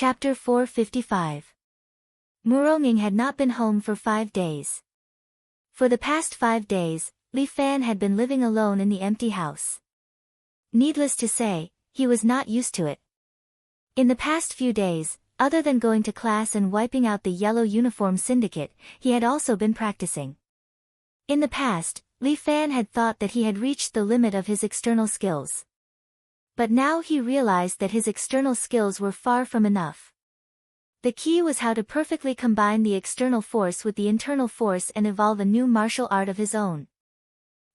Chapter 455. Muronging had not been home for 5 days. For the past 5 days, Li Fan had been living alone in the empty house. Needless to say, he was not used to it. In the past few days, other than going to class and wiping out the yellow uniform syndicate, he had also been practicing. In the past, Li Fan had thought that he had reached the limit of his external skills. But now he realized that his external skills were far from enough. The key was how to perfectly combine the external force with the internal force and evolve a new martial art of his own.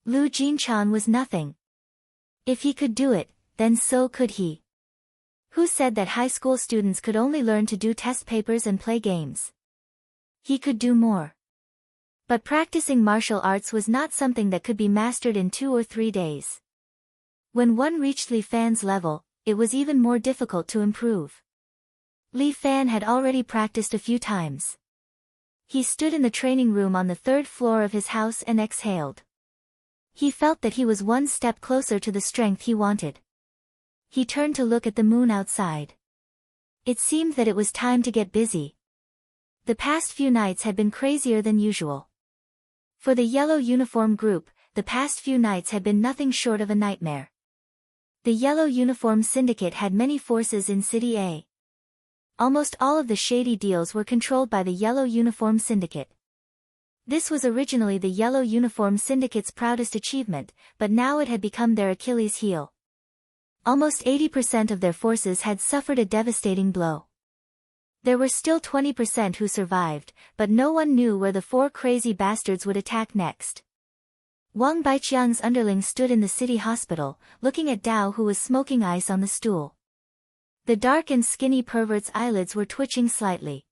Lu Jinchan was nothing. If he could do it, then so could he. Who said that high school students could only learn to do test papers and play games? He could do more. But practicing martial arts was not something that could be mastered in 2 or 3 days. When one reached Li Fan's level, it was even more difficult to improve. Li Fan had already practiced a few times. He stood in the training room on the 3rd floor of his house and exhaled. He felt that he was one step closer to the strength he wanted. He turned to look at the moon outside. It seemed that it was time to get busy. The past few nights had been crazier than usual. For the yellow uniform group, the past few nights had been nothing short of a nightmare. The Yellow Uniform Syndicate had many forces in City A. Almost all of the shady deals were controlled by the Yellow Uniform Syndicate. This was originally the Yellow Uniform Syndicate's proudest achievement, but now it had become their Achilles heel. Almost 80% of their forces had suffered a devastating blow. There were still 20% who survived, but no one knew where the 4 crazy bastards would attack next. Wang Baiqian's underling stood in the city hospital, looking at Dao, who was smoking ice on the stool. The dark and skinny pervert's eyelids were twitching slightly.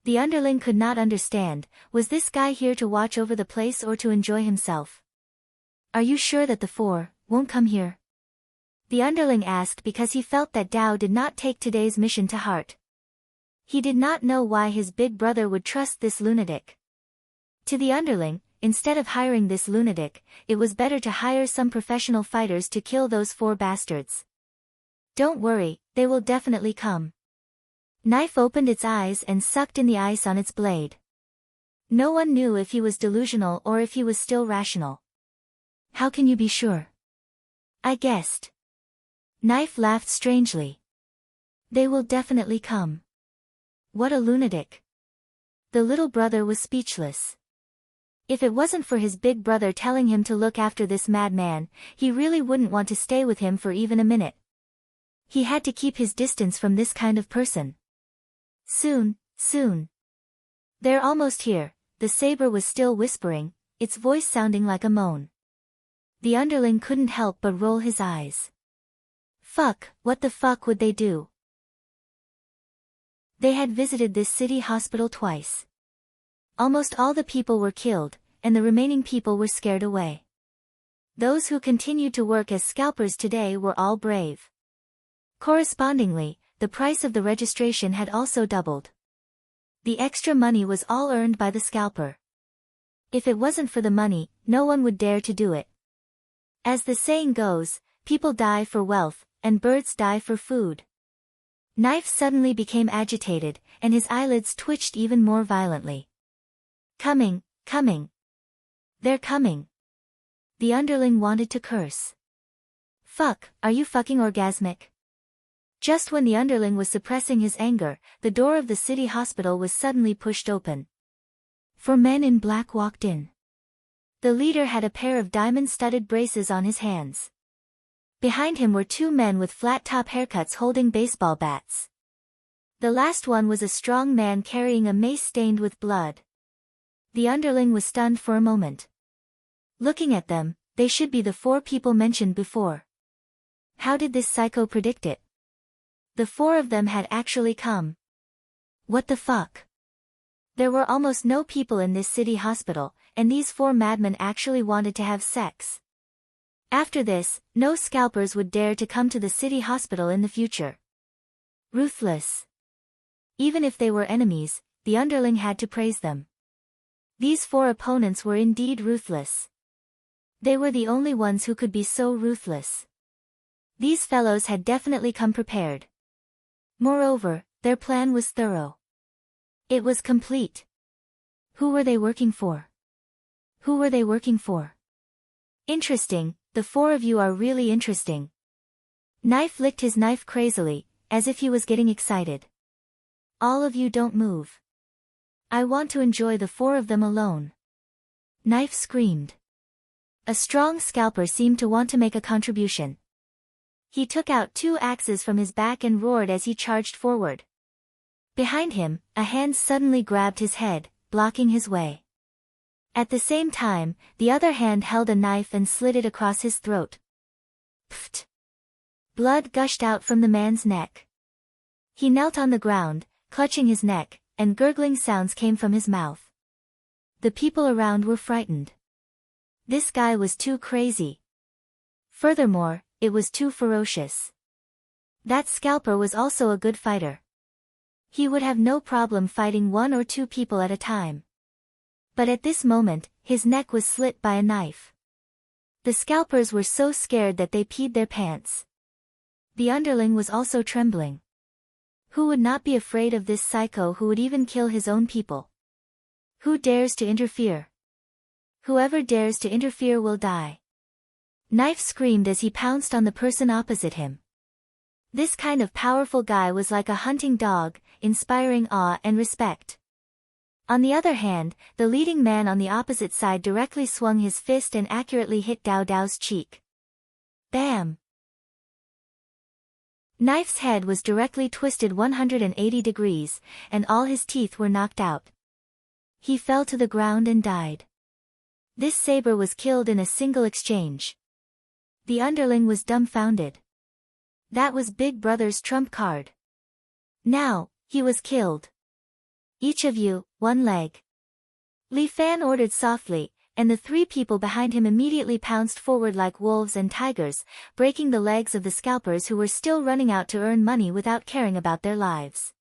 The underling could not understand, was this guy here to watch over the place or to enjoy himself? Are you sure that the 4 won't come here? The underling asked because he felt that Dao did not take today's mission to heart. He did not know why his big brother would trust this lunatic. To the underling, instead of hiring this lunatic, it was better to hire some professional fighters to kill those 4 bastards. Don't worry, they will definitely come. Knife opened its eyes and sucked in the ice on its blade. No one knew if he was delusional or if he was still rational. How can you be sure? I guessed. Knife laughed strangely. They will definitely come. What a lunatic. The little brother was speechless. If it wasn't for his big brother telling him to look after this madman, he really wouldn't want to stay with him for even a minute. He had to keep his distance from this kind of person. Soon, soon. They're almost here, the saber was still whispering, its voice sounding like a moan. The underling couldn't help but roll his eyes. Fuck, what the fuck would they do? They had visited this city hospital twice. Almost all the people were killed, and the remaining people were scared away. Those who continued to work as scalpers today were all brave. Correspondingly, the price of the registration had also doubled. The extra money was all earned by the scalper. If it wasn't for the money, no one would dare to do it. As the saying goes, people die for wealth, and birds die for food. Knife suddenly became agitated, and his eyelids twitched even more violently. Coming, coming. They're coming. The underling wanted to curse. Fuck, are you fucking orgasmic? Just when the underling was suppressing his anger, the door of the city hospital was suddenly pushed open. 4 men in black walked in. The leader had a pair of diamond-studded braces on his hands. Behind him were 2 men with flat-top haircuts holding baseball bats. The last one was a strong man carrying a mace stained with blood. The underling was stunned for a moment. Looking at them, they should be the 4 people mentioned before. How did this psycho predict it? The 4 of them had actually come. What the fuck? There were almost no people in this city hospital, and these 4 madmen actually wanted to have sex. After this, no scalpers would dare to come to the city hospital in the future. Ruthless. Even if they were enemies, the underling had to praise them. These 4 opponents were indeed ruthless. They were the only ones who could be so ruthless. These fellows had definitely come prepared. Moreover, Their plan was thorough. It was complete. Who were they working for? Who were they working for? Interesting, the four of you are really interesting. Knife licked his knife crazily, as if he was getting excited. All of you don't move. I want to enjoy the four of them alone. Knife screamed. A strong scalper seemed to want to make a contribution. He took out 2 axes from his back and roared as he charged forward. Behind him, a hand suddenly grabbed his head, blocking his way. At the same time, the other hand held a knife and slid it across his throat. Pfft! Blood gushed out from the man's neck. He knelt on the ground, clutching his neck, and gurgling sounds came from his mouth. The people around were frightened. This guy was too crazy. Furthermore, it was too ferocious. That scalper was also a good fighter. He would have no problem fighting 1 or 2 people at a time. But at this moment, his neck was slit by a knife. The scalpers were so scared that they peed their pants. The underling was also trembling. Who would not be afraid of this psycho who would even kill his own people? Who dares to interfere? Whoever dares to interfere will die. Knife screamed as he pounced on the person opposite him. This kind of powerful guy was like a hunting dog, inspiring awe and respect. On the other hand, the leading man on the opposite side directly swung his fist and accurately hit Dao Dao's cheek. Bam! Knife's head was directly twisted 180 degrees, and all his teeth were knocked out. He fell to the ground and died. This saber was killed in a single exchange. The underling was dumbfounded. That was Big Brother's trump card. Now, he was killed. Each of you, 1 leg. Li Fan ordered softly, and the 3 people behind him immediately pounced forward like wolves and tigers, breaking the legs of the scalpers who were still running out to earn money without caring about their lives.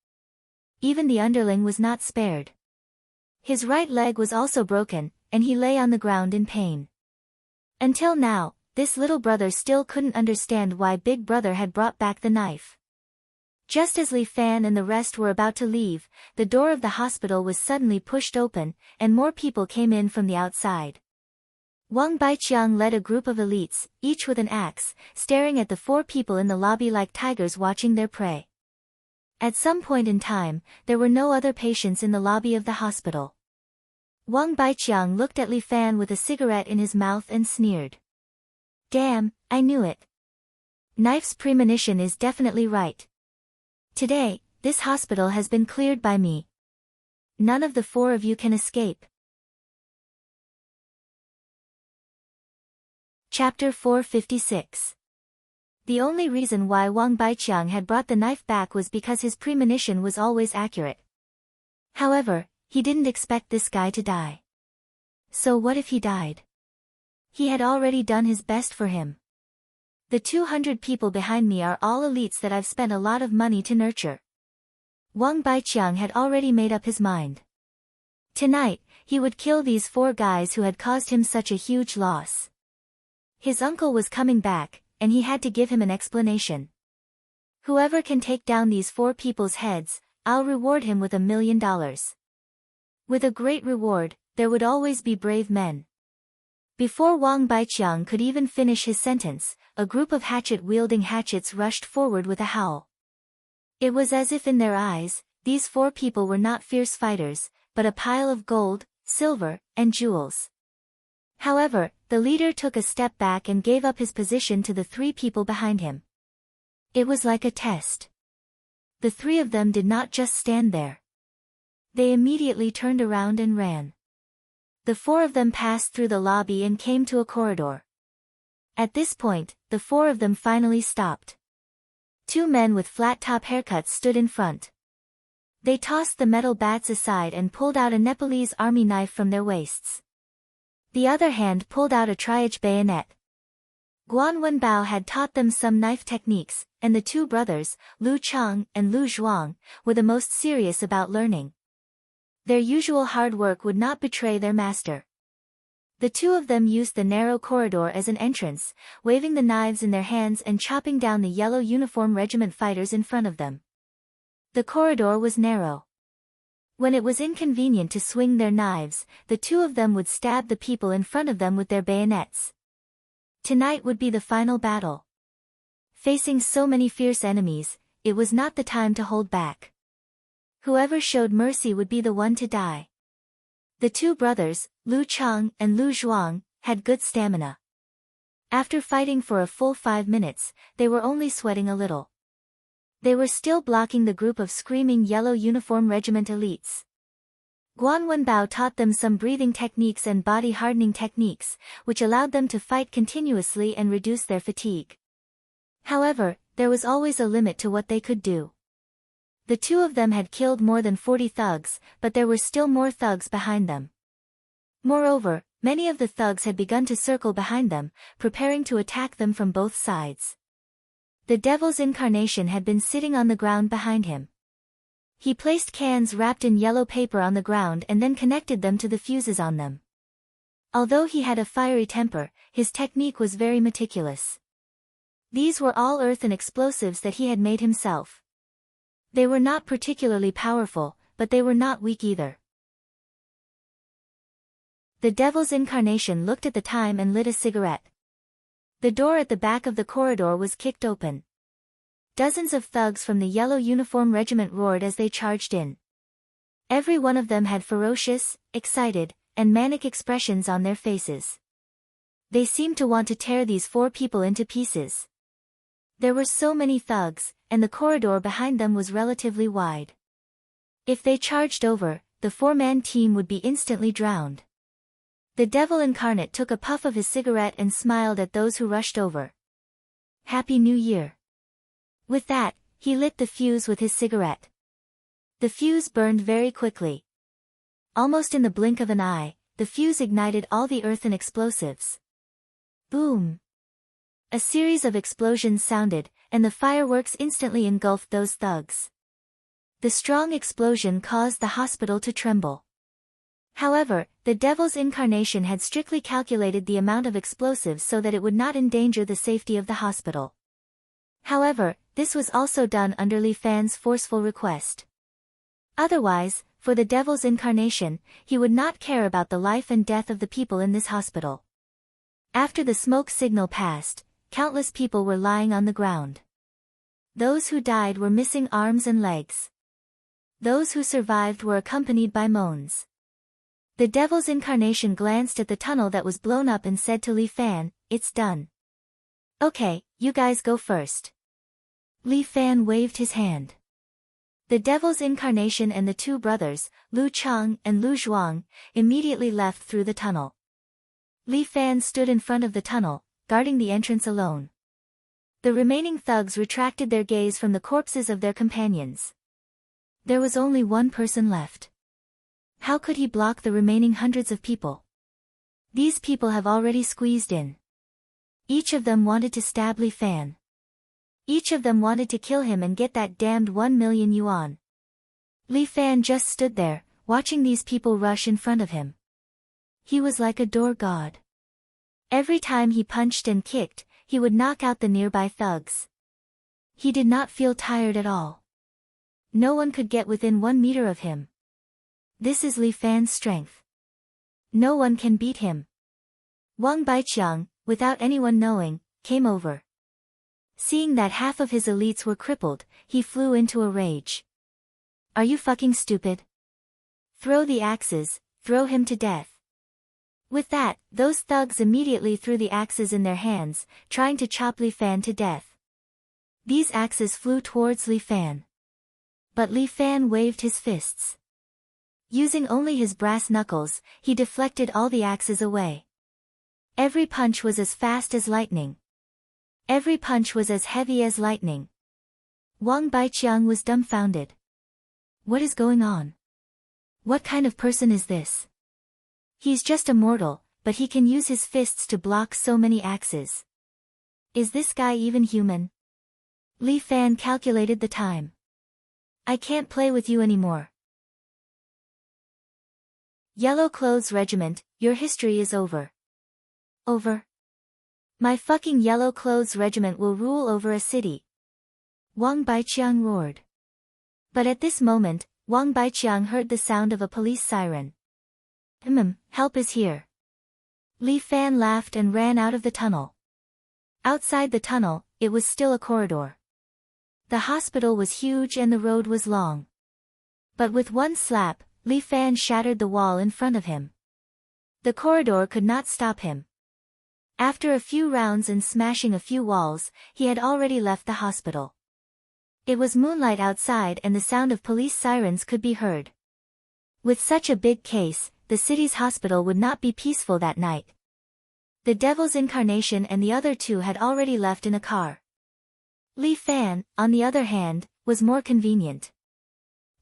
Even the underling was not spared. His right leg was also broken, and he lay on the ground in pain. Until now, this little brother still couldn't understand why Big Brother had brought back the knife. Just as Li Fan and the rest were about to leave, the door of the hospital was suddenly pushed open, and more people came in from the outside. Wang Baiqiang led a group of elites, each with an axe, staring at the 4 people in the lobby like tigers watching their prey. At some point in time, there were no other patients in the lobby of the hospital. Wang Baiqiang looked at Li Fan with a cigarette in his mouth and sneered. Damn, I knew it. Knife's premonition is definitely right. Today, this hospital has been cleared by me. None of the 4 of you can escape. Chapter 456. The only reason why Wang Baiqiang had brought the knife back was because his premonition was always accurate. However, he didn't expect this guy to die. So what if he died? He had already done his best for him. The 200 people behind me are all elites that I've spent a lot of money to nurture. Wang Baiqiang had already made up his mind. Tonight, he would kill these 4 guys who had caused him such a huge loss. His uncle was coming back, and he had to give him an explanation. Whoever can take down these 4 people's heads, I'll reward him with $1 million. With a great reward, there would always be brave men. Before Wang Baiqiang could even finish his sentence, a group of hatchet-wielding hatchets rushed forward with a howl. It was as if in their eyes, these 4 people were not fierce fighters, but a pile of gold, silver, and jewels. However, the leader took a step back and gave up his position to the 3 people behind him. It was like a test. The 3 of them did not just stand there. They immediately turned around and ran. The 4 of them passed through the lobby and came to a corridor. At this point, the 4 of them finally stopped. 2 men with flat-top haircuts stood in front. They tossed the metal bats aside and pulled out a Nepalese army knife from their waists. The other hand pulled out a triage bayonet. Guan Wenbao had taught them some knife techniques, and the 2 brothers, Lu Chang and Lu Zhuang, were the most serious about learning. Their usual hard work would not betray their master. The 2 of them used the narrow corridor as an entrance, waving the knives in their hands and chopping down the yellow uniform regiment fighters in front of them. The corridor was narrow. When it was inconvenient to swing their knives, the two of them would stab the people in front of them with their bayonets. Tonight would be the final battle. Facing so many fierce enemies, it was not the time to hold back. Whoever showed mercy would be the one to die. The two brothers, Lu Chang and Lu Zhuang, had good stamina. After fighting for a full 5 minutes, they were only sweating a little. They were still blocking the group of screaming yellow uniform regiment elites. Guan Wenbao taught them some breathing techniques and body hardening techniques, which allowed them to fight continuously and reduce their fatigue. However, there was always a limit to what they could do. The two of them had killed more than 40 thugs, but there were still more thugs behind them. Moreover, many of the thugs had begun to circle behind them, preparing to attack them from both sides. The devil's incarnation had been sitting on the ground behind him. He placed cans wrapped in yellow paper on the ground and then connected them to the fuses on them. Although he had a fiery temper, his technique was very meticulous. These were all earthen explosives that he had made himself. They were not particularly powerful, but they were not weak either. The devil's incarnation looked at the time and lit a cigarette. The door at the back of the corridor was kicked open. Dozens of thugs from the yellow uniform regiment roared as they charged in. Every one of them had ferocious, excited, and manic expressions on their faces. They seemed to want to tear these 4 people into pieces. There were so many thugs, and the corridor behind them was relatively wide. If they charged over, the 4-man team would be instantly drowned. The devil incarnate took a puff of his cigarette and smiled at those who rushed over. Happy New Year. With that, he lit the fuse with his cigarette. The fuse burned very quickly. Almost in the blink of an eye, the fuse ignited all the earthen explosives. Boom! A series of explosions sounded, and the fireworks instantly engulfed those thugs. The strong explosion caused the hospital to tremble. However, the devil's incarnation had strictly calculated the amount of explosives so that it would not endanger the safety of the hospital. However, this was also done under Li Fan's forceful request. Otherwise, for the devil's incarnation, he would not care about the life and death of the people in this hospital. After the smoke signal passed, countless people were lying on the ground. Those who died were missing arms and legs. Those who survived were accompanied by moans. The devil's incarnation glanced at the tunnel that was blown up and said to Li Fan, "It's done. Okay, you guys go first." Li Fan waved his hand. The devil's incarnation and the two brothers, Lu Chang and Lu Zhuang, immediately left through the tunnel. Li Fan stood in front of the tunnel, guarding the entrance alone. The remaining thugs retracted their gaze from the corpses of their companions. There was only one person left. How could he block the remaining hundreds of people? These people have already squeezed in. Each of them wanted to stab Li Fan. Each of them wanted to kill him and get that damned 1 million yuan. Li Fan just stood there, watching these people rush in front of him. He was like a door god. Every time he punched and kicked, he would knock out the nearby thugs. He did not feel tired at all. No one could get within 1 meter of him. This is Li Fan's strength. No one can beat him. Wang Baiqiang, without anyone knowing, came over. Seeing that half of his elites were crippled, he flew into a rage. Are you fucking stupid? Throw the axes, throw him to death. With that, those thugs immediately threw the axes in their hands, trying to chop Li Fan to death. These axes flew towards Li Fan. But Li Fan waved his fists. Using only his brass knuckles, he deflected all the axes away. Every punch was as fast as lightning. Every punch was as heavy as lightning. Wang Baiqiang was dumbfounded. What is going on? What kind of person is this? He's just a mortal, but he can use his fists to block so many axes. Is this guy even human? Li Fan calculated the time. I can't play with you anymore. Yellow Clothes Regiment, your history is over. Over. My fucking Yellow Clothes Regiment will rule over a city. Wang Baiqiang roared. But at this moment, Wang Baiqiang heard the sound of a police siren. Help is here. Li Fan laughed and ran out of the tunnel. Outside the tunnel, it was still a corridor. The hospital was huge and the road was long. But with one slap, Li Fan shattered the wall in front of him. The corridor could not stop him. After a few rounds and smashing a few walls, he had already left the hospital. It was moonlight outside and the sound of police sirens could be heard. With such a big case, the city's hospital would not be peaceful that night. The devil's incarnation and the other two had already left in a car. Li Fan, on the other hand, was more convenient.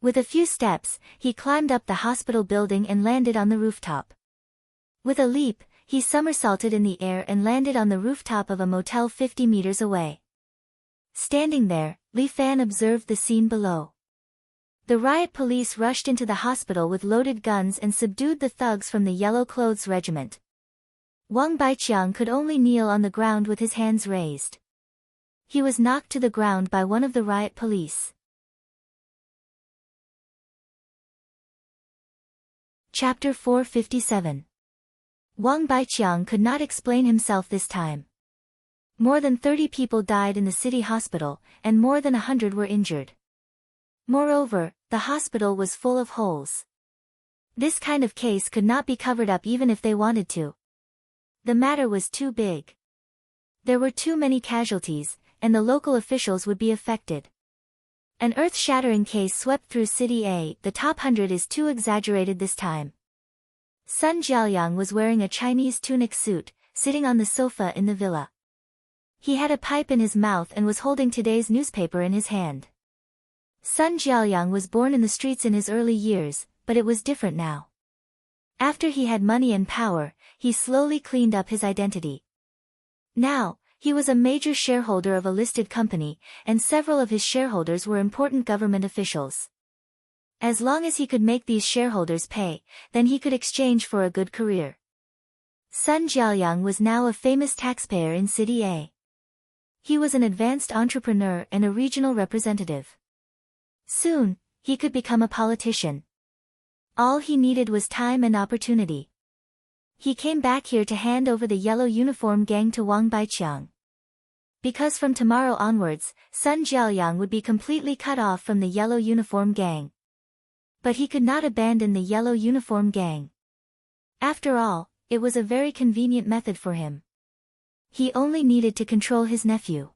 With a few steps, he climbed up the hospital building and landed on the rooftop. With a leap, he somersaulted in the air and landed on the rooftop of a motel 50 meters away. Standing there, Li Fan observed the scene below. The riot police rushed into the hospital with loaded guns and subdued the thugs from the Yellow Clothes Regiment. Wang Baiqiang could only kneel on the ground with his hands raised. He was knocked to the ground by one of the riot police. Chapter 457. Wang Baiqiang could not explain himself this time. More than 30 people died in the city hospital, and more than 100 were injured. Moreover, the hospital was full of holes. This kind of case could not be covered up even if they wanted to. The matter was too big. There were too many casualties, and the local officials would be affected. An earth-shattering case swept through City A. The top 100 is too exaggerated this time. Sun Jiaoyang was wearing a Chinese tunic suit, sitting on the sofa in the villa. He had a pipe in his mouth and was holding today's newspaper in his hand. Sun Jiaoyang was born in the streets in his early years, but it was different now. After he had money and power, he slowly cleaned up his identity. Now, he was a major shareholder of a listed company, and several of his shareholders were important government officials. As long as he could make these shareholders pay, then he could exchange for a good career. Sun Jiaoyang was now a famous taxpayer in City A. He was an advanced entrepreneur and a regional representative. Soon, he could become a politician. All he needed was time and opportunity. He came back here to hand over the yellow uniform gang to Wang Baiqiang. Because from tomorrow onwards, Sun Jiaoyang would be completely cut off from the yellow uniform gang. But he could not abandon the yellow uniform gang. After all, it was a very convenient method for him. He only needed to control his nephew.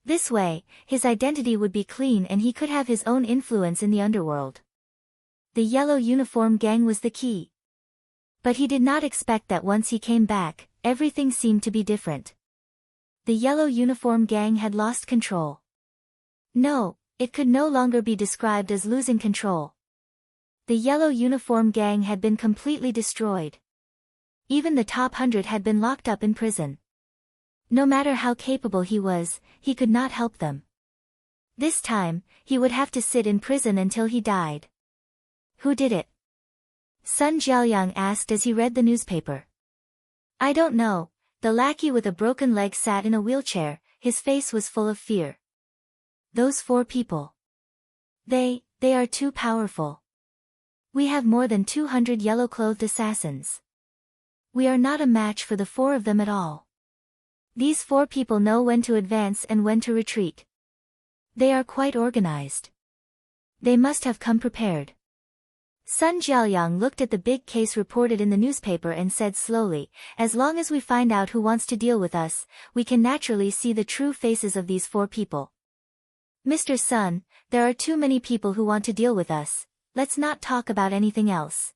This way, his identity would be clean and he could have his own influence in the underworld. The yellow uniform gang was the key. But he did not expect that once he came back, everything seemed to be different. The yellow uniform gang had lost control. No, it could no longer be described as losing control. The yellow uniform gang had been completely destroyed. Even the top 100 had been locked up in prison. No matter how capable he was, he could not help them. This time, he would have to sit in prison until he died. Who did it? Sun Jiaoyang asked as he read the newspaper. I don't know. The lackey with a broken leg sat in a wheelchair, his face was full of fear. Those 4 people. They are too powerful. We have more than 200 yellow-clothed assassins. We are not a match for the 4 of them at all. These 4 people know when to advance and when to retreat. They are quite organized. They must have come prepared. Sun Jiaoyang looked at the big case reported in the newspaper and said slowly, as long as we find out who wants to deal with us, we can naturally see the true faces of these 4 people. Mr. Sun, there are too many people who want to deal with us, let's not talk about anything else.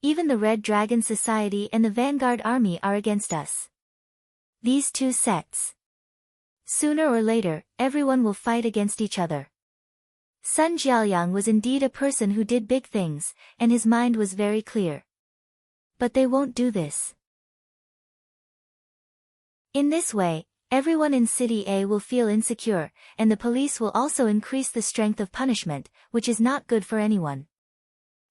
Even the Red Dragon Society and the Vanguard Army are against us. These 2 sects. Sooner or later, everyone will fight against each other. Sun Jiaoyang was indeed a person who did big things, and his mind was very clear. But they won't do this. In this way, everyone in City A will feel insecure, and the police will also increase the strength of punishment, which is not good for anyone.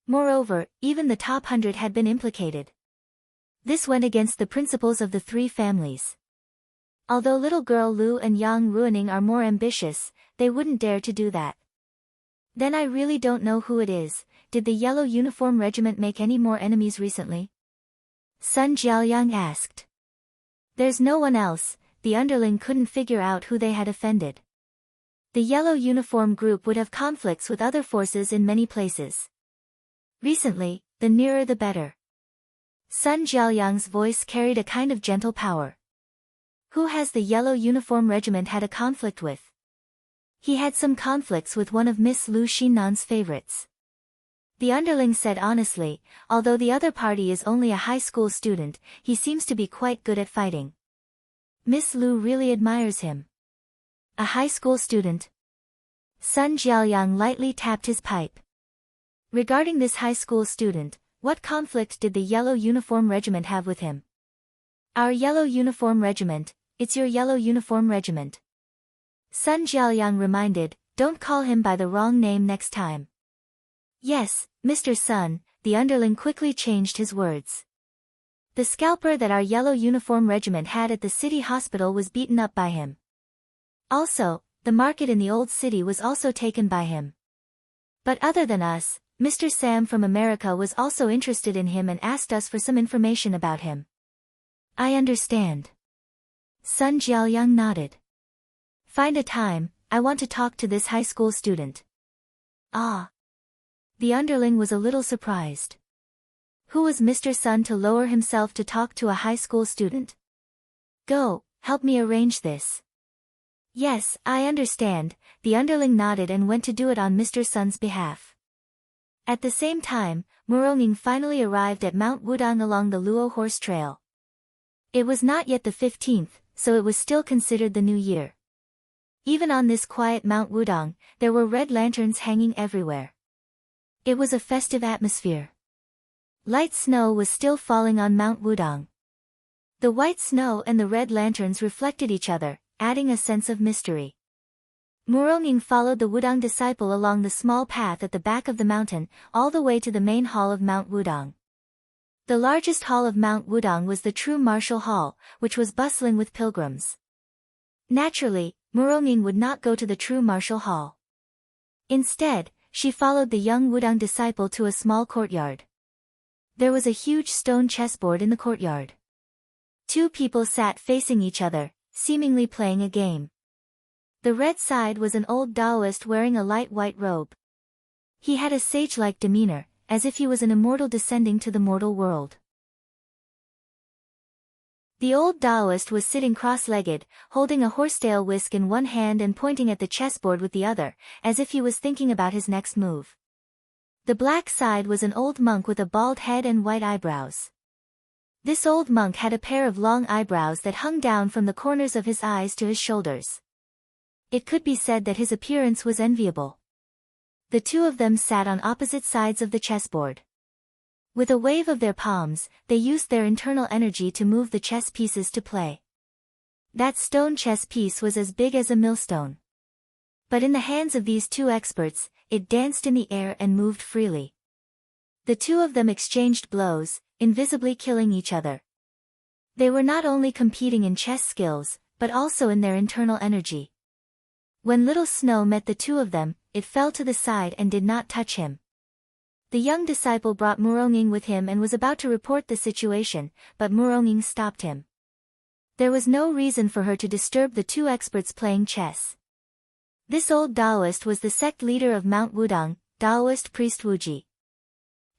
Moreover, even the top 100 had been implicated. This went against the principles of the 3 families. Although little girl Lu and Yang Ruining are more ambitious, they wouldn't dare to do that. Then I really don't know who it is. Did the Yellow Uniform Regiment make any more enemies recently? Sun Jiaoyang asked. There's no one else. The underling couldn't figure out who they had offended. The Yellow Uniform Group would have conflicts with other forces in many places. Recently, the nearer the better. Sun Jiaoyang's voice carried a kind of gentle power. Who has the Yellow Uniform Regiment had a conflict with? He had some conflicts with one of Miss Lu Xinnan's favorites. The underling said honestly, although the other party is only a high school student, he seems to be quite good at fighting. Miss Lu really admires him. A high school student? Sun Jiaoyang lightly tapped his pipe. Regarding this high school student, what conflict did the Yellow Uniform Regiment have with him? Our Yellow Uniform Regiment, it's your Yellow Uniform Regiment. Sun Jiaoyang reminded, don't call him by the wrong name next time. Yes, Mr. Sun, the underling quickly changed his words. The scalper that our Yellow Uniform Regiment had at the city hospital was beaten up by him. Also, the market in the old city was also taken by him. But other than us, Mr. Sam from America was also interested in him and asked us for some information about him. I understand. Sun Jiaoyang nodded. Find a time, I want to talk to this high school student. Ah. The underling was a little surprised. Who was Mr. Sun to lower himself to talk to a high school student? Go, help me arrange this. Yes, I understand, the underling nodded and went to do it on Mr. Sun's behalf. At the same time, Muronging finally arrived at Mount Wudang along the Luo horse trail. It was not yet the 15th, so it was still considered the new year. Even on this quiet Mount Wudang, there were red lanterns hanging everywhere. It was a festive atmosphere. Light snow was still falling on Mount Wudang. The white snow and the red lanterns reflected each other, adding a sense of mystery. Muronging followed the Wudang disciple along the small path at the back of the mountain, all the way to the main hall of Mount Wudang. The largest hall of Mount Wudang was the true martial hall, which was bustling with pilgrims. Naturally, Muronging would not go to the true martial hall. Instead, she followed the young Wudang disciple to a small courtyard. There was a huge stone chessboard in the courtyard. Two people sat facing each other, seemingly playing a game. The red side was an old Taoist wearing a light white robe. He had a sage-like demeanor, as if he was an immortal descending to the mortal world. The old Taoist was sitting cross-legged, holding a horsetail whisk in one hand and pointing at the chessboard with the other, as if he was thinking about his next move. The black side was an old monk with a bald head and white eyebrows. This old monk had a pair of long eyebrows that hung down from the corners of his eyes to his shoulders. It could be said that his appearance was enviable. The two of them sat on opposite sides of the chessboard. With a wave of their palms, they used their internal energy to move the chess pieces to play. That stone chess piece was as big as a millstone. But in the hands of these two experts, it danced in the air and moved freely. The two of them exchanged blows, invisibly killing each other. They were not only competing in chess skills, but also in their internal energy. When little snow met the two of them, it fell to the side and did not touch him. The young disciple brought Muronging with him and was about to report the situation, but Muronging stopped him. There was no reason for her to disturb the two experts playing chess. This old Taoist was the sect leader of Mount Wudang, Taoist priest Wuji.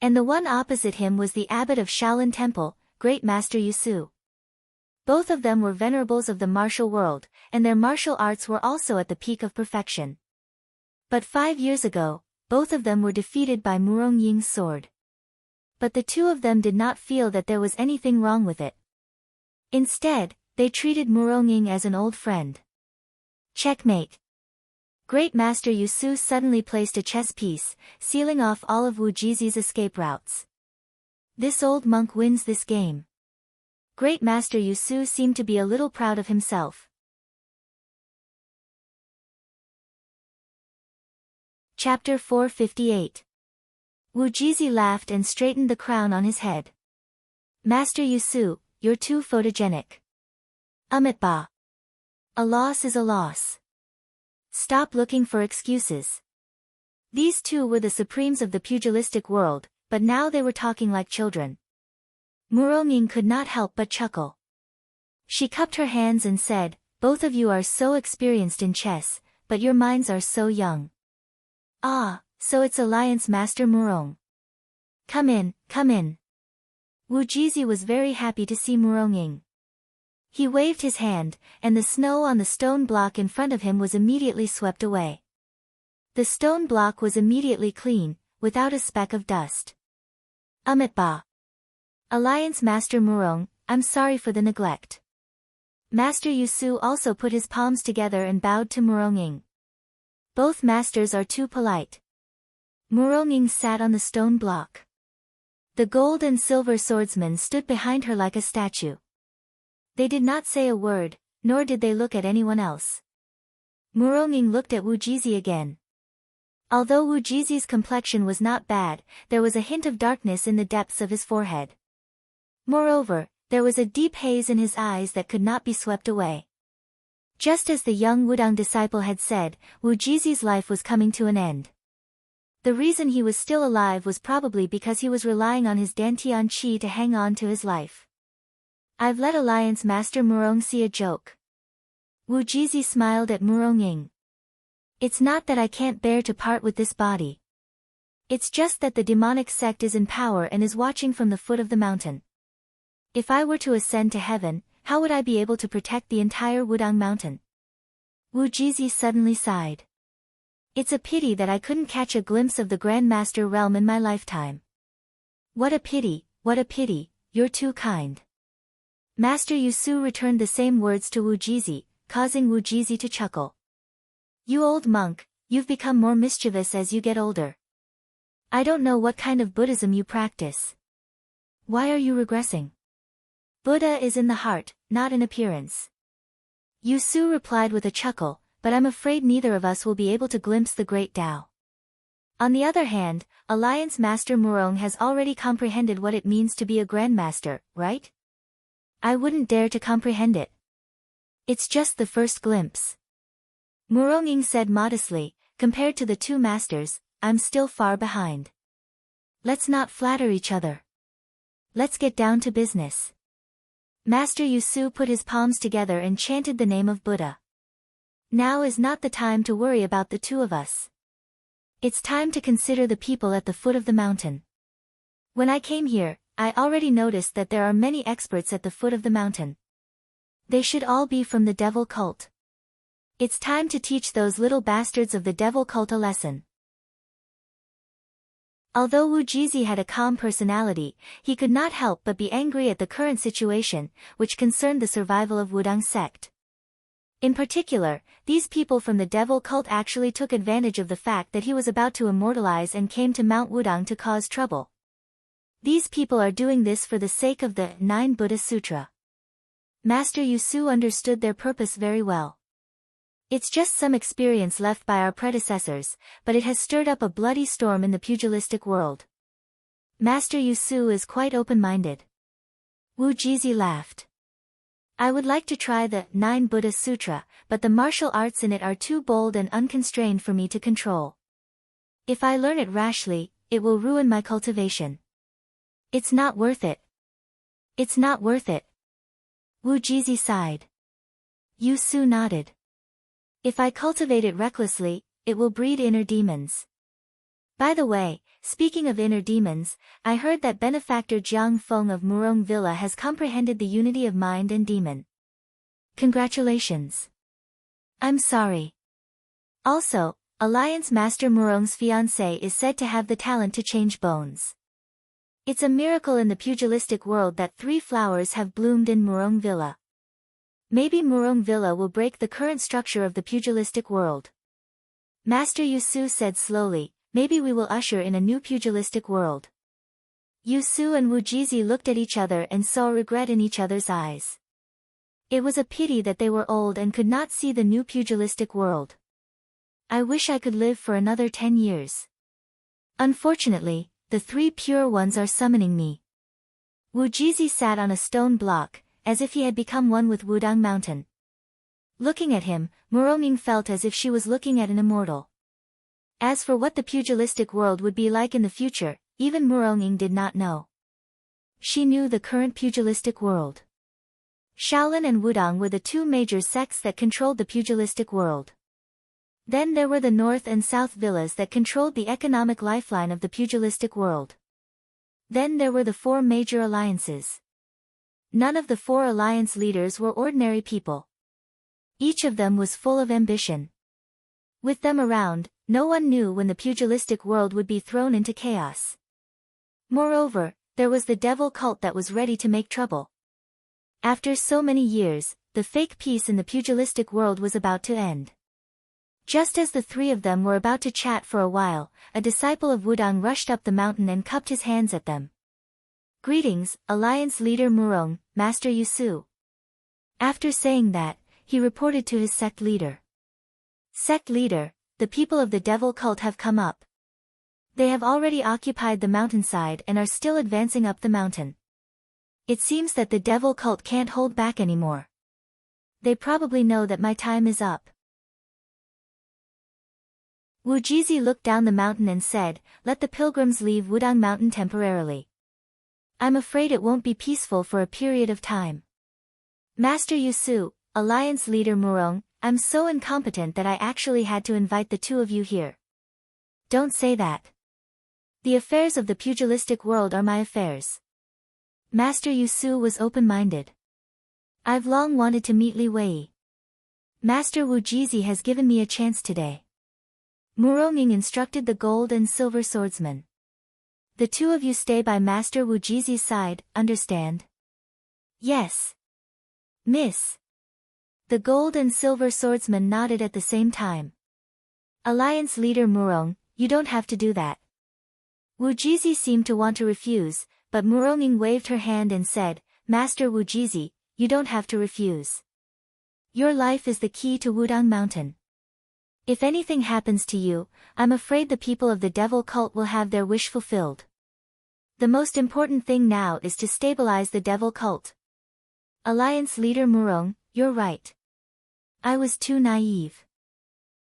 And the one opposite him was the abbot of Shaolin Temple, Great Master Yusu. Both of them were venerables of the martial world, and their martial arts were also at the peak of perfection. But 5 years ago, both of them were defeated by Murongying's sword. But the two of them did not feel that there was anything wrong with it. Instead, they treated Murongying as an old friend. Checkmate. Great Master Yusu suddenly placed a chess piece, sealing off all of Wu Jizi's escape routes. This old monk wins this game. Great Master Yusu seemed to be a little proud of himself. Chapter 458. Wu Jizi laughed and straightened the crown on his head. Master Yusu, you're too photogenic. Ba. A loss is a loss. Stop looking for excuses. These two were the supremes of the pugilistic world, but now they were talking like children. Muronging could not help but chuckle. She cupped her hands and said, "Both of you are so experienced in chess, but your minds are so young." "Ah, so it's Alliance Master Murong. Come in, come in." Wu Jizi was very happy to see Muronging. He waved his hand, and the snow on the stone block in front of him was immediately swept away. The stone block was immediately clean, without a speck of dust. Ba. Alliance Master Murong, I'm sorry for the neglect. Master Yusu also put his palms together and bowed to Muronging. Both masters are too polite. Muronging sat on the stone block. The gold and silver swordsman stood behind her like a statue. They did not say a word, nor did they look at anyone else. Muronging looked at Wu Jizi again. Although Wu Jizi's complexion was not bad, there was a hint of darkness in the depths of his forehead. Moreover, there was a deep haze in his eyes that could not be swept away. Just as the young Wudang disciple had said, Wu Jizi's life was coming to an end. The reason he was still alive was probably because he was relying on his Dantian Qi to hang on to his life. I've let Alliance Master Murong see a joke. Wu Jizi smiled at Muronging. It's not that I can't bear to part with this body. It's just that the demonic sect is in power and is watching from the foot of the mountain. If I were to ascend to heaven, how would I be able to protect the entire Wudang mountain? Wu Jizi suddenly sighed. It's a pity that I couldn't catch a glimpse of the Grandmaster realm in my lifetime. What a pity, you're too kind. Master Yusu returned the same words to Wu Jizi, causing Wu Jizi to chuckle. You old monk, you've become more mischievous as you get older. I don't know what kind of Buddhism you practice. Why are you regressing? Buddha is in the heart, not in appearance. Yusu replied with a chuckle, but I'm afraid neither of us will be able to glimpse the great Tao. On the other hand, Alliance Master Murong has already comprehended what it means to be a Grandmaster, right? I wouldn't dare to comprehend it. It's just the first glimpse. Muronging said modestly, compared to the two masters, I'm still far behind. Let's not flatter each other. Let's get down to business. Master Yusu put his palms together and chanted the name of Buddha. Now is not the time to worry about the two of us. It's time to consider the people at the foot of the mountain. When I came here, I already noticed that there are many experts at the foot of the mountain. They should all be from the devil cult. It's time to teach those little bastards of the devil cult a lesson. Although Wu Jizi had a calm personality, he could not help but be angry at the current situation, which concerned the survival of Wudang sect. In particular, these people from the devil cult actually took advantage of the fact that he was about to immortalize and came to Mount Wudang to cause trouble. These people are doing this for the sake of the 9 Buddha Sutra. Master Yusu understood their purpose very well. It's just some experience left by our predecessors, but it has stirred up a bloody storm in the pugilistic world. Master Yusu is quite open-minded. Wu Jizi laughed. I would like to try the 9 Buddha Sutra, but the martial arts in it are too bold and unconstrained for me to control. If I learn it rashly, it will ruin my cultivation. It's not worth it. It's not worth it. Wu Jizi sighed. Yusu nodded. If I cultivate it recklessly, it will breed inner demons. By the way, speaking of inner demons, I heard that benefactor Jiang Feng of Murong Villa has comprehended the unity of mind and demon. Congratulations. I'm sorry. Also, Alliance Master Murong's fiancée is said to have the talent to change bones. It's a miracle in the pugilistic world that 3 flowers have bloomed in Murong Villa. Maybe Murong Villa will break the current structure of the pugilistic world. Master Yusu said slowly, maybe we will usher in a new pugilistic world. Yusu and Wu Jizi looked at each other and saw regret in each other's eyes. It was a pity that they were old and could not see the new pugilistic world. I wish I could live for another 10 years. Unfortunately, the 3 pure ones are summoning me. Wu Jizi sat on a stone block, as if he had become one with Wudang Mountain. Looking at him, Muronging felt as if she was looking at an immortal. As for what the pugilistic world would be like in the future, even Murong did not know. She knew the current pugilistic world. Shaolin and Wudang were the two major sects that controlled the pugilistic world. Then there were the North and South villas that controlled the economic lifeline of the pugilistic world. Then there were the four major alliances. None of the four alliance leaders were ordinary people. Each of them was full of ambition. With them around, no one knew when the pugilistic world would be thrown into chaos. Moreover, there was the devil cult that was ready to make trouble. After so many years, the fake peace in the pugilistic world was about to end. Just as the three of them were about to chat for a while, a disciple of Wudang rushed up the mountain and cupped his hands at them. "Greetings, Alliance Leader Murong, Master Yusu." After saying that, he reported to his sect leader. "Sect leader, the people of the devil cult have come up. They have already occupied the mountainside and are still advancing up the mountain. It seems that the devil cult can't hold back anymore. They probably know that my time is up." Wu Jizi looked down the mountain and said, "Let the pilgrims leave Wudang Mountain temporarily. I'm afraid it won't be peaceful for a period of time. Master Yusu, Alliance Leader Murong, I'm so incompetent that I actually had to invite the two of you here." "Don't say that. The affairs of the pugilistic world are my affairs." Master Yusu was open-minded. "I've long wanted to meet Li Wei. Master Wu Jizi has given me a chance today." Murong instructed the gold and silver swordsman. "The two of you stay by Master Wu Jizi's side, understand?" "Yes, Miss." The gold and silver swordsman nodded at the same time. "Alliance Leader Murong, you don't have to do that." Wu Jizi seemed to want to refuse, but Murong waved her hand and said, "Master Wu Jizi, you don't have to refuse. Your life is the key to Wudang Mountain. If anything happens to you, I'm afraid the people of the devil cult will have their wish fulfilled. The most important thing now is to stabilize the devil cult." "Alliance Leader Murong, you're right. I was too naive."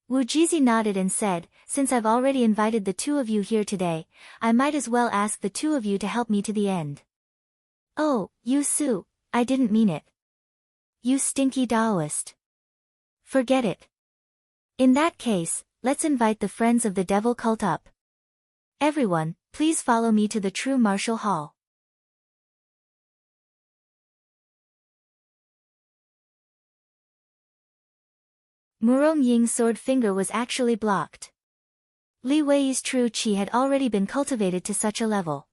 Wu Jizi nodded and said, "Since I've already invited the two of you here today, I might as well ask the two of you to help me to the end." "Oh, Yusu, I didn't mean it. You stinky Taoist. Forget it. In that case, let's invite the friends of the devil cult up. Everyone, please follow me to the true martial hall." Murong Ying's sword finger was actually blocked. Li Wei's true qi had already been cultivated to such a level.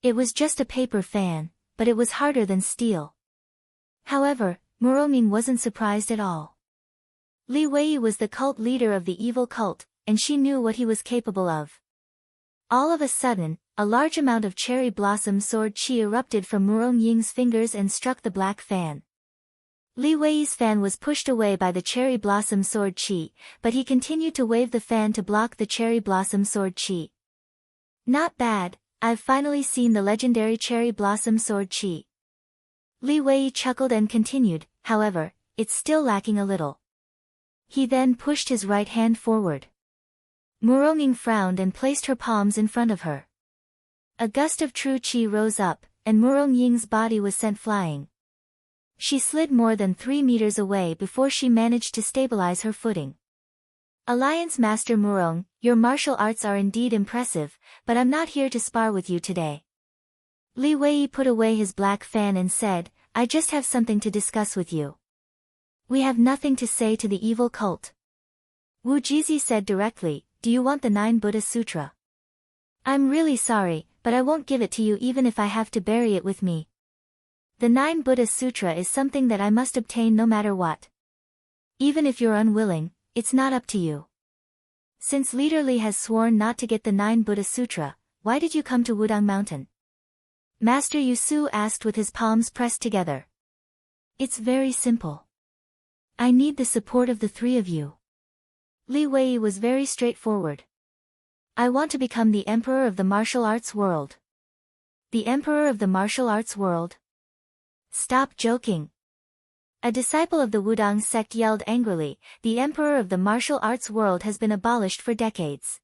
It was just a paper fan, but it was harder than steel. However, Murong wasn't surprised at all. Li Wei was the cult leader of the evil cult, and she knew what he was capable of. All of a sudden, a large amount of cherry blossom sword qi erupted from Murong Ying's fingers and struck the black fan. Li Wei's fan was pushed away by the cherry blossom sword qi, but he continued to wave the fan to block the cherry blossom sword qi. "Not bad, I've finally seen the legendary cherry blossom sword qi." Li Wei chuckled and continued, "However, it's still lacking a little." He then pushed his right hand forward. Murong frowned and placed her palms in front of her. A gust of true qi rose up, and Murong Ying's body was sent flying. She slid more than 3 meters away before she managed to stabilize her footing. "Alliance Master Murong, your martial arts are indeed impressive, but I'm not here to spar with you today." Li Wei put away his black fan and said, "I just have something to discuss with you. We have nothing to say to the evil cult." Wu Jizi said directly, "Do you want the 9 Buddha Sutra?" "I'm really sorry, but I won't give it to you even if I have to bury it with me. The 9 Buddha Sutra is something that I must obtain no matter what. Even if you're unwilling, it's not up to you. Since Leader Li has sworn not to get the 9 Buddha Sutra, why did you come to Wudang Mountain?" Master Yusu asked with his palms pressed together. "It's very simple. I need the support of the 3 of you." Li Wei was very straightforward. "I want to become the Emperor of the martial arts world." "The Emperor of the martial arts world? Stop joking. A disciple of the Wudang sect yelled angrily, "The emperor of the martial arts world has been abolished for decades."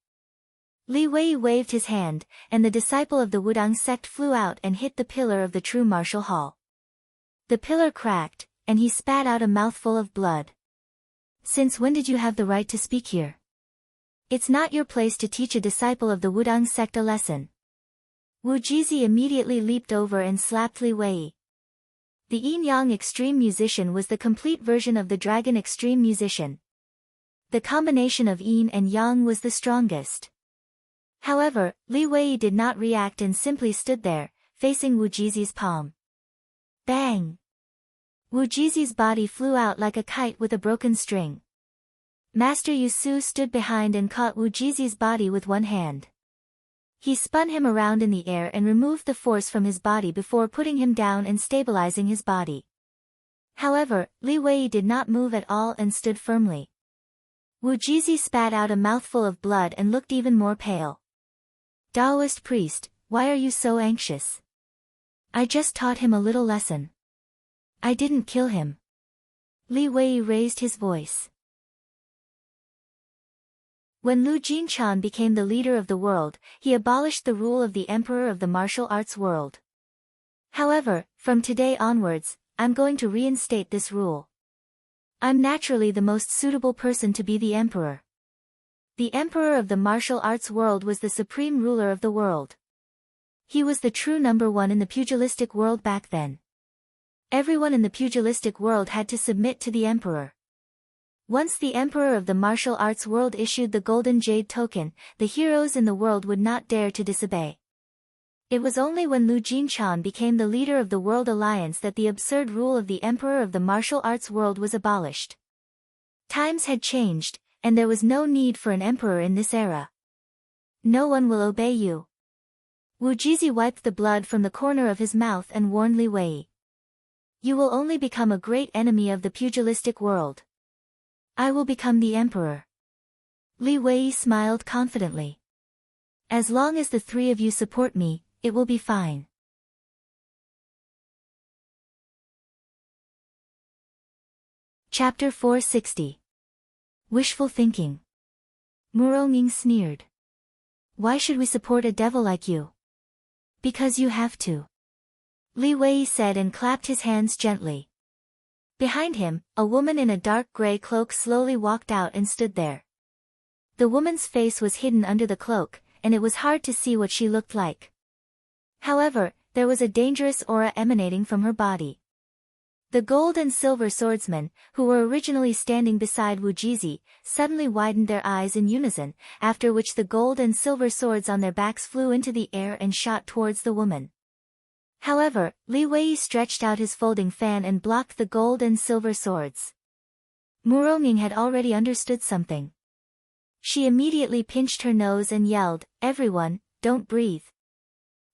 Li Wei waved his hand, and the disciple of the Wudang sect flew out and hit the pillar of the true martial hall. The pillar cracked, and he spat out a mouthful of blood. "Since when did you have the right to speak here? It's not your place to teach a disciple of the Wudang sect a lesson." Wu Jizi immediately leaped over and slapped Li Wei. The yin-yang extreme musician was the complete version of the dragon extreme musician. The combination of yin and yang was the strongest. However, Li Wei did not react and simply stood there, facing Wu Jizi's palm. Bang! Wu Jizi's body flew out like a kite with a broken string. Master Yu Su stood behind and caught Wu Jizi's body with one hand. He spun him around in the air and removed the force from his body before putting him down and stabilizing his body. However, Li Wei did not move at all and stood firmly. Wu Jizi spat out a mouthful of blood and looked even more pale. "Taoist priest, why are you so anxious? I just taught him a little lesson. I didn't kill him." Li Wei raised his voice. When Lu Jinchan became the leader of the world, he abolished the rule of the emperor of the martial arts world. However, from today onwards, I'm going to reinstate this rule. I'm naturally the most suitable person to be the emperor. The emperor of the martial arts world was the supreme ruler of the world. He was the true number one in the pugilistic world back then. Everyone in the pugilistic world had to submit to the emperor. Once the emperor of the martial arts world issued the golden jade token, the heroes in the world would not dare to disobey. It was only when Lu Jinchan became the leader of the World Alliance that the absurd rule of the emperor of the martial arts world was abolished. Times had changed, and there was no need for an emperor in this era. "No one will obey you." Wu Jizi wiped the blood from the corner of his mouth and warned Li Wei. "You will only become a great enemy of the pugilistic world. I will become the emperor." Li Wei smiled confidently. "As long as the three of you support me, it will be fine." Chapter 460. Wishful Thinking. Muronging sneered. "Why should we support a devil like you?" "Because you have to," Li Wei said and clapped his hands gently. Behind him, a woman in a dark gray cloak slowly walked out and stood there. The woman's face was hidden under the cloak, and it was hard to see what she looked like. However, there was a dangerous aura emanating from her body. The gold and silver swordsmen, who were originally standing beside Wu Jizi, suddenly widened their eyes in unison, after which the gold and silver swords on their backs flew into the air and shot towards the woman. However, Li Wei stretched out his folding fan and blocked the gold and silver swords. Muronging had already understood something. She immediately pinched her nose and yelled, "Everyone, don't breathe."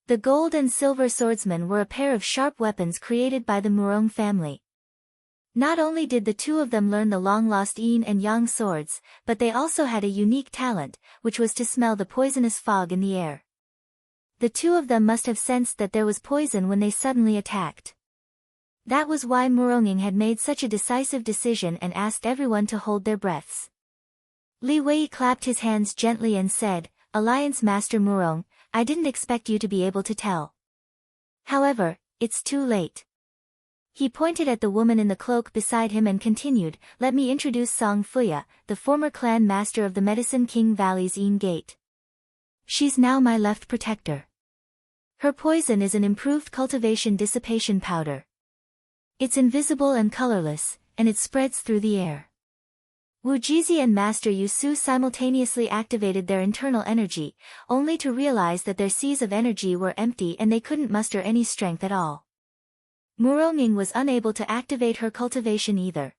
The gold and silver swordsmen were a pair of sharp weapons created by the Murong family. Not only did the two of them learn the long-lost yin and yang swords, but they also had a unique talent, which was to smell the poisonous fog in the air. The two of them must have sensed that there was poison when they suddenly attacked. That was why Muronging had made such a decisive decision and asked everyone to hold their breaths. Li Wei clapped his hands gently and said, "Alliance Master Murong, I didn't expect you to be able to tell. However, it's too late." He pointed at the woman in the cloak beside him and continued, "Let me introduce Song Fuya, the former clan master of the Medicine King Valley's Yin Gate. She's now my left protector. Her poison is an improved cultivation dissipation powder. It's invisible and colorless, and it spreads through the air." Wu Jizi and Master Yu Su simultaneously activated their internal energy, only to realize that their seas of energy were empty and they couldn't muster any strength at all. Muronging was unable to activate her cultivation either.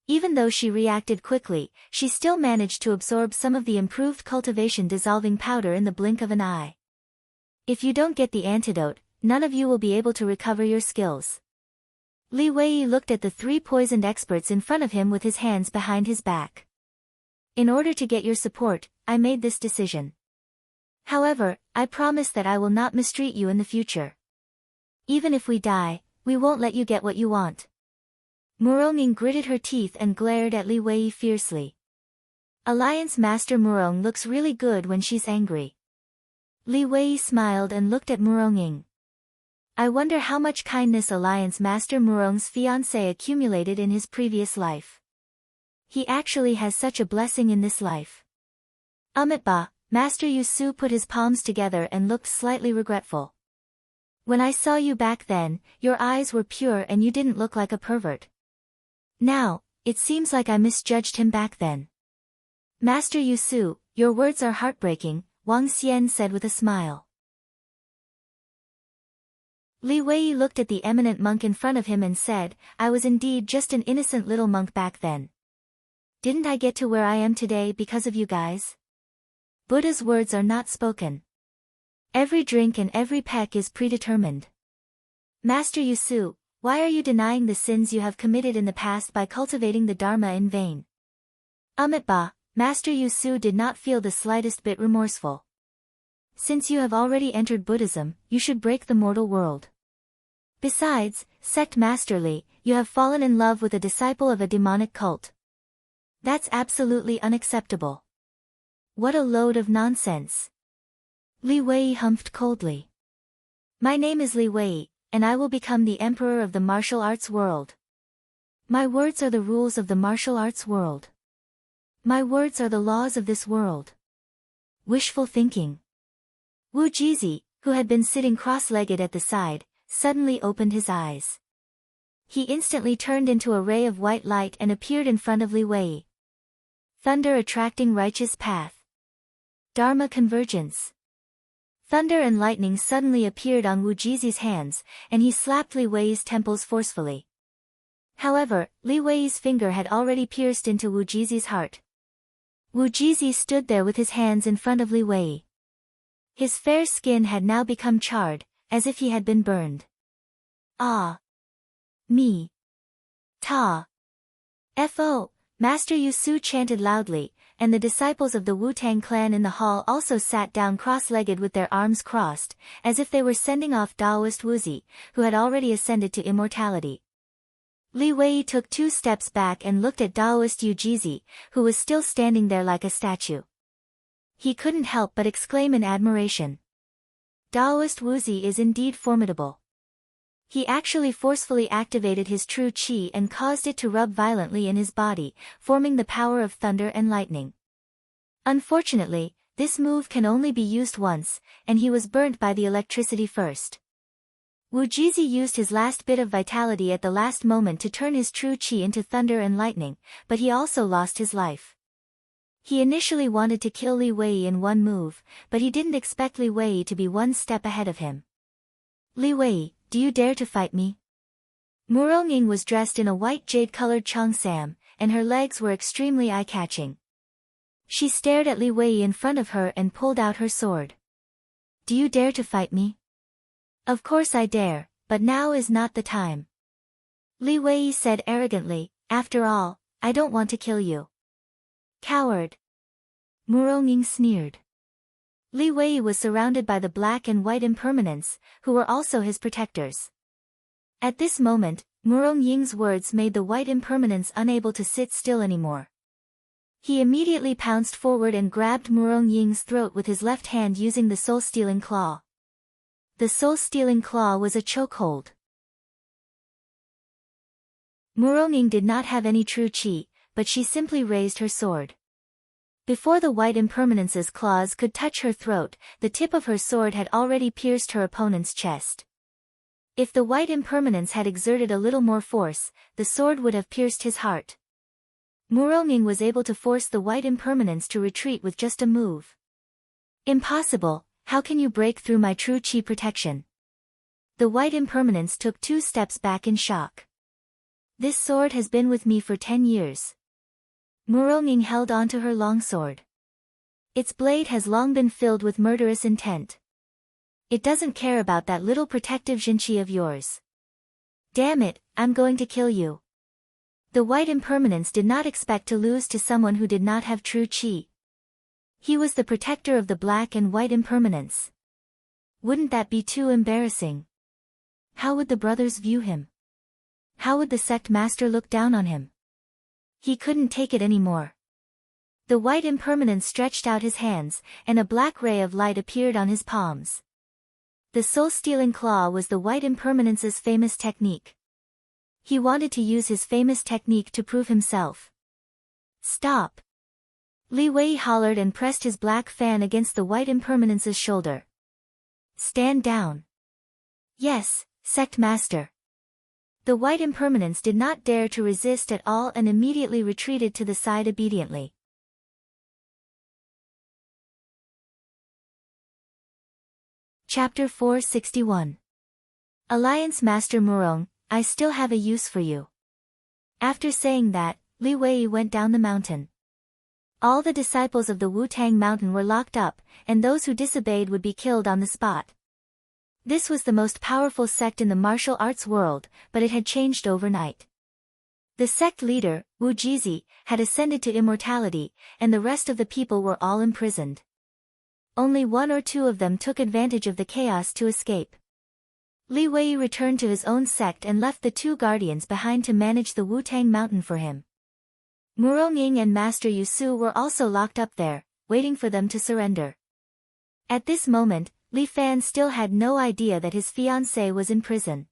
Even though she reacted quickly, she still managed to absorb some of the improved cultivation dissolving powder in the blink of an eye. "If you don't get the antidote, none of you will be able to recover your skills." Li Wei looked at the three poisoned experts in front of him with his hands behind his back. "In order to get your support, I made this decision. However, I promise that I will not mistreat you in the future. Even if we die, we won't let you get what you want." Murong gritted her teeth and glared at Li Wei fiercely. Alliance Master Murong looks really good when she's angry. Li Wei smiled and looked at Murong. I wonder how much kindness Alliance Master Murong's fiancé accumulated in his previous life. He actually has such a blessing in this life. Ba, Master Yusu put his palms together and looked slightly regretful. When I saw you back then, your eyes were pure and you didn't look like a pervert. Now, it seems like I misjudged him back then. Master Yusu, your words are heartbreaking, Wang Xian said with a smile. Li Wei looked at the eminent monk in front of him and said, I was indeed just an innocent little monk back then. Didn't I get to where I am today because of you guys? Buddha's words are not spoken. Every drink and every peck is predetermined. Master Yusu, why are you denying the sins you have committed in the past by cultivating the Dharma in vain? Ba, Master Yusu did not feel the slightest bit remorseful. Since you have already entered Buddhism, you should break the mortal world. Besides, Sect Master Li, you have fallen in love with a disciple of a demonic cult. That's absolutely unacceptable. What a load of nonsense. Li Wei humphed coldly. My name is Li Wei, and I will become the emperor of the martial arts world. My words are the rules of the martial arts world. My words are the laws of this world. Wishful thinking. Wu Jizi, who had been sitting cross-legged at the side, suddenly opened his eyes. He instantly turned into a ray of white light and appeared in front of Li Wei. Thunder attracting righteous path. Dharma convergence. Thunder and lightning suddenly appeared on Wu Jizi's hands, and he slapped Li Wei's temples forcefully. However, Li Wei's finger had already pierced into Wu Jizi's heart. Wu Jizi stood there with his hands in front of Li Wei. His fair skin had now become charred, as if he had been burned. Ah! Me! Ta! Fo! Master Yusu chanted loudly, and the disciples of the Wu-Tang clan in the hall also sat down cross-legged with their arms crossed, as if they were sending off Taoist Wuzi, who had already ascended to immortality. Li Wei took 2 steps back and looked at Taoist Wu Jizi, who was still standing there like a statue. He couldn't help but exclaim in admiration. Taoist Wuzi is indeed formidable. He actually forcefully activated his true qi and caused it to rub violently in his body, forming the power of thunder and lightning. Unfortunately, this move can only be used once, and he was burnt by the electricity first. Wu Jizi used his last bit of vitality at the last moment to turn his true qi into thunder and lightning, but he also lost his life. He initially wanted to kill Li Wei in one move, but he didn't expect Li Wei to be 1 step ahead of him. Li Wei, do you dare to fight me? Murong was dressed in a white jade-colored cheongsam, and her legs were extremely eye-catching. She stared at Li Wei in front of her and pulled out her sword. Do you dare to fight me? Of course I dare, but now is not the time. Li Wei said arrogantly, after all, I don't want to kill you. Coward. Murong sneered. Li Wei was surrounded by the black and white impermanents, who were also his protectors. At this moment, Murong words made the white impermanents unable to sit still anymore. He immediately pounced forward and grabbed Murong throat with his left hand using the soul-stealing claw. The soul-stealing claw was a chokehold. Murong did not have any true qi, but she simply raised her sword. Before the white impermanence's claws could touch her throat, the tip of her sword had already pierced her opponent's chest. If the white impermanence had exerted a little more force, the sword would have pierced his heart. Murong was able to force the white impermanence to retreat with just a move. Impossible, how can you break through my true qi protection? The white impermanence took 2 steps back in shock. This sword has been with me for 10 years. Murong held onto her long sword. Its blade has long been filled with murderous intent. It doesn't care about that little protective jinqi of yours. Damn it, I'm going to kill you. The white impermanence did not expect to lose to someone who did not have true qi. He was the protector of the black and white impermanence. Wouldn't that be too embarrassing? How would the brothers view him? How would the sect master look down on him? He couldn't take it anymore. The white impermanence stretched out his hands, and a black ray of light appeared on his palms. The soul-stealing claw was the white impermanence's famous technique. He wanted to use his famous technique to prove himself. Stop! Li Wei hollered and pressed his black fan against the white impermanence's shoulder. Stand down. Yes, sect master. The white impermanence did not dare to resist at all and immediately retreated to the side obediently. Chapter 461. Alliance Master Murong, I still have a use for you. After saying that, Li Wei went down the mountain. All the disciples of the Wu-Tang Mountain were locked up, and those who disobeyed would be killed on the spot. This was the most powerful sect in the martial arts world, but it had changed overnight. The sect leader, Wu Jizi, had ascended to immortality, and the rest of the people were all imprisoned. Only one or two of them took advantage of the chaos to escape. Li Wei returned to his own sect and left the two guardians behind to manage the Wu-Tang Mountain for him. Murong Ying and Master Yusu were also locked up there, waiting for them to surrender. At this moment, Li Fan still had no idea that his fiancée was in prison.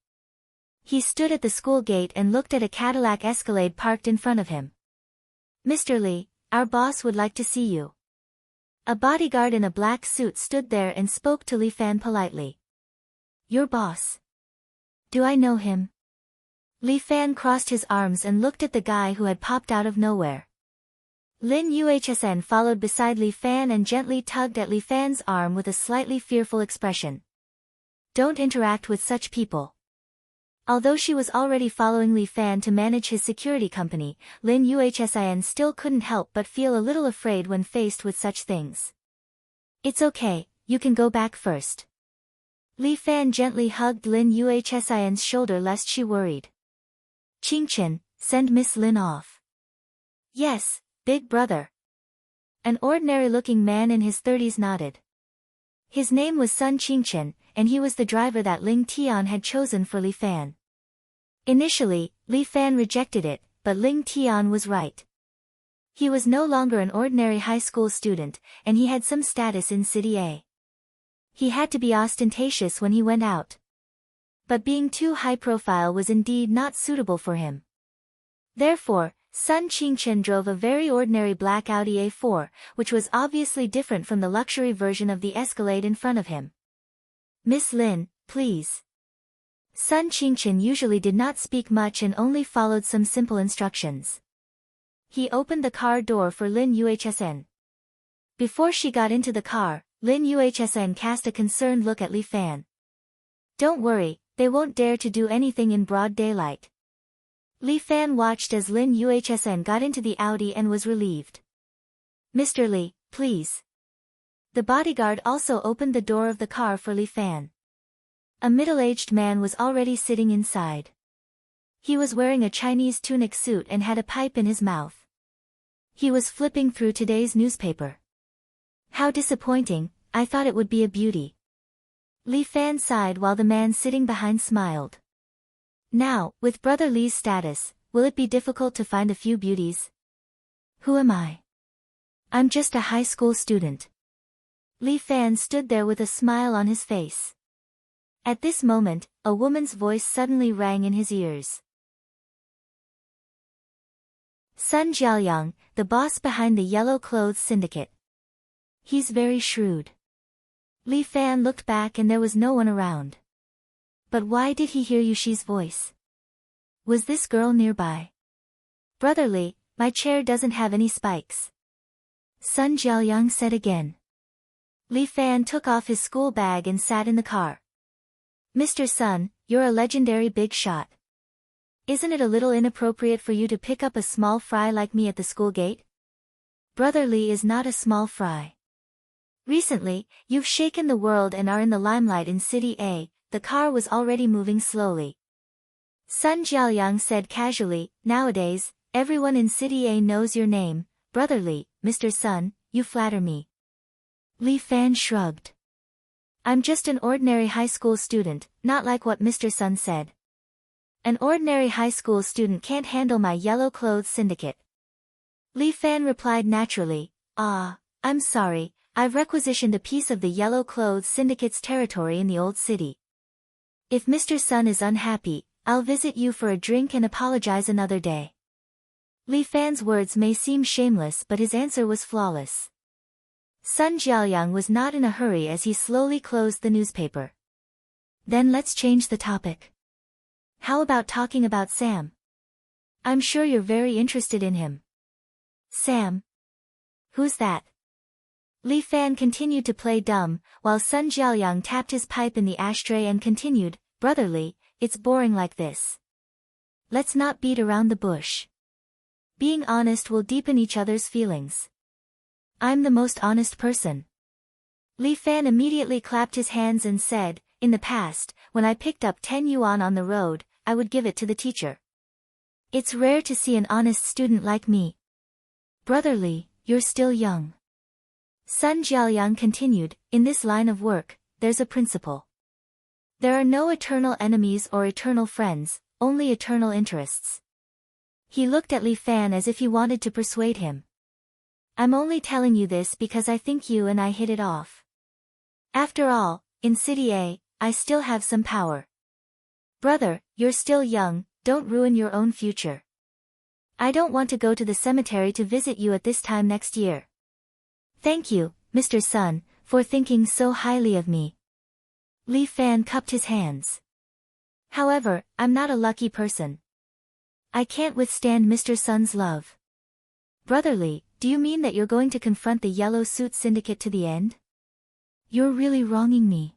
He stood at the school gate and looked at a Cadillac Escalade parked in front of him. Mr. Li, our boss would like to see you. A bodyguard in a black suit stood there and spoke to Li Fan politely. Your boss? Do I know him? Li Fan crossed his arms and looked at the guy who had popped out of nowhere. Lin Yuhsn followed beside Li Fan and gently tugged at Li Fan's arm with a slightly fearful expression. Don't interact with such people. Although she was already following Li Fan to manage his security company, Lin Yuhsn still couldn't help but feel a little afraid when faced with such things. It's okay, you can go back first. Li Fan gently hugged Lin Yuhsn's shoulder lest she worried. Qingchen, send Miss Lin off. Yes, big brother. An ordinary-looking man in his 30s nodded. His name was Sun Qingchen, and he was the driver that Ling Tian had chosen for Li Fan. Initially, Li Fan rejected it, but Ling Tian was right. He was no longer an ordinary high school student, and he had some status in City A. He had to be ostentatious when he went out. But being too high-profile was indeed not suitable for him. Therefore, Sun Qingchen drove a very ordinary black Audi A4, which was obviously different from the luxury version of the Escalade in front of him. Miss Lin, please. Sun Qingchen usually did not speak much and only followed some simple instructions. He opened the car door for Lin Yuhsn. Before she got into the car, Lin Yuhsn cast a concerned look at Li Fan. Don't worry, they won't dare to do anything in broad daylight. Li Fan watched as Lin Yuhsn got into the Audi and was relieved. Mr. Li, please. The bodyguard also opened the door of the car for Li Fan. A middle-aged man was already sitting inside. He was wearing a Chinese tunic suit and had a pipe in his mouth. He was flipping through today's newspaper. How disappointing, I thought it would be a beauty. Li Fan sighed while the man sitting behind smiled. Now, with Brother Li's status, will it be difficult to find a few beauties? Who am I? I'm just a high school student. Li Fan stood there with a smile on his face. At this moment, a woman's voice suddenly rang in his ears. Sun Jiaoyang, the boss behind the Yellow Clothes Syndicate. He's very shrewd. Li Fan looked back and there was no one around. But why did he hear Yushi's voice? Was this girl nearby? Brother Li, my chair doesn't have any spikes. Sun Jiaoyang said again. Li Fan took off his school bag and sat in the car. Mr. Sun, you're a legendary big shot. Isn't it a little inappropriate for you to pick up a small fry like me at the school gate? Brother Li is not a small fry. Recently, you've shaken the world and are in the limelight in City A. The car was already moving slowly. Sun Jiaoyang said casually, nowadays, everyone in City A knows your name, Brother Li, Mr. Sun, you flatter me. Li Fan shrugged. I'm just an ordinary high school student, not like what Mr. Sun said. An ordinary high school student can't handle my yellow clothes syndicate. Li Fan replied naturally, I'm sorry, I've requisitioned a piece of the yellow clothes syndicate's territory in the old city. If Mr. Sun is unhappy, I'll visit you for a drink and apologize another day. Li Fan's words may seem shameless, but his answer was flawless. Sun Jiaoyang was not in a hurry as he slowly closed the newspaper. Then let's change the topic. How about talking about Sam? I'm sure you're very interested in him. Sam? Who's that? Li Fan continued to play dumb, while Sun Jiaoyang tapped his pipe in the ashtray and continued, Brotherly, it's boring like this. Let's not beat around the bush. Being honest will deepen each other's feelings. I'm the most honest person. Li Fan immediately clapped his hands and said, in the past, when I picked up 10 yuan on the road, I would give it to the teacher. It's rare to see an honest student like me. Brotherly, you're still young. Sun Jiaoyang continued, in this line of work, there's a principle. There are no eternal enemies or eternal friends, only eternal interests. He looked at Li Fan as if he wanted to persuade him. I'm only telling you this because I think you and I hit it off. After all, in City A, I still have some power. Brother, you're still young, don't ruin your own future. I don't want to go to the cemetery to visit you at this time next year. Thank you, Mr. Sun, for thinking so highly of me. Li Fan cupped his hands. However, I'm not a lucky person. I can't withstand Mr. Sun's love. Brotherly, do you mean that you're going to confront the Yellow Suit Syndicate to the end? You're really wronging me.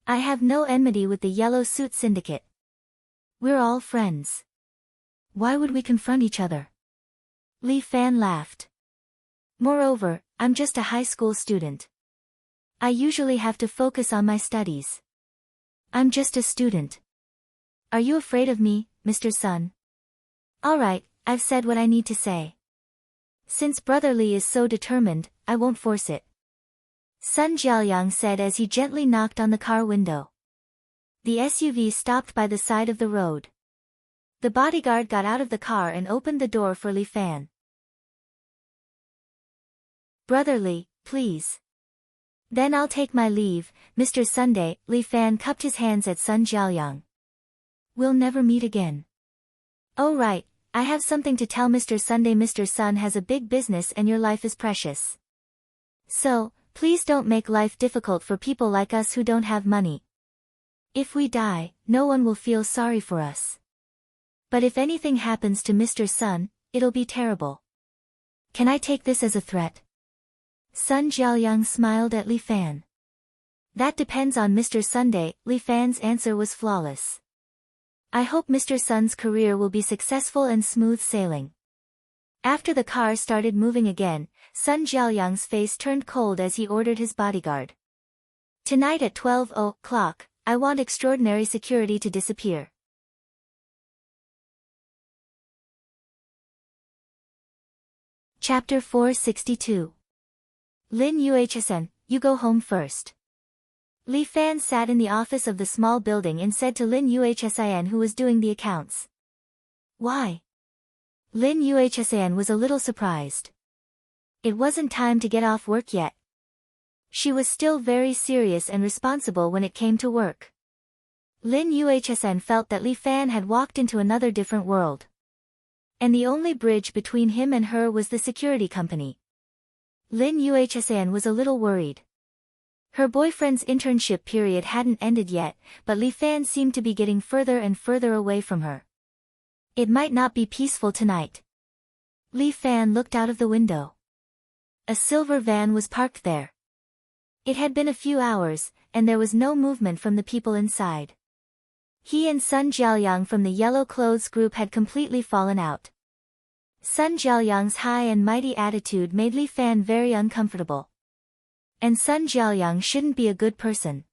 I have no enmity with the Yellow Suit Syndicate. We're all friends. Why would we confront each other? Li Fan laughed. Moreover, I'm just a high school student. I usually have to focus on my studies. I'm just a student. Are you afraid of me, Mr. Sun? Alright, I've said what I need to say. Since Brotherly is so determined, I won't force it. Sun Jiaoyang said as he gently knocked on the car window. The SUV stopped by the side of the road. The bodyguard got out of the car and opened the door for Li Fan. Brotherly, please. Then I'll take my leave, Mr. Sunday. Li Fan cupped his hands at Sun Jiaoyang. We'll never meet again. Oh right, I have something to tell Mr. Sunday. Mr. Sun has a big business and your life is precious. So, please don't make life difficult for people like us who don't have money. If we die, no one will feel sorry for us. But if anything happens to Mr. Sun, it'll be terrible. Can I take this as a threat? Sun Jiaoyang smiled at Li Fan. That depends on Mr. Sunday. Li Fan's answer was flawless. I hope Mr. Sun's career will be successful and smooth sailing. After the car started moving again, Sun Jiaoyang's face turned cold as he ordered his bodyguard. Tonight at 12 o'clock, I want extraordinary security to disappear. Chapter 462. Lin Yuhsn, you go home first. Li Fan sat in the office of the small building and said to Lin Yuhsn, who was doing the accounts. Why? Lin Yuhsn was a little surprised. It wasn't time to get off work yet. She was still very serious and responsible when it came to work. Lin Yuhsn felt that Li Fan had walked into another different world. And the only bridge between him and her was the security company. Lin Yuhsn was a little worried. Her boyfriend's internship period hadn't ended yet, but Li Fan seemed to be getting further and further away from her. It might not be peaceful tonight. Li Fan looked out of the window. A silver van was parked there. It had been a few hours, and there was no movement from the people inside. He and Sun Jiaoyang from the Yellow Clothes group had completely fallen out. Sun Jiaoyang's high and mighty attitude made Li Fan very uncomfortable. And Sun Jiaoyang shouldn't be a good person.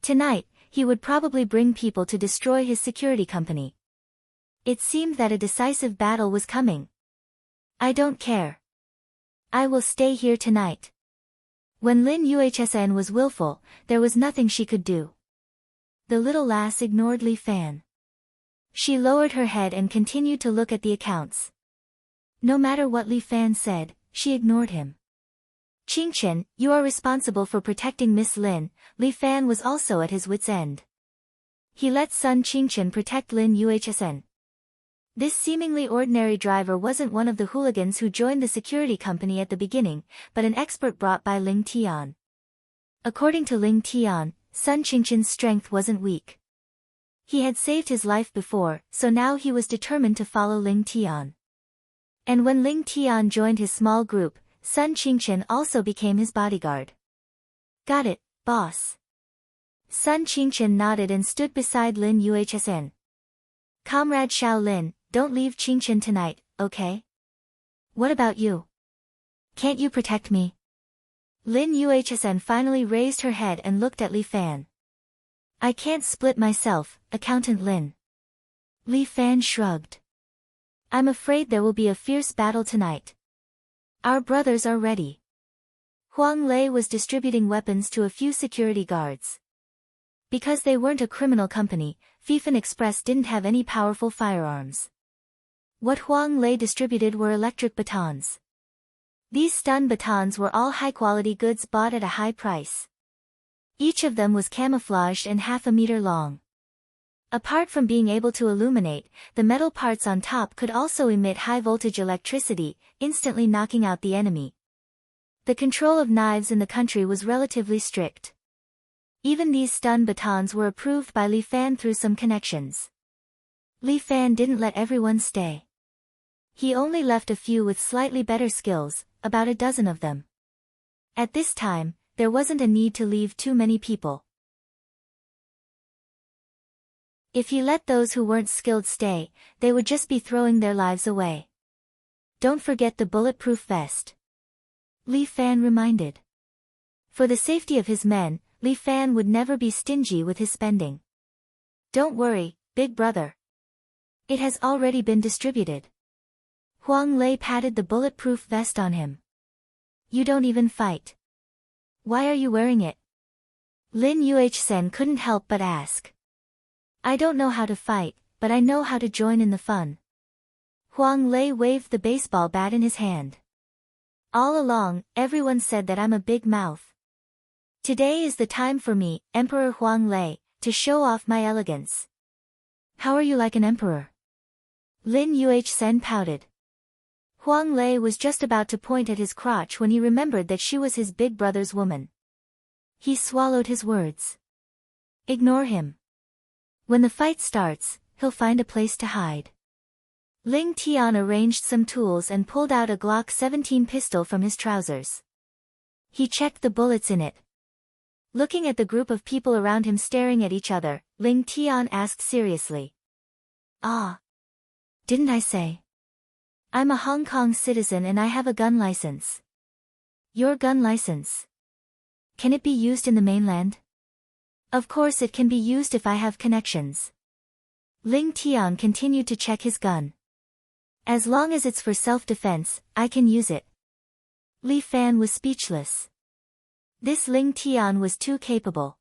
Tonight, he would probably bring people to destroy his security company. It seemed that a decisive battle was coming. I don't care. I will stay here tonight. When Lin Yuhsn was willful, there was nothing she could do. The little lass ignored Li Fan. She lowered her head and continued to look at the accounts. No matter what Li Fan said, she ignored him. Qingchen, you are responsible for protecting Miss Lin. Li Fan was also at his wit's end. He let son Qingchen protect Lin Yuhsn. This seemingly ordinary driver wasn't one of the hooligans who joined the security company at the beginning, but an expert brought by Ling Tian. According to Ling Tian, son Qingchen's strength wasn't weak. He had saved his life before, so now he was determined to follow Ling Tian. And when Ling Tian joined his small group, son Qingchen also became his bodyguard. Got it, boss. Son Qingchen nodded and stood beside Lin Yuhsn. Comrade Xiao Lin, don't leave Qingchen tonight, okay? What about you? Can't you protect me? Lin Yuhsn finally raised her head and looked at Li Fan. I can't split myself, Accountant Lin. Li Fan shrugged. I'm afraid there will be a fierce battle tonight. Our brothers are ready. Huang Lei was distributing weapons to a few security guards. Because they weren't a criminal company, Fifan Express didn't have any powerful firearms. What Huang Lei distributed were electric batons. These stun batons were all high-quality goods bought at a high price. Each of them was camouflaged and half a meter long. Apart from being able to illuminate, the metal parts on top could also emit high-voltage electricity, instantly knocking out the enemy. The control of knives in the country was relatively strict. Even these stun batons were approved by Li Fan through some connections. Li Fan didn't let everyone stay. He only left a few with slightly better skills, about a dozen of them. At this time, there wasn't a need to leave too many people. If he let those who weren't skilled stay, they would just be throwing their lives away. Don't forget the bulletproof vest. Li Fan reminded. For the safety of his men, Li Fan would never be stingy with his spending. Don't worry, big brother. It has already been distributed. Huang Lei patted the bulletproof vest on him. You don't even fight. Why are you wearing it? Lin Yuhsn couldn't help but ask. I don't know how to fight, but I know how to join in the fun. Huang Lei waved the baseball bat in his hand. All along, everyone said that I'm a big mouth. Today is the time for me, Emperor Huang Lei, to show off my elegance. How are you like an emperor? Lin Yuhsn pouted. Huang Lei was just about to point at his crotch when he remembered that she was his big brother's woman. He swallowed his words. Ignore him. When the fight starts, he'll find a place to hide. Ling Tian arranged some tools and pulled out a Glock 17 pistol from his trousers. He checked the bullets in it. Looking at the group of people around him staring at each other, Ling Tian asked seriously. Ah. Didn't I say? I'm a Hong Kong citizen and I have a gun license. Your gun license? Can it be used in the mainland? Of course it can be used if I have connections. Ling Tian continued to check his gun. As long as it's for self-defense, I can use it. Li Fan was speechless. This Ling Tian was too capable.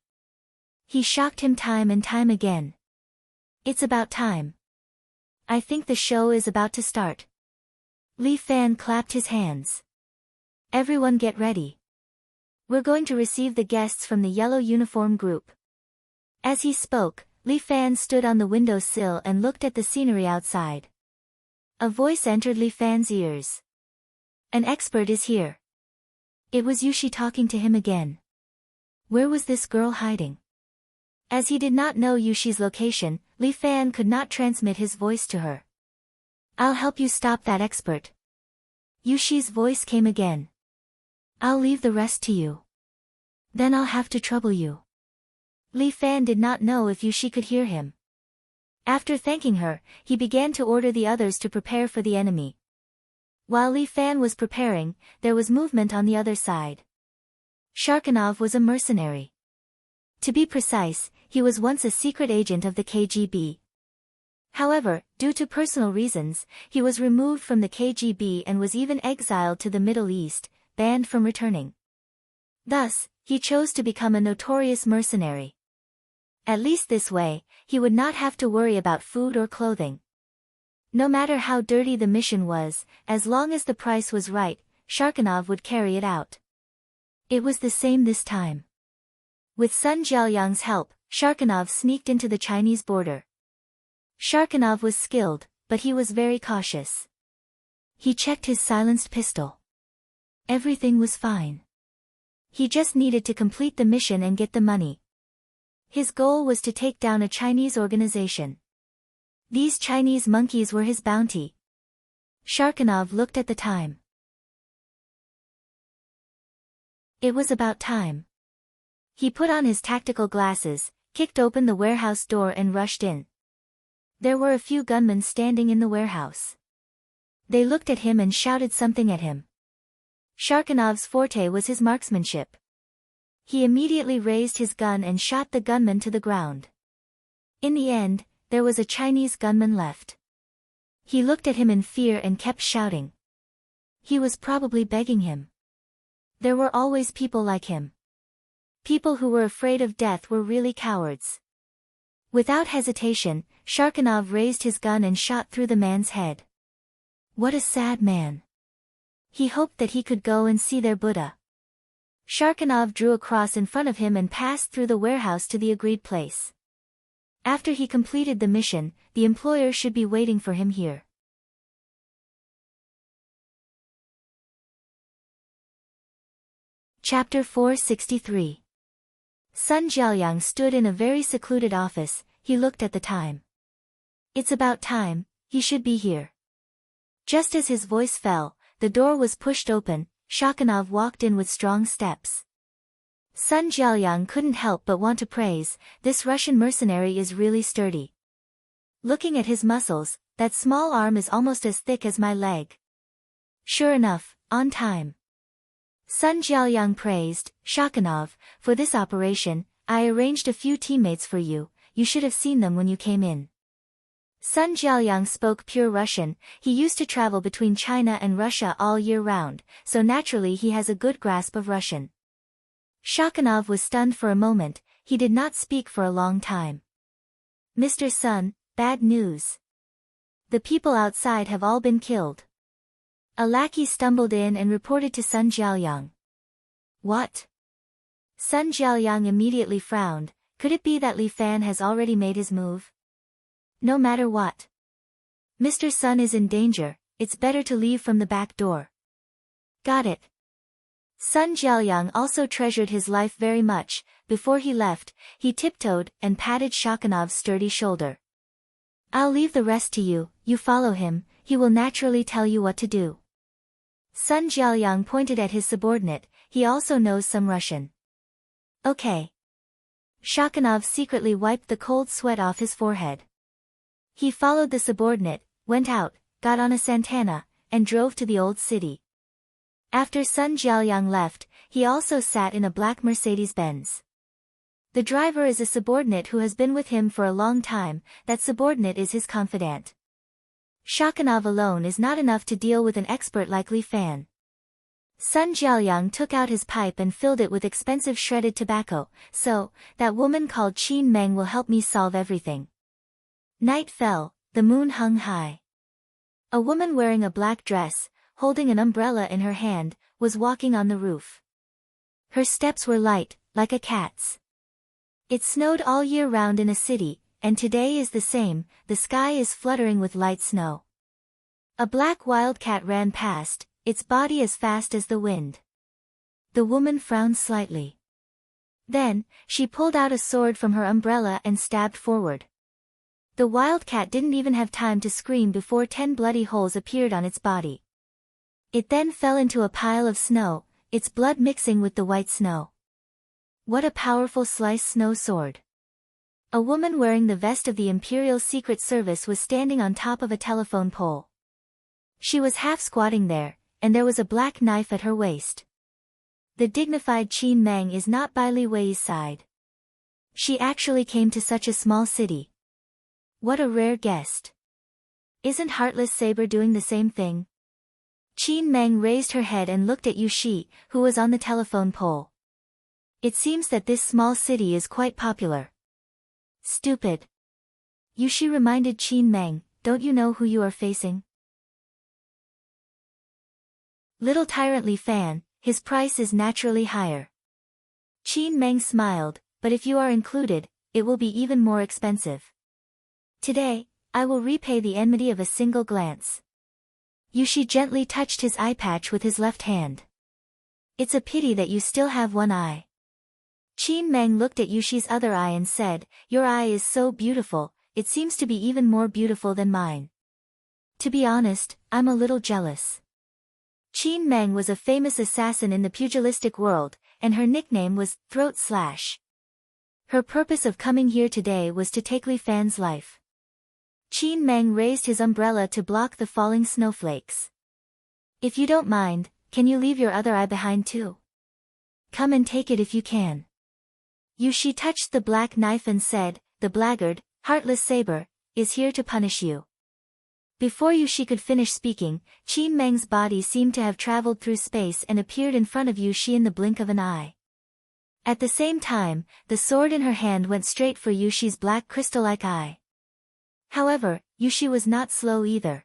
He shocked him time and time again. It's about time. I think the show is about to start. Li Fan clapped his hands. Everyone get ready. We're going to receive the guests from the yellow uniform group. As he spoke, Li Fan stood on the windowsill and looked at the scenery outside. A voice entered Li Fan's ears. An expert is here. It was Yushi talking to him again. Where was this girl hiding? As he did not know Yushi's location, Li Fan could not transmit his voice to her. I'll help you stop that expert. Yushi's voice came again. I'll leave the rest to you. Then I'll have to trouble you. Li Fan did not know if Yushi could hear him. After thanking her, he began to order the others to prepare for the enemy. While Li Fan was preparing, there was movement on the other side. Sharkanov was a mercenary. To be precise, he was once a secret agent of the KGB. However, due to personal reasons, he was removed from the KGB and was even exiled to the Middle East, banned from returning. Thus, he chose to become a notorious mercenary. At least this way, he would not have to worry about food or clothing. No matter how dirty the mission was, as long as the price was right, Sharkanov would carry it out. It was the same this time. With Sun Jiaoyang's help, Sharkanov sneaked into the Chinese border. Sharkanov was skilled, but he was very cautious. He checked his silenced pistol. Everything was fine. He just needed to complete the mission and get the money. His goal was to take down a Chinese organization. These Chinese monkeys were his bounty. Sharkanov looked at the time. It was about time. He put on his tactical glasses, kicked open the warehouse door and rushed in. There were a few gunmen standing in the warehouse. They looked at him and shouted something at him. Sharkanov's forte was his marksmanship. He immediately raised his gun and shot the gunman to the ground. In the end, there was a Chinese gunman left. He looked at him in fear and kept shouting. He was probably begging him. There were always people like him. People who were afraid of death were really cowards. Without hesitation, Sharkanov raised his gun and shot through the man's head. What a sad man. He hoped that he could go and see their Buddha. Sharkanov drew a cross in front of him and passed through the warehouse to the agreed place. After he completed the mission, the employer should be waiting for him here. Chapter 463. Sun Jiaoyang stood in a very secluded office. He looked at the time. It's about time, he should be here. Just as his voice fell, the door was pushed open. Sharkanov walked in with strong steps. Sun Jiaoyang couldn't help but want to praise, this Russian mercenary is really sturdy. Looking at his muscles, that small arm is almost as thick as my leg. Sure enough, on time. Sun Jiaoyang praised, Sharkanov, for this operation, I arranged a few teammates for you, you should have seen them when you came in. Sun Jiaoyang spoke pure Russian. He used to travel between China and Russia all year round, so naturally he has a good grasp of Russian. Sharkanov was stunned for a moment. He did not speak for a long time. Mr. Sun, bad news. The people outside have all been killed. A lackey stumbled in and reported to Sun Jiaoyang. What? Sun Jiaoyang immediately frowned. Could it be that Li Fan has already made his move? No matter what. Mr. Sun is in danger, it's better to leave from the back door. Got it. Sun Jiaoyang also treasured his life very much. Before he left, he tiptoed and patted Sharkanov's sturdy shoulder. I'll leave the rest to you, you follow him, he will naturally tell you what to do. Sun Jiaoyang pointed at his subordinate, he also knows some Russian. Okay. Sharkanov secretly wiped the cold sweat off his forehead. He followed the subordinate, went out, got on a Santana, and drove to the old city. After Sun Jiaoyang left, he also sat in a black Mercedes-Benz. The driver is a subordinate who has been with him for a long time. That subordinate is his confidant. Sharkanov alone is not enough to deal with an expert like Li Fan. Sun Jiaoyang took out his pipe and filled it with expensive shredded tobacco, so, that woman called Qin Meng will help me solve everything. Night fell, the moon hung high. A woman wearing a black dress, holding an umbrella in her hand, was walking on the roof. Her steps were light, like a cat's. It snowed all year round in a city, and today is the same, the sky is fluttering with light snow. A black wildcat ran past, its body as fast as the wind. The woman frowned slightly. Then, she pulled out a sword from her umbrella and stabbed forward. The wildcat didn't even have time to scream before 10 bloody holes appeared on its body. It then fell into a pile of snow, its blood mixing with the white snow. What a powerful slice snow sword. A woman wearing the vest of the Imperial Secret Service was standing on top of a telephone pole. She was half squatting there, and there was a black knife at her waist. The dignified Qin Meng is not by Li Wei's side. She actually came to such a small city. What a rare guest. Isn't Heartless Saber doing the same thing? Qin Meng raised her head and looked at Yu Shi, who was on the telephone pole. It seems that this small city is quite popular. Stupid. Yushi reminded Qin Meng, don't you know who you are facing? Little tyrant Li Fan, his price is naturally higher. Qin Meng smiled, but if you are included, it will be even more expensive. Today, I will repay the enmity of a single glance. Yushi gently touched his eye patch with his left hand. It's a pity that you still have one eye. Qin Meng looked at Yushi's other eye and said, your eye is so beautiful, it seems to be even more beautiful than mine. To be honest, I'm a little jealous. Qin Meng was a famous assassin in the pugilistic world, and her nickname was Throat Slash. Her purpose of coming here today was to take Li Fan's life. Qin Meng raised his umbrella to block the falling snowflakes. If you don't mind, can you leave your other eye behind too? Come and take it if you can. Yushi touched the black knife and said, the blackguard, heartless saber, is here to punish you. Before Yushi could finish speaking, Qin Meng's body seemed to have traveled through space and appeared in front of Yushi in the blink of an eye. At the same time, the sword in her hand went straight for Yushi's black crystal-like eye. However, Yushi was not slow either.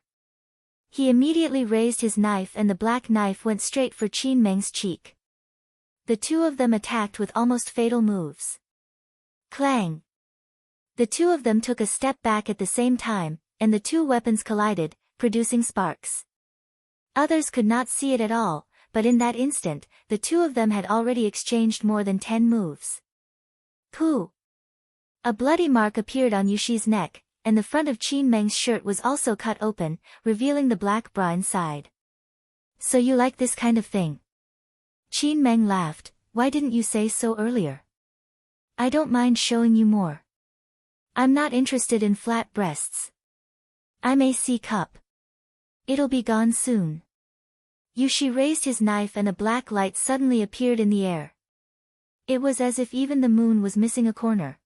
He immediately raised his knife and the black knife went straight for Qin Meng's cheek. The two of them attacked with almost fatal moves. Clang! The two of them took a step back at the same time, and the two weapons collided, producing sparks. Others could not see it at all, but in that instant, the two of them had already exchanged more than 10 moves. Pooh! A bloody mark appeared on Yushi's neck, and the front of Qin Meng's shirt was also cut open, revealing the black bra inside. So you like this kind of thing? Qin Meng laughed, why didn't you say so earlier? I don't mind showing you more. I'm not interested in flat breasts. I'm a C cup. It'll be gone soon. Yushi raised his knife and a black light suddenly appeared in the air. It was as if even the moon was missing a corner.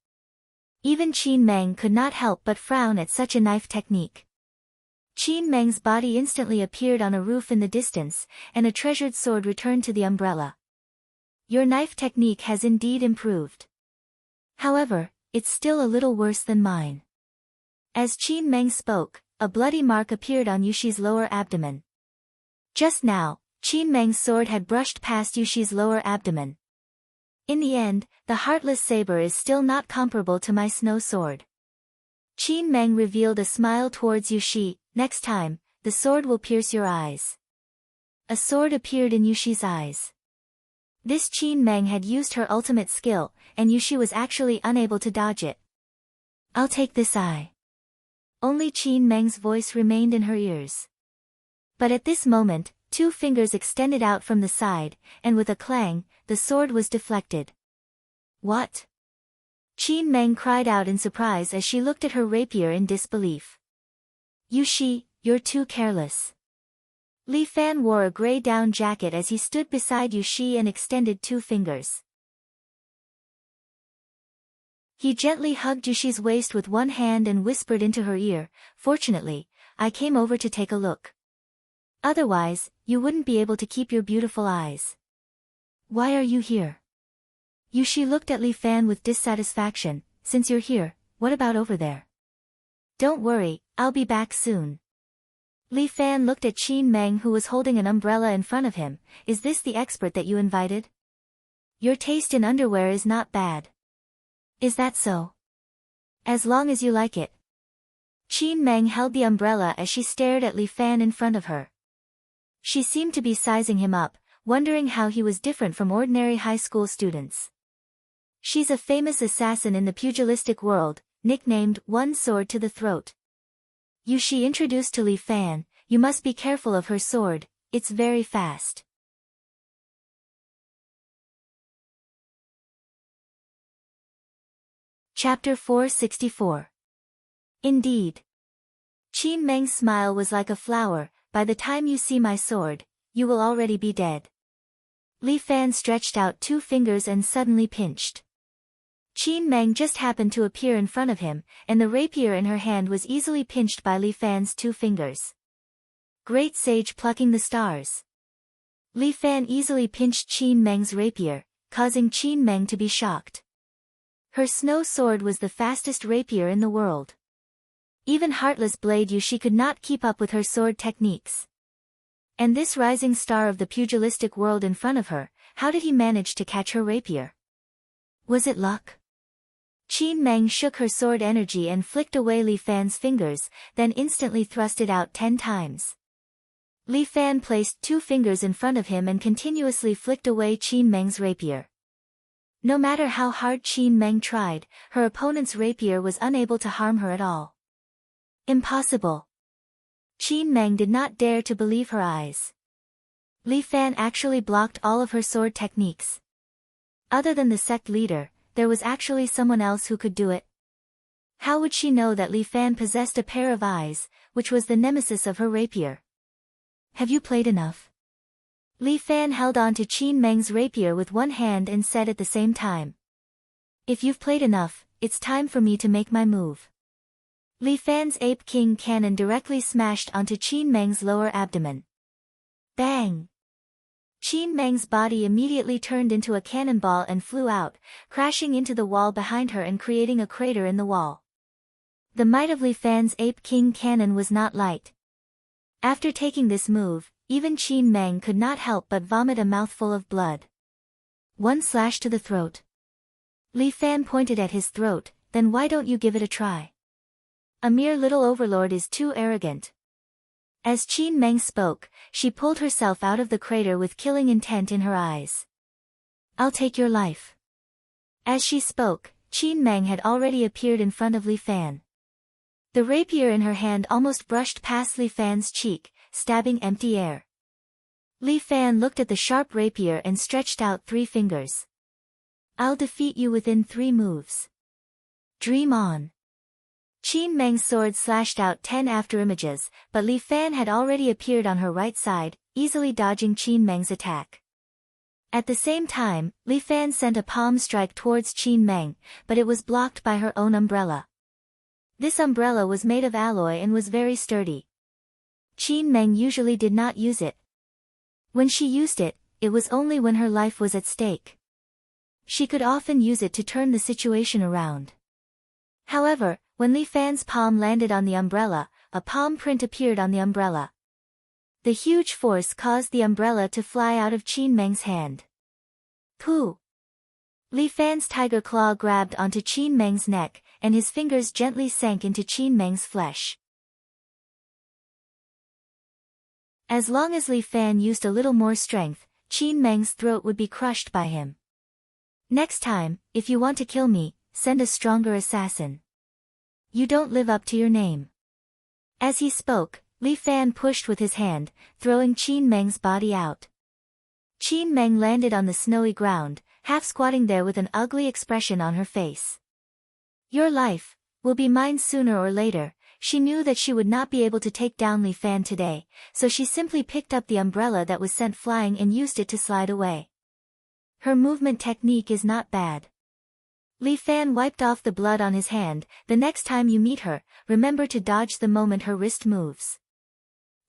Even Qin Meng could not help but frown at such a knife technique. Qin Meng's body instantly appeared on a roof in the distance, and a treasured sword returned to the umbrella. Your knife technique has indeed improved. However, it's still a little worse than mine. As Qin Meng spoke, a bloody mark appeared on Yushi's lower abdomen. Just now, Qin Meng's sword had brushed past Yushi's lower abdomen. In the end, the heartless saber is still not comparable to my snow sword. Qin Meng revealed a smile towards Yushi, next time, the sword will pierce your eyes. A sword appeared in Yushi's eyes. This Qin Meng had used her ultimate skill, and Yushi was actually unable to dodge it. I'll take this eye. Only Qin Meng's voice remained in her ears. But at this moment, two fingers extended out from the side, and with a clang, the sword was deflected. What? Qin Meng cried out in surprise as she looked at her rapier in disbelief. Yushi, you're too careless. Li Fan wore a gray down jacket as he stood beside Yushi and extended two fingers. He gently hugged Yushi's waist with one hand and whispered into her ear, fortunately, I came over to take a look. Otherwise, you wouldn't be able to keep your beautiful eyes. Why are you here? Yushi looked at Li Fan with dissatisfaction, since you're here, what about over there? Don't worry, I'll be back soon. Li Fan looked at Qin Meng who was holding an umbrella in front of him, is this the expert that you invited? Your taste in underwear is not bad. Is that so? As long as you like it. Qin Meng held the umbrella as she stared at Li Fan in front of her. She seemed to be sizing him up, wondering how he was different from ordinary high school students. She's a famous assassin in the pugilistic world, nicknamed One Sword to the Throat. Yushi introduced to Li Fan, you must be careful of her sword, it's very fast. Chapter 464. Indeed. Qin Meng's smile was like a flower, by the time you see my sword, you will already be dead. Li Fan stretched out two fingers and suddenly pinched. Qin Meng just happened to appear in front of him, and the rapier in her hand was easily pinched by Li Fan's two fingers. Great sage plucking the stars. Li Fan easily pinched Qin Meng's rapier, causing Qin Meng to be shocked. Her snow sword was the fastest rapier in the world. Even Heartless Blade Yu she could not keep up with her sword techniques. And this rising star of the pugilistic world in front of her, how did he manage to catch her rapier? Was it luck? Qin Meng shook her sword energy and flicked away Li Fan's fingers, then instantly thrust it out 10 times. Li Fan placed 2 fingers in front of him and continuously flicked away Qin Meng's rapier. No matter how hard Qin Meng tried, her opponent's rapier was unable to harm her at all. Impossible. Qin Meng did not dare to believe her eyes. Li Fan actually blocked all of her sword techniques. Other than the sect leader, there was actually someone else who could do it. How would she know that Li Fan possessed a pair of eyes, which was the nemesis of her rapier? Have you played enough? Li Fan held on to Qin Meng's rapier with one hand and said at the same time. If you've played enough, it's time for me to make my move. Li Fan's Ape King cannon directly smashed onto Qin Meng's lower abdomen. Bang! Qin Meng's body immediately turned into a cannonball and flew out, crashing into the wall behind her and creating a crater in the wall. The might of Li Fan's Ape King cannon was not light. After taking this move, even Qin Meng could not help but vomit a mouthful of blood. One slash to the throat. Li Fan pointed at his throat, then why don't you give it a try? A mere little overlord is too arrogant. As Qin Meng spoke, she pulled herself out of the crater with killing intent in her eyes. I'll take your life. As she spoke, Qin Meng had already appeared in front of Li Fan. The rapier in her hand almost brushed past Li Fan's cheek, stabbing empty air. Li Fan looked at the sharp rapier and stretched out 3 fingers. I'll defeat you within 3 moves. Dream on. Qin Meng's sword slashed out 10 afterimages, but Li Fan had already appeared on her right side, easily dodging Qin Meng's attack. At the same time, Li Fan sent a palm strike towards Qin Meng, but it was blocked by her own umbrella. This umbrella was made of alloy and was very sturdy. Qin Meng usually did not use it. When she used it, it was only when her life was at stake. She could often use it to turn the situation around. However, when Li Fan's palm landed on the umbrella, a palm print appeared on the umbrella. The huge force caused the umbrella to fly out of Qin Meng's hand. Pooh! Li Fan's tiger claw grabbed onto Qin Meng's neck, and his fingers gently sank into Qin Meng's flesh. As long as Li Fan used a little more strength, Qin Meng's throat would be crushed by him. Next time, if you want to kill me, send a stronger assassin. You don't live up to your name. As he spoke, Li Fan pushed with his hand, throwing Qin Meng's body out. Qin Meng landed on the snowy ground, half squatting there with an ugly expression on her face. Your life will be mine sooner or later. She knew that she would not be able to take down Li Fan today, so she simply picked up the umbrella that was sent flying and used it to slide away. Her movement technique is not bad. Li Fan wiped off the blood on his hand. The next time you meet her, remember to dodge the moment her wrist moves.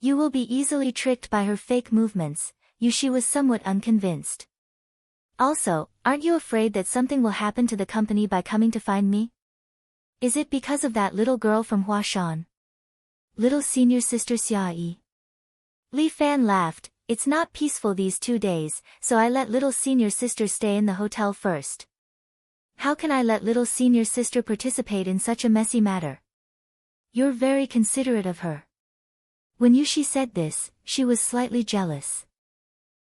You will be easily tricked by her fake movements. She was somewhat unconvinced. Also, aren't you afraid that something will happen to the company by coming to find me? Is it because of that little girl from Huashan? Little senior sister Xia Yi. Li Fan laughed. It's not peaceful these 2 days, so I let little senior sister stay in the hotel first. How can I let little senior sister participate in such a messy matter? You're very considerate of her. When she said this, she was slightly jealous.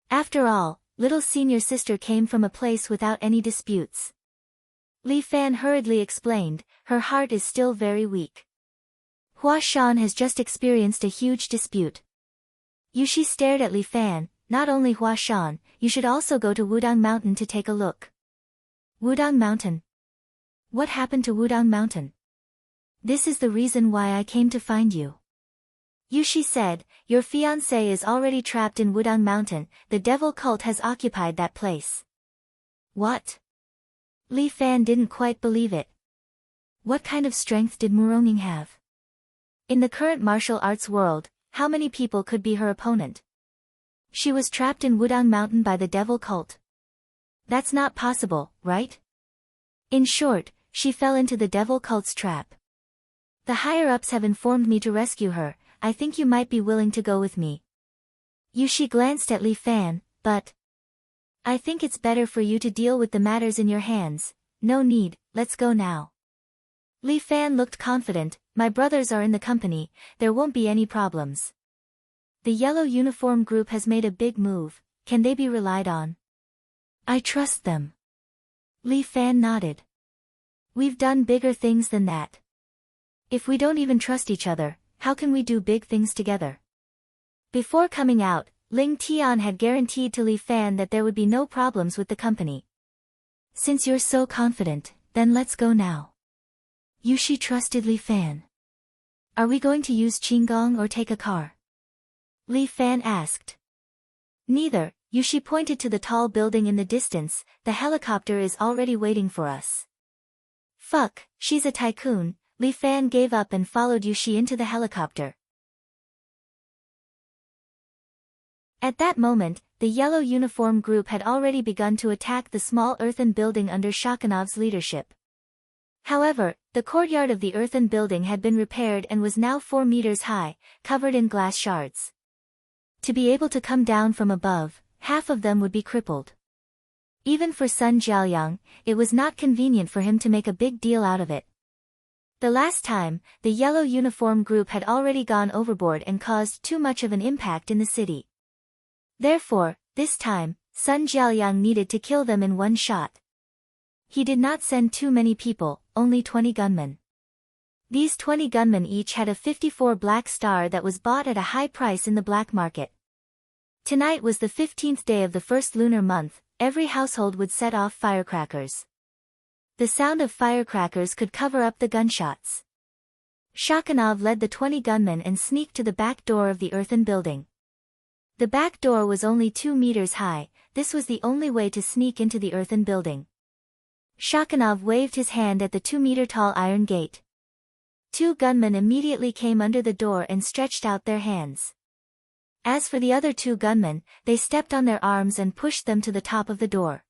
After all, little senior sister came from a place without any disputes. Li Fan hurriedly explained, her heart is still very weak. Huashan has just experienced a huge dispute. She stared at Li Fan. Not only Huashan, you should also go to Wudang Mountain to take a look. Wudang Mountain? What happened to Wudang Mountain? This is the reason why I came to find you. She said, your fiancé is already trapped in Wudang Mountain. The devil cult has occupied that place. What? Li Fan didn't quite believe it. What kind of strength did Muronging have? In the current martial arts world, how many people could be her opponent? She was trapped in Wudang Mountain by the devil cult. That's not possible, right? In short, she fell into the devil cult's trap. The higher-ups have informed me to rescue her. I think you might be willing to go with me. Yushi glanced at Li Fan, but... I think it's better for you to deal with the matters in your hands. No need, let's go now. Li Fan looked confident. My brothers are in the company, there won't be any problems. The yellow uniform group has made a big move, can they be relied on? I trust them. Li Fan nodded. We've done bigger things than that. If we don't even trust each other, how can we do big things together? Before coming out, Ling Tian had guaranteed to Li Fan that there would be no problems with the company. Since you're so confident, then let's go now. Yushi trusted Li Fan. Are we going to use Qinggong or take a car? Li Fan asked. Neither. Yushi pointed to the tall building in the distance. The helicopter is already waiting for us. Fuck, she's a tycoon. Li Fan gave up and followed Yushi into the helicopter. At that moment, the yellow uniform group had already begun to attack the small earthen building under Shakanov's leadership. However, the courtyard of the earthen building had been repaired and was now 4 meters high, covered in glass shards. To be able to come down from above, half of them would be crippled. Even for Sun Jiaoyang, it was not convenient for him to make a big deal out of it. The last time, the yellow uniform group had already gone overboard and caused too much of an impact in the city. Therefore, this time, Sun Jiaoyang needed to kill them in one shot. He did not send too many people, only 20 gunmen. These 20 gunmen each had a 54 black star that was bought at a high price in the black market. Tonight was the 15th day of the first lunar month. Every household would set off firecrackers. The sound of firecrackers could cover up the gunshots. Shakanov led the 20 gunmen and sneaked to the back door of the earthen building. The back door was only 2 meters high. This was the only way to sneak into the earthen building. Shakanov waved his hand at the 2-meter-tall iron gate. 2 gunmen immediately came under the door and stretched out their hands. As for the other 2 gunmen, they stepped on their arms and pushed them to the top of the door.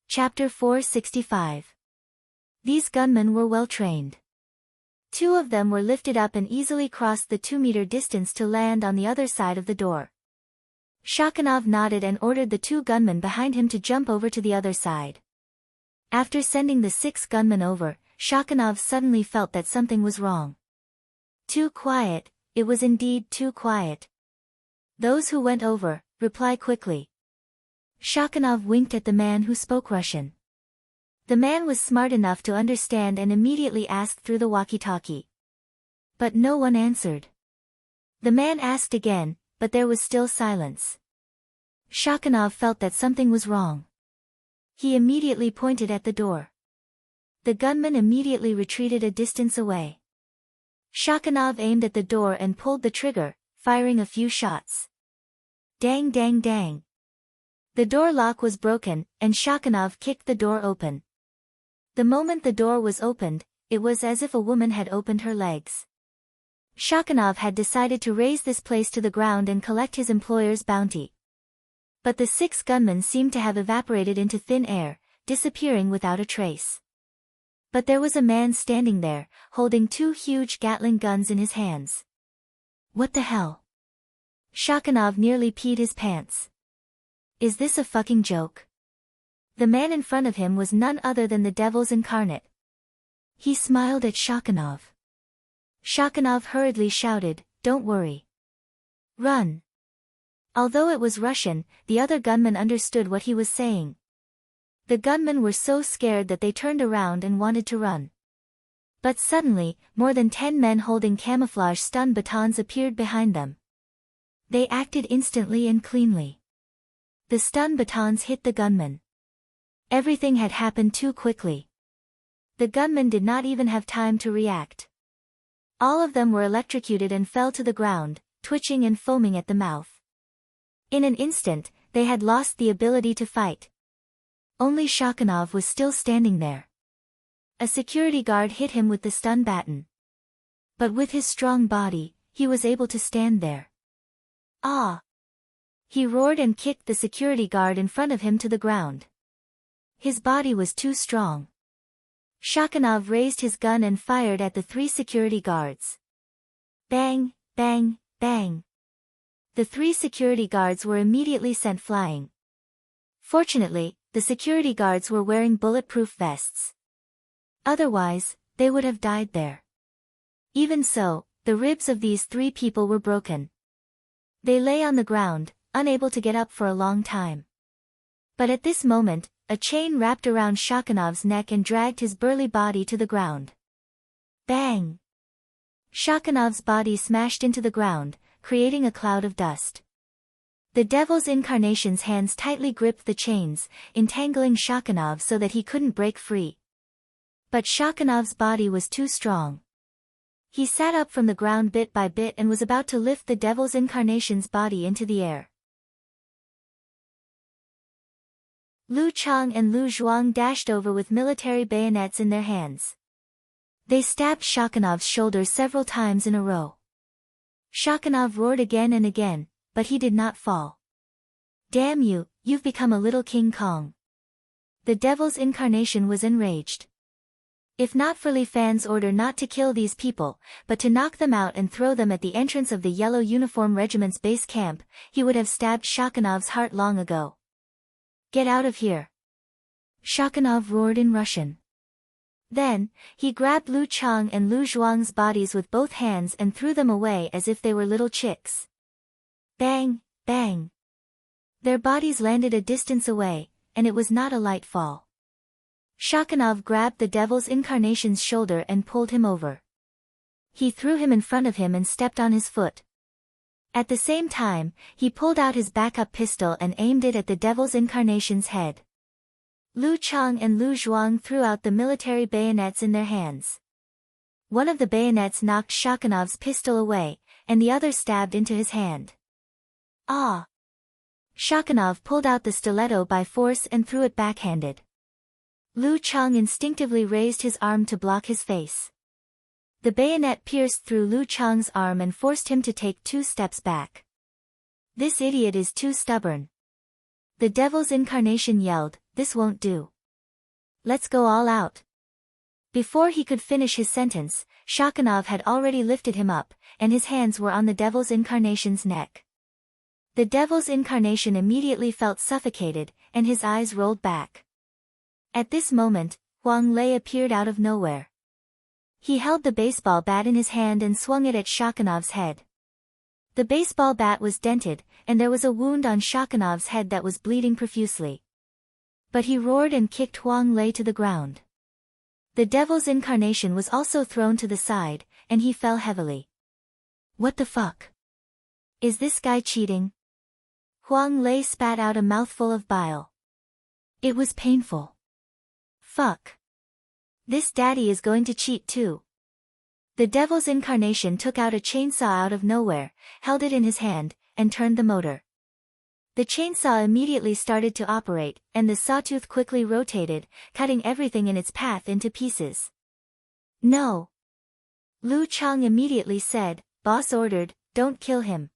Chapter 465. These gunmen were well trained. 2 of them were lifted up and easily crossed the 2-meter distance to land on the other side of the door. Shakanov nodded and ordered the 2 gunmen behind him to jump over to the other side. After sending the 6 gunmen over, Shakanov suddenly felt that something was wrong. Too quiet, it was indeed too quiet. Those who went over, reply quickly. Shakanov winked at the man who spoke Russian. The man was smart enough to understand and immediately asked through the walkie-talkie. But no one answered. The man asked again, but there was still silence. Shakanov felt that something was wrong. He immediately pointed at the door. The gunman immediately retreated a distance away. Shakanov aimed at the door and pulled the trigger, firing a few shots. Dang dang dang. The door lock was broken, and Shakanov kicked the door open. The moment the door was opened, it was as if a woman had opened her legs. Shakanov had decided to raise this place to the ground and collect his employer's bounty. But the 6 gunmen seemed to have evaporated into thin air, disappearing without a trace. But there was a man standing there, holding 2 huge Gatling guns in his hands. What the hell? Shakanov nearly peed his pants. Is this a fucking joke? The man in front of him was none other than the Devil's incarnate. He smiled at Shakanov. Shakanov hurriedly shouted, "Don't worry. Run." Although it was Russian, the other gunmen understood what he was saying. The gunmen were so scared that they turned around and wanted to run. But suddenly, more than 10 men holding camouflage stun batons appeared behind them. They acted instantly and cleanly. The stun batons hit the gunmen. Everything had happened too quickly. The gunmen did not even have time to react. All of them were electrocuted and fell to the ground, twitching and foaming at the mouth. In an instant, they had lost the ability to fight. Only Shakanov was still standing there. A security guard hit him with the stun baton. But with his strong body, he was able to stand there. Ah! He roared and kicked the security guard in front of him to the ground. His body was too strong. Shakhanov raised his gun and fired at the 3 security guards. Bang, bang, bang. The 3 security guards were immediately sent flying. Fortunately, the security guards were wearing bulletproof vests. Otherwise, they would have died there. Even so, the ribs of these 3 people were broken. They lay on the ground, unable to get up for a long time. But at this moment, a chain wrapped around Shakhanov's neck and dragged his burly body to the ground. Bang! Shakhanov's body smashed into the ground, creating a cloud of dust. The devil's incarnation's hands tightly gripped the chains, entangling Shakhanov so that he couldn't break free. But Shakhanov's body was too strong. He sat up from the ground bit by bit and was about to lift the devil's incarnation's body into the air. Lu Chang and Lu Zhuang dashed over with military bayonets in their hands. They stabbed Shakhanov's shoulder several times in a row. Shakhanov roared again and again, but he did not fall. Damn you, you've become a little King Kong. The devil's incarnation was enraged. If not for Li Fan's order not to kill these people, but to knock them out and throw them at the entrance of the Yellow Uniform Regiment's base camp, he would have stabbed Shakhanov's heart long ago. Get out of here! Shakhanov roared in Russian. Then, he grabbed Lu Chang and Lu Zhuang's bodies with both hands and threw them away as if they were little chicks. Bang, bang. Their bodies landed a distance away, and it was not a light fall. Shakhanov grabbed the devil's incarnation's shoulder and pulled him over. He threw him in front of him and stepped on his foot. At the same time, he pulled out his backup pistol and aimed it at the devil's incarnation's head. Lu Chang and Lu Zhuang threw out the military bayonets in their hands. One of the bayonets knocked Shakhanov's pistol away, and the other stabbed into his hand. Ah! Shakhanov pulled out the stiletto by force and threw it backhanded. Lu Chang instinctively raised his arm to block his face. The bayonet pierced through Lu Chang's arm and forced him to take 2 steps back. This idiot is too stubborn. The devil's incarnation yelled, "This won't do. Let's go all out." Before he could finish his sentence, Shakhanov had already lifted him up, and his hands were on the devil's incarnation's neck. The devil's incarnation immediately felt suffocated, and his eyes rolled back. At this moment, Huang Lei appeared out of nowhere. He held the baseball bat in his hand and swung it at Shakhanov's head. The baseball bat was dented, and there was a wound on Shakhanov's head that was bleeding profusely. But he roared and kicked Huang Lei to the ground. The devil's incarnation was also thrown to the side, and he fell heavily. What the fuck? Is this guy cheating? Huang Lei spat out a mouthful of bile. It was painful. Fuck. This daddy is going to cheat too. The devil's incarnation took out a chainsaw out of nowhere, held it in his hand, and turned the motor. The chainsaw immediately started to operate, and the sawtooth quickly rotated, cutting everything in its path into pieces. No. Lu Chang immediately said, "Boss ordered, don't kill him.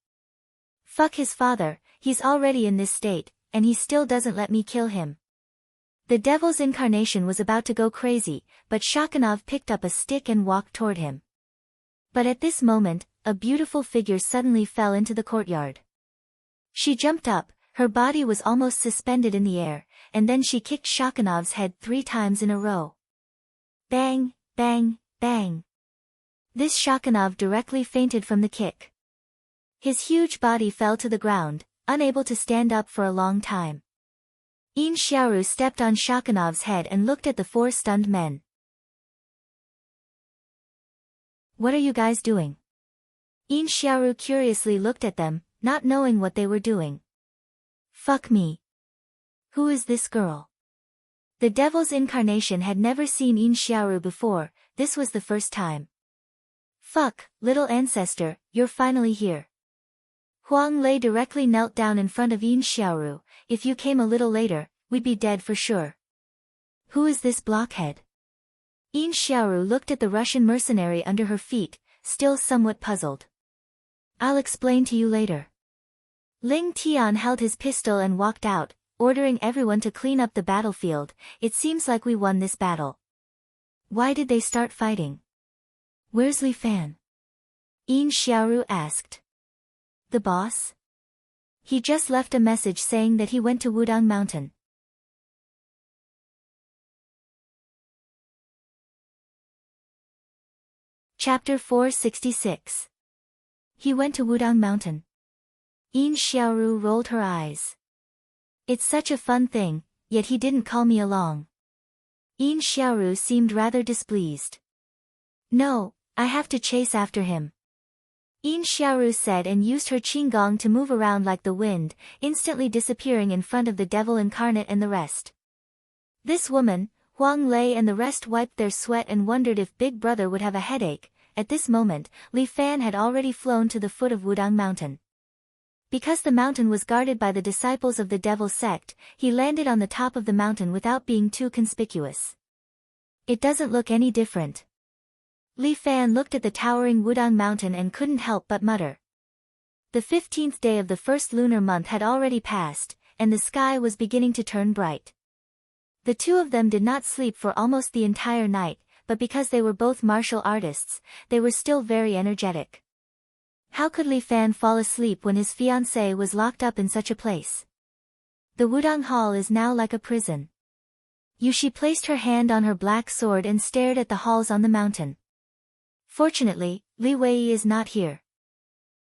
Fuck his father, he's already in this state, and he still doesn't let me kill him." The devil's incarnation was about to go crazy, but Shakhanov picked up a stick and walked toward him. But at this moment, a beautiful figure suddenly fell into the courtyard. She jumped up, her body was almost suspended in the air, and then she kicked Shakhanov's head 3 times in a row. Bang, bang, bang. This Shakhanov directly fainted from the kick. His huge body fell to the ground, unable to stand up for a long time. Yin Xiaoru stepped on Shakhanov's head and looked at the 4 stunned men. What are you guys doing? Yin Xiaoru curiously looked at them, not knowing what they were doing. Fuck me. Who is this girl? The devil's incarnation had never seen Yin Xiaoru before, this was the first time. Fuck, little ancestor, you're finally here. Huang Lei directly knelt down in front of Yin Xiaoru. If you came a little later, we'd be dead for sure. Who is this blockhead? Yin Xiaoru looked at the Russian mercenary under her feet, still somewhat puzzled. I'll explain to you later. Ling Tian held his pistol and walked out, ordering everyone to clean up the battlefield. It seems like we won this battle. Why did they start fighting? Where's Li Fan? Yin Xiaoru asked. The boss? He just left a message saying that he went to Wudang Mountain. Chapter 466. He went to Wudang Mountain. Yin Xiaoru rolled her eyes. It's such a fun thing, yet he didn't call me along. Yin Xiaoru seemed rather displeased. No, I have to chase after him. Yin Xiaoru said and used her qinggong to move around like the wind, instantly disappearing in front of the devil incarnate and the rest. This woman, Huang Lei and the rest wiped their sweat and wondered if Big Brother would have a headache. At this moment, Li Fan had already flown to the foot of Wudang Mountain. Because the mountain was guarded by the disciples of the devil sect, he landed on the top of the mountain without being too conspicuous. It doesn't look any different. Li Fan looked at the towering Wudang Mountain and couldn't help but mutter. The 15th day of the first lunar month had already passed, and the sky was beginning to turn bright. The two of them did not sleep for almost the entire night, but because they were both martial artists, they were still very energetic. How could Li Fan fall asleep when his fiancée was locked up in such a place? The Wudang Hall is now like a prison. Yushi placed her hand on her black sword and stared at the halls on the mountain. Fortunately, Li Wei is not here.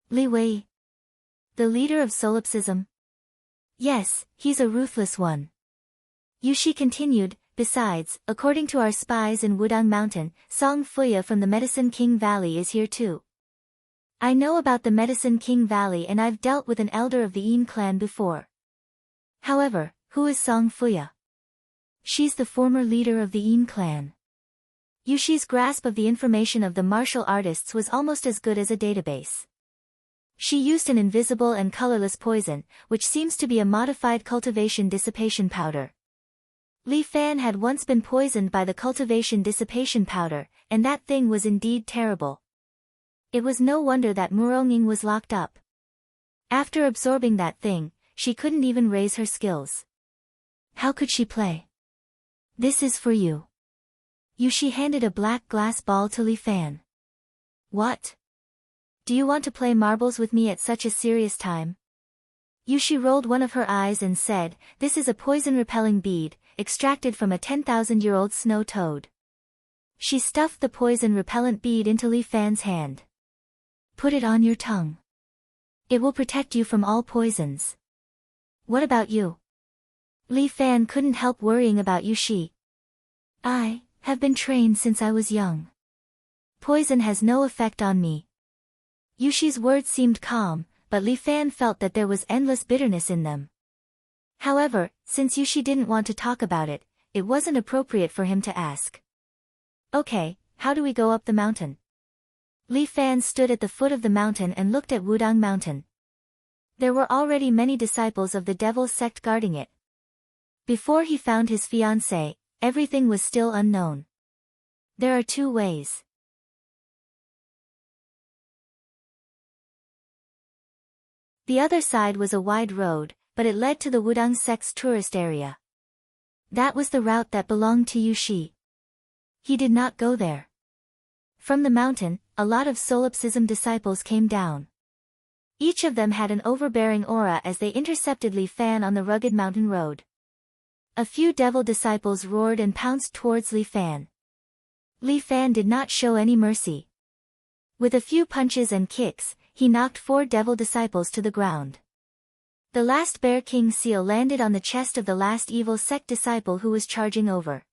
Li Wei? The leader of solipsism? Yes, he's a ruthless one. Yushi continued, besides, according to our spies in Wudang Mountain, Song Fuya from the Medicine King Valley is here too. I know about the Medicine King Valley and I've dealt with an elder of the Yin clan before. However, who is Song Fuya? She's the former leader of the Yin clan. Yushi's grasp of the information of the martial artists was almost as good as a database. She used an invisible and colorless poison, which seems to be a modified cultivation dissipation powder. Li Fan had once been poisoned by the cultivation dissipation powder, and that thing was indeed terrible. It was no wonder that Muronging was locked up. After absorbing that thing, she couldn't even raise her skills. How could she play? This is for you. Yushi handed a black glass ball to Li Fan. What? Do you want to play marbles with me at such a serious time? Yushi rolled one of her eyes and said, this is a poison-repelling bead, extracted from a 10,000-year-old snow toad. She stuffed the poison-repellent bead into Li Fan's hand. Put it on your tongue. It will protect you from all poisons. What about you? Li Fan couldn't help worrying about Yushi. I have been trained since I was young. Poison has no effect on me. Yushi's words seemed calm, but Li Fan felt that there was endless bitterness in them. However, since Yushi didn't want to talk about it, it wasn't appropriate for him to ask. Okay, how do we go up the mountain? Li Fan stood at the foot of the mountain and looked at Wudang Mountain. There were already many disciples of the devil's sect guarding it. Before he found his fiancée, everything was still unknown. There are two ways. The other side was a wide road, but it led to the Wudang sect's tourist area. That was the route that belonged to Yushi. He did not go there. From the mountain, a lot of solipsism disciples came down. Each of them had an overbearing aura as they intercepted Li Fan on the rugged mountain road. A few devil disciples roared and pounced towards Li Fan. Li Fan did not show any mercy. With a few punches and kicks, he knocked 4 devil disciples to the ground. The last Bear King seal landed on the chest of the last evil sect disciple who was charging over.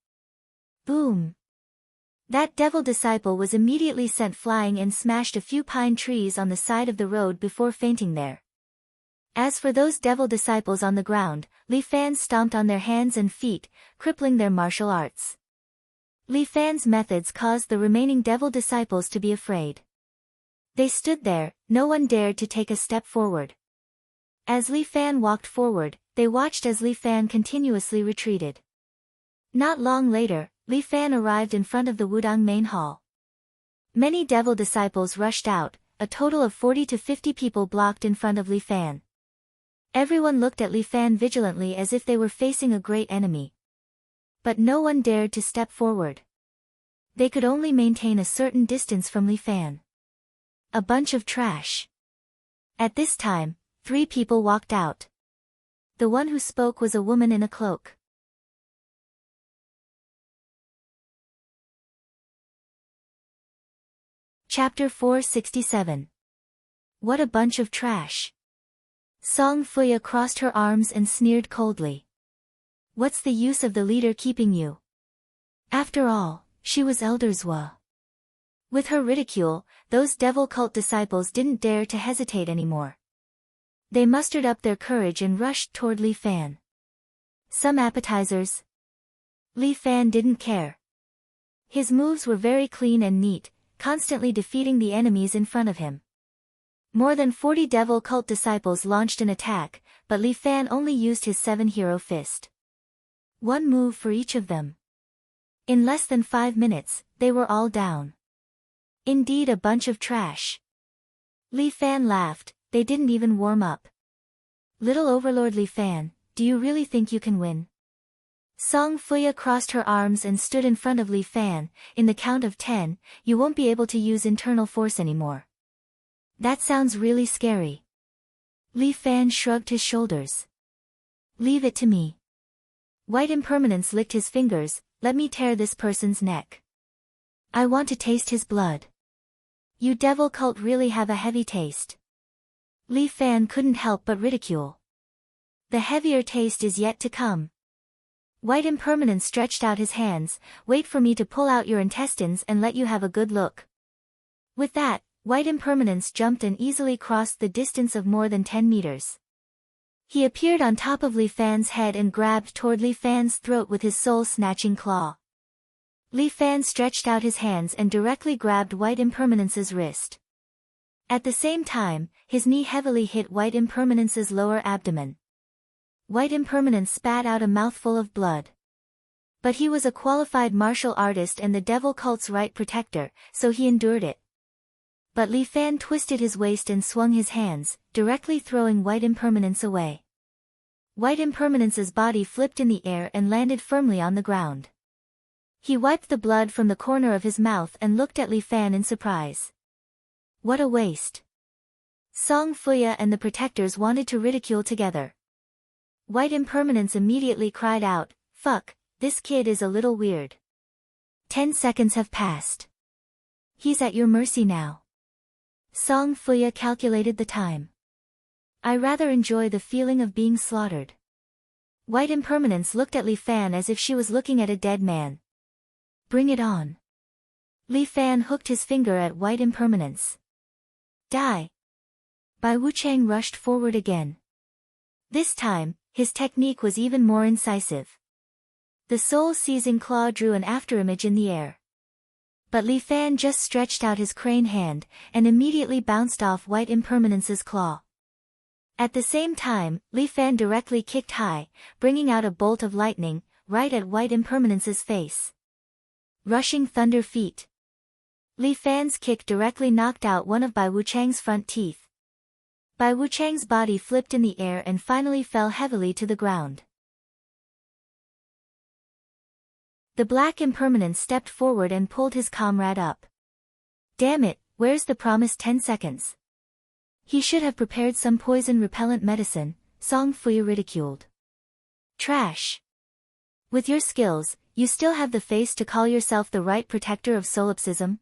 Boom! That devil disciple was immediately sent flying and smashed a few pine trees on the side of the road before fainting there. As for those devil disciples on the ground, Li Fan stomped on their hands and feet, crippling their martial arts. Li Fan's methods caused the remaining devil disciples to be afraid. They stood there, no one dared to take a step forward. As Li Fan walked forward, they watched as Li Fan continuously retreated. Not long later, Li Fan arrived in front of the Wudang main hall. Many devil disciples rushed out, a total of 40 to 50 people blocked in front of Li Fan. Everyone looked at Li Fan vigilantly as if they were facing a great enemy. But no one dared to step forward. They could only maintain a certain distance from Li Fan. A bunch of trash. At this time, 3 people walked out. The one who spoke was a woman in a cloak. Chapter 467. What a bunch of trash. Song Fuya crossed her arms and sneered coldly. What's the use of the leader keeping you? After all, she was Elder Zhua. With her ridicule, those devil cult disciples didn't dare to hesitate anymore. They mustered up their courage and rushed toward Li Fan. Some appetizers? Li Fan didn't care. His moves were very clean and neat, constantly defeating the enemies in front of him. More than 40 devil cult disciples launched an attack, but Li Fan only used his 7-hero fist. One move for each of them. In less than 5 minutes, they were all down. Indeed, a bunch of trash. Li Fan laughed. They didn't even warm up. Little Overlord Li Fan, do you really think you can win? Song Fuya crossed her arms and stood in front of Li Fan. In the count of 10, you won't be able to use internal force anymore. That sounds really scary. Li Fan shrugged his shoulders. Leave it to me. White Impermanence licked his fingers. Let me tear this person's neck. I want to taste his blood. You devil cult really have a heavy taste. Li Fan couldn't help but ridicule. The heavier taste is yet to come. White Impermanence stretched out his hands. Wait for me to pull out your intestines and let you have a good look. With that, White Impermanence jumped and easily crossed the distance of more than 10 meters. He appeared on top of Li Fan's head and grabbed toward Li Fan's throat with his soul-snatching claw. Li Fan stretched out his hands and directly grabbed White Impermanence's wrist. At the same time, his knee heavily hit White Impermanence's lower abdomen. White Impermanence spat out a mouthful of blood. But he was a qualified martial artist and the devil cult's right protector, so he endured it. But Li Fan twisted his waist and swung his hands, directly throwing White Impermanence away. White Impermanence's body flipped in the air and landed firmly on the ground. He wiped the blood from the corner of his mouth and looked at Li Fan in surprise. What a waste. Song Fuya and the protectors wanted to ridicule together. White Impermanence immediately cried out, "Fuck, this kid is a little weird." 10 seconds have passed. He's at your mercy now. Song Fuya calculated the time. I rather enjoy the feeling of being slaughtered. White Impermanence looked at Li Fan as if she was looking at a dead man. Bring it on. Li Fan hooked his finger at White Impermanence. Die. Bai Wuchang rushed forward again. This time, his technique was even more incisive. The soul-seizing claw drew an afterimage in the air. But Li Fan just stretched out his crane hand, and immediately bounced off White Impermanence's claw. At the same time, Li Fan directly kicked high, bringing out a bolt of lightning, right at White Impermanence's face. Rushing thunder feet. Li Fan's kick directly knocked out one of Bai Wuchang's front teeth. Bai Wuchang's body flipped in the air and finally fell heavily to the ground. The Black Impermanence stepped forward and pulled his comrade up. Damn it, where's the promised 10 seconds? He should have prepared some poison-repellent medicine, Song Fuya ridiculed. Trash. With your skills, you still have the face to call yourself the right protector of solipsism?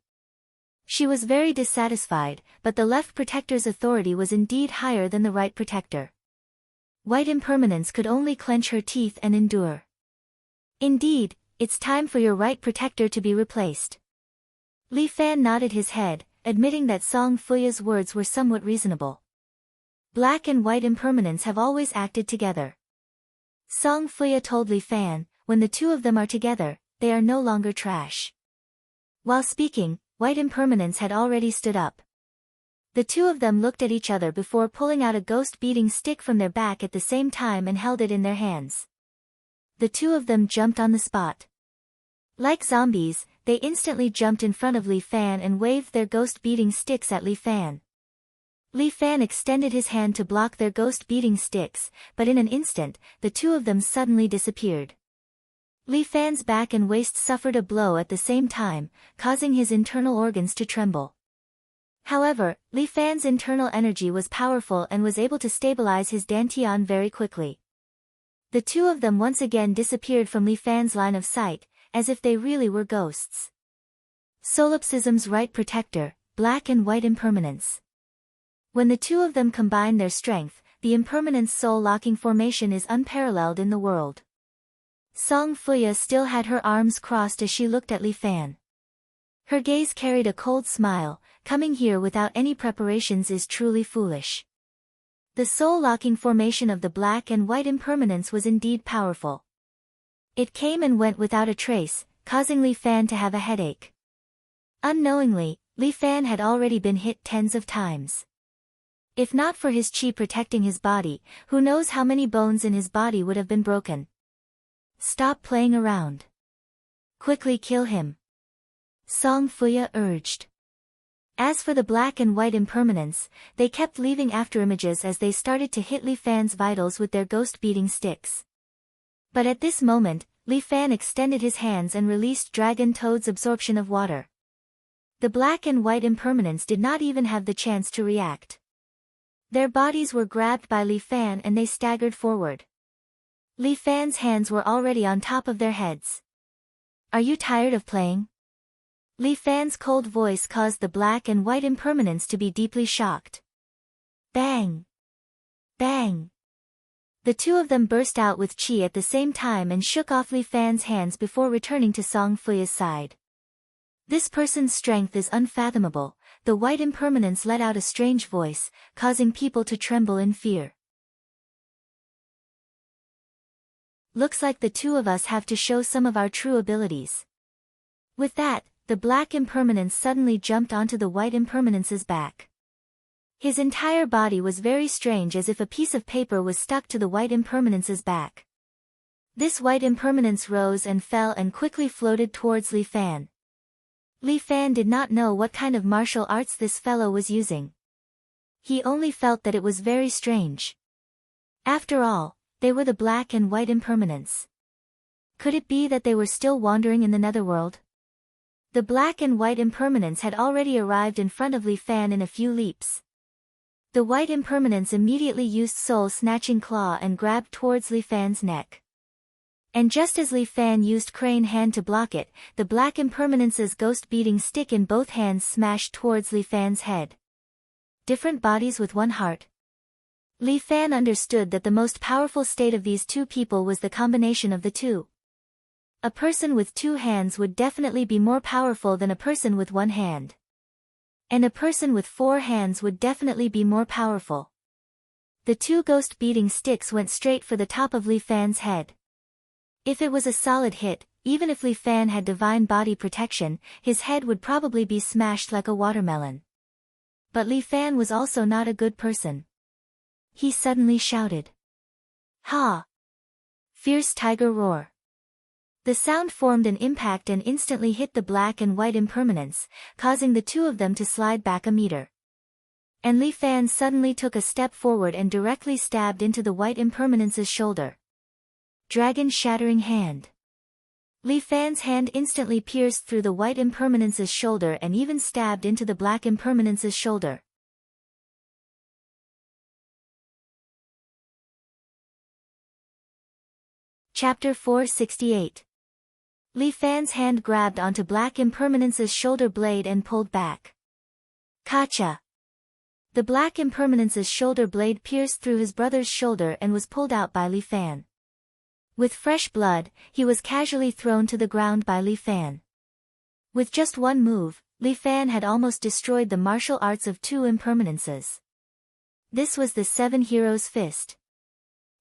She was very dissatisfied, but the left protector's authority was indeed higher than the right protector. White Impermanence could only clench her teeth and endure. Indeed, it's time for your right protector to be replaced. Li Fan nodded his head, admitting that Song Fuya's words were somewhat reasonable. Black and White Impermanence have always acted together. Song Fuya told Li Fan, when the two of them are together, they are no longer trash. While speaking, White Impermanence had already stood up. The two of them looked at each other before pulling out a ghost-beating stick from their back at the same time and held it in their hands. The two of them jumped on the spot. Like zombies, they instantly jumped in front of Li Fan and waved their ghost-beating sticks at Li Fan. Li Fan extended his hand to block their ghost-beating sticks, but in an instant, the two of them suddenly disappeared. Li Fan's back and waist suffered a blow at the same time, causing his internal organs to tremble. However, Li Fan's internal energy was powerful and was able to stabilize his dantian very quickly. The two of them once again disappeared from Li Fan's line of sight, as if they really were ghosts. Solipsism's right protector, black and white impermanence. When the two of them combine their strength, the impermanence soul-locking formation is unparalleled in the world. Song Fuya still had her arms crossed as she looked at Li Fan. Her gaze carried a cold smile. Coming here without any preparations is truly foolish. The soul-locking formation of the black and white impermanence was indeed powerful. It came and went without a trace, causing Li Fan to have a headache. Unknowingly, Li Fan had already been hit tens of times. If not for his chi protecting his body, who knows how many bones in his body would have been broken. Stop playing around. Quickly kill him. Song Fuya urged. As for the black and white impermanence, they kept leaving afterimages as they started to hit Li Fan's vitals with their ghost-beating sticks. But at this moment, Li Fan extended his hands and released Dragon Toad's absorption of water. The black and white impermanence did not even have the chance to react. Their bodies were grabbed by Li Fan and they staggered forward. Li Fan's hands were already on top of their heads. Are you tired of playing? Li Fan's cold voice caused the black and white impermanence to be deeply shocked. Bang! Bang! The two of them burst out with chi at the same time and shook off Li Fan's hands before returning to Song Fuya's side. This person's strength is unfathomable. The white impermanence let out a strange voice, causing people to tremble in fear. Looks like the two of us have to show some of our true abilities. With that, the black impermanence suddenly jumped onto the white impermanence's back. His entire body was very strange, as if a piece of paper was stuck to the white impermanence's back. This white impermanence rose and fell and quickly floated towards Li Fan. Li Fan did not know what kind of martial arts this fellow was using. He only felt that it was very strange. After all, they were the black and white impermanence. Could it be that they were still wandering in the netherworld? The black and white impermanence had already arrived in front of Li Fan in a few leaps. The white impermanence immediately used soul-snatching claw and grabbed towards Li Fan's neck. And just as Li Fan used crane hand to block it, the black impermanence's ghost-beating stick in both hands smashed towards Li Fan's head. Different bodies with one heart. Li Fan understood that the most powerful state of these two people was the combination of the two. A person with two hands would definitely be more powerful than a person with one hand. And a person with four hands would definitely be more powerful. The two ghost-beating sticks went straight for the top of Li Fan's head. If it was a solid hit, even if Li Fan had divine body protection, his head would probably be smashed like a watermelon. But Li Fan was also not a good person. He suddenly shouted. Ha! Fierce tiger roar. The sound formed an impact and instantly hit the black and white impermanence, causing the two of them to slide back a meter. And Li Fan suddenly took a step forward and directly stabbed into the white impermanence's shoulder. Dragon shattering hand. Li Fan's hand instantly pierced through the white impermanence's shoulder and even stabbed into the black impermanence's shoulder. Chapter 468. Li Fan's hand grabbed onto black impermanence's shoulder blade and pulled back. Kacha! The black impermanence's shoulder blade pierced through his brother's shoulder and was pulled out by Li Fan. With fresh blood, he was casually thrown to the ground by Li Fan. With just one move, Li Fan had almost destroyed the martial arts of two impermanences. This was the Seven Heroes' Fist.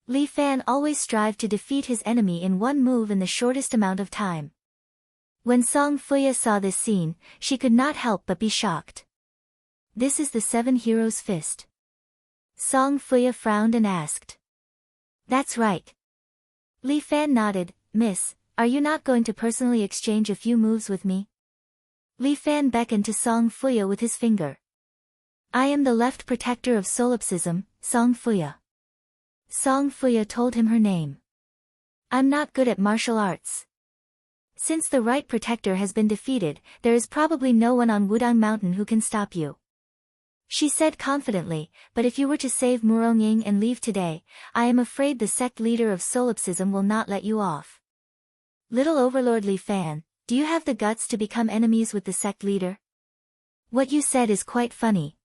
Li Fan always strived to defeat his enemy in one move in the shortest amount of time. When Song Fuya saw this scene, she could not help but be shocked. This is the Seven Heroes' Fist. Song Fuya frowned and asked. That's right. Li Fan nodded. Miss, are you not going to personally exchange a few moves with me? Li Fan beckoned to Song Fuya with his finger. I am the left protector of solipsism, Song Fuya. Song Fuya told him her name. I'm not good at martial arts. Since the right protector has been defeated, there is probably no one on Wudang Mountain who can stop you. She said confidently, but if you were to save Murongying and leave today, I am afraid the sect leader of solipsism will not let you off. Little Overlord Li Fan, do you have the guts to become enemies with the sect leader? What you said is quite funny.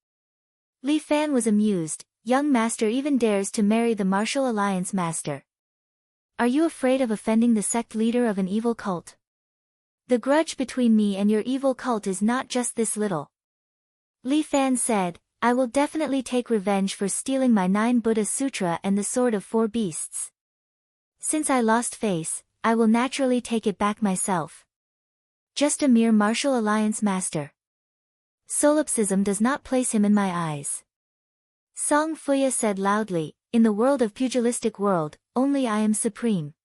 Li Fan was amused. Young master even dares to marry the Martial Alliance master. Are you afraid of offending the sect leader of an evil cult? The grudge between me and your evil cult is not just this little. Li Fan said, I will definitely take revenge for stealing my 9 Buddha Sutra and the Sword of 4 Beasts. Since I lost face, I will naturally take it back myself. Just a mere Martial Alliance master. Solipsism does not place him in my eyes. Song Fuya said loudly, in the world of pugilistic world, only I am supreme.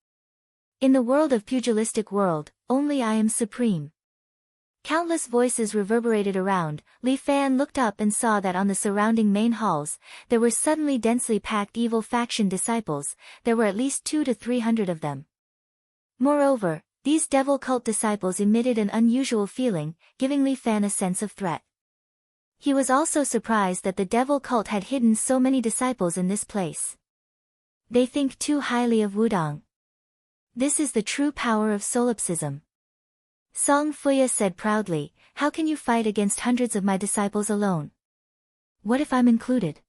In the world of pugilistic world, only I am supreme. Countless voices reverberated around. Li Fan looked up and saw that on the surrounding main halls, there were suddenly densely packed evil faction disciples. There were at least 200 to 300 of them. Moreover, these devil cult disciples emitted an unusual feeling, giving Li Fan a sense of threat. He was also surprised that the devil cult had hidden so many disciples in this place. They think too highly of Wudang. This is the true power of solipsism. Song Fuya said proudly, how can you fight against hundreds of my disciples alone? What if I'm included?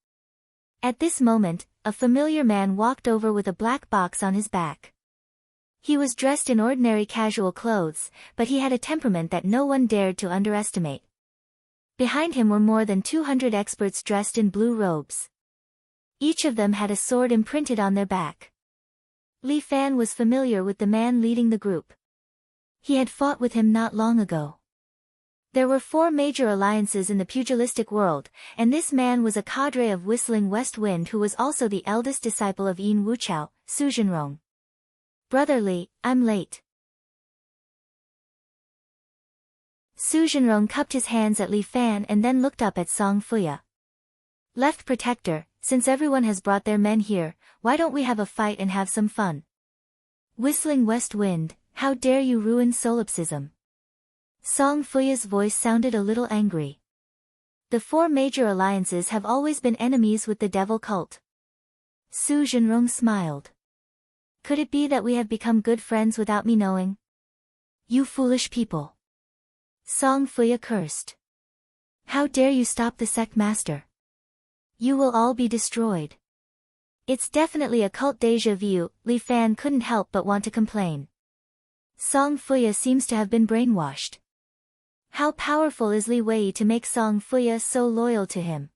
At this moment, a familiar man walked over with a black box on his back. He was dressed in ordinary casual clothes, but he had a temperament that no one dared to underestimate. Behind him were more than 200 experts dressed in blue robes. Each of them had a sword imprinted on their back. Li Fan was familiar with the man leading the group. He had fought with him not long ago. There were 4 major alliances in the pugilistic world, and this man was a cadre of Whistling West Wind who was also the eldest disciple of Yin Wuchao, Su Jinrong. Brother Li, I'm late. Su Jinrong cupped his hands at Li Fan and then looked up at Song Fuya. Left protector, since everyone has brought their men here, why don't we have a fight and have some fun? Whistling West Wind, how dare you ruin solipsism? Song Fuya's voice sounded a little angry. The 4 major alliances have always been enemies with the devil cult. Su Jinrong smiled. Could it be that we have become good friends without me knowing? You foolish people. Song Fuya cursed. How dare you stop the sect master? You will all be destroyed. It's definitely a cult déjà vu, Li Fan couldn't help but want to complain. Song Fuya seems to have been brainwashed. How powerful is Li Wei to make Song Fuya so loyal to him?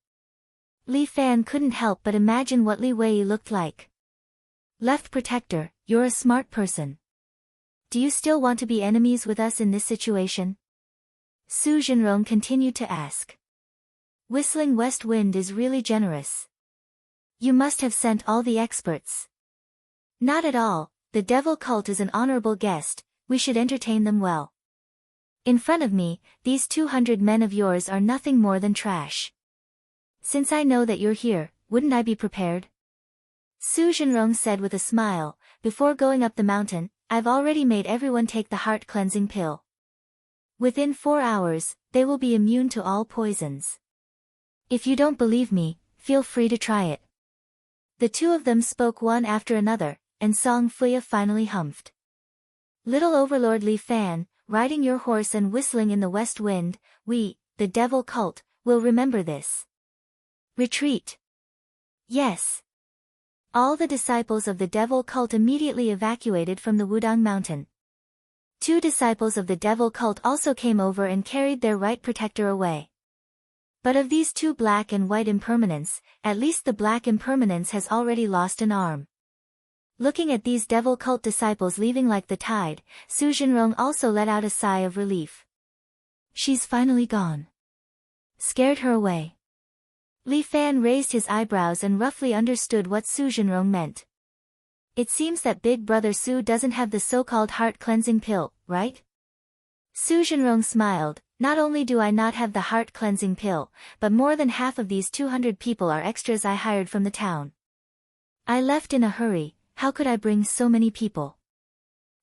Li Fan couldn't help but imagine what Li Wei looked like. Left protector, you're a smart person. Do you still want to be enemies with us in this situation? Su Jinrong continued to ask. Whistling West Wind is really generous. You must have sent all the experts. Not at all, the devil cult is an honorable guest, we should entertain them well. In front of me, these 200 men of yours are nothing more than trash. Since I know that you're here, wouldn't I be prepared? Su Jinrong said with a smile, before going up the mountain, I've already made everyone take the heart-cleansing pill. Within 4 hours, they will be immune to all poisons. If you don't believe me, feel free to try it. The 2 of them spoke one after another, and Song Fuya finally humphed. Little Overlord Li Fan, riding your horse and whistling in the west wind, we, the devil cult, will remember this. Retreat. Yes. All the disciples of the devil cult immediately evacuated from the Wudang mountain. 2 disciples of the devil cult also came over and carried their right protector away. But of these 2 black and white impermanents, at least the black impermanence has already lost an arm. Looking at these devil cult disciples leaving like the tide, Su Jinrong also let out a sigh of relief. She's finally gone. Scared her away. Li Fan raised his eyebrows and roughly understood what Su Jinrong meant. It seems that Big Brother Su doesn't have the so-called heart-cleansing pill, right? Su Jinrong smiled, Not only do I not have the heart-cleansing pill, but more than half of these 200 people are extras I hired from the town. I left in a hurry, how could I bring so many people?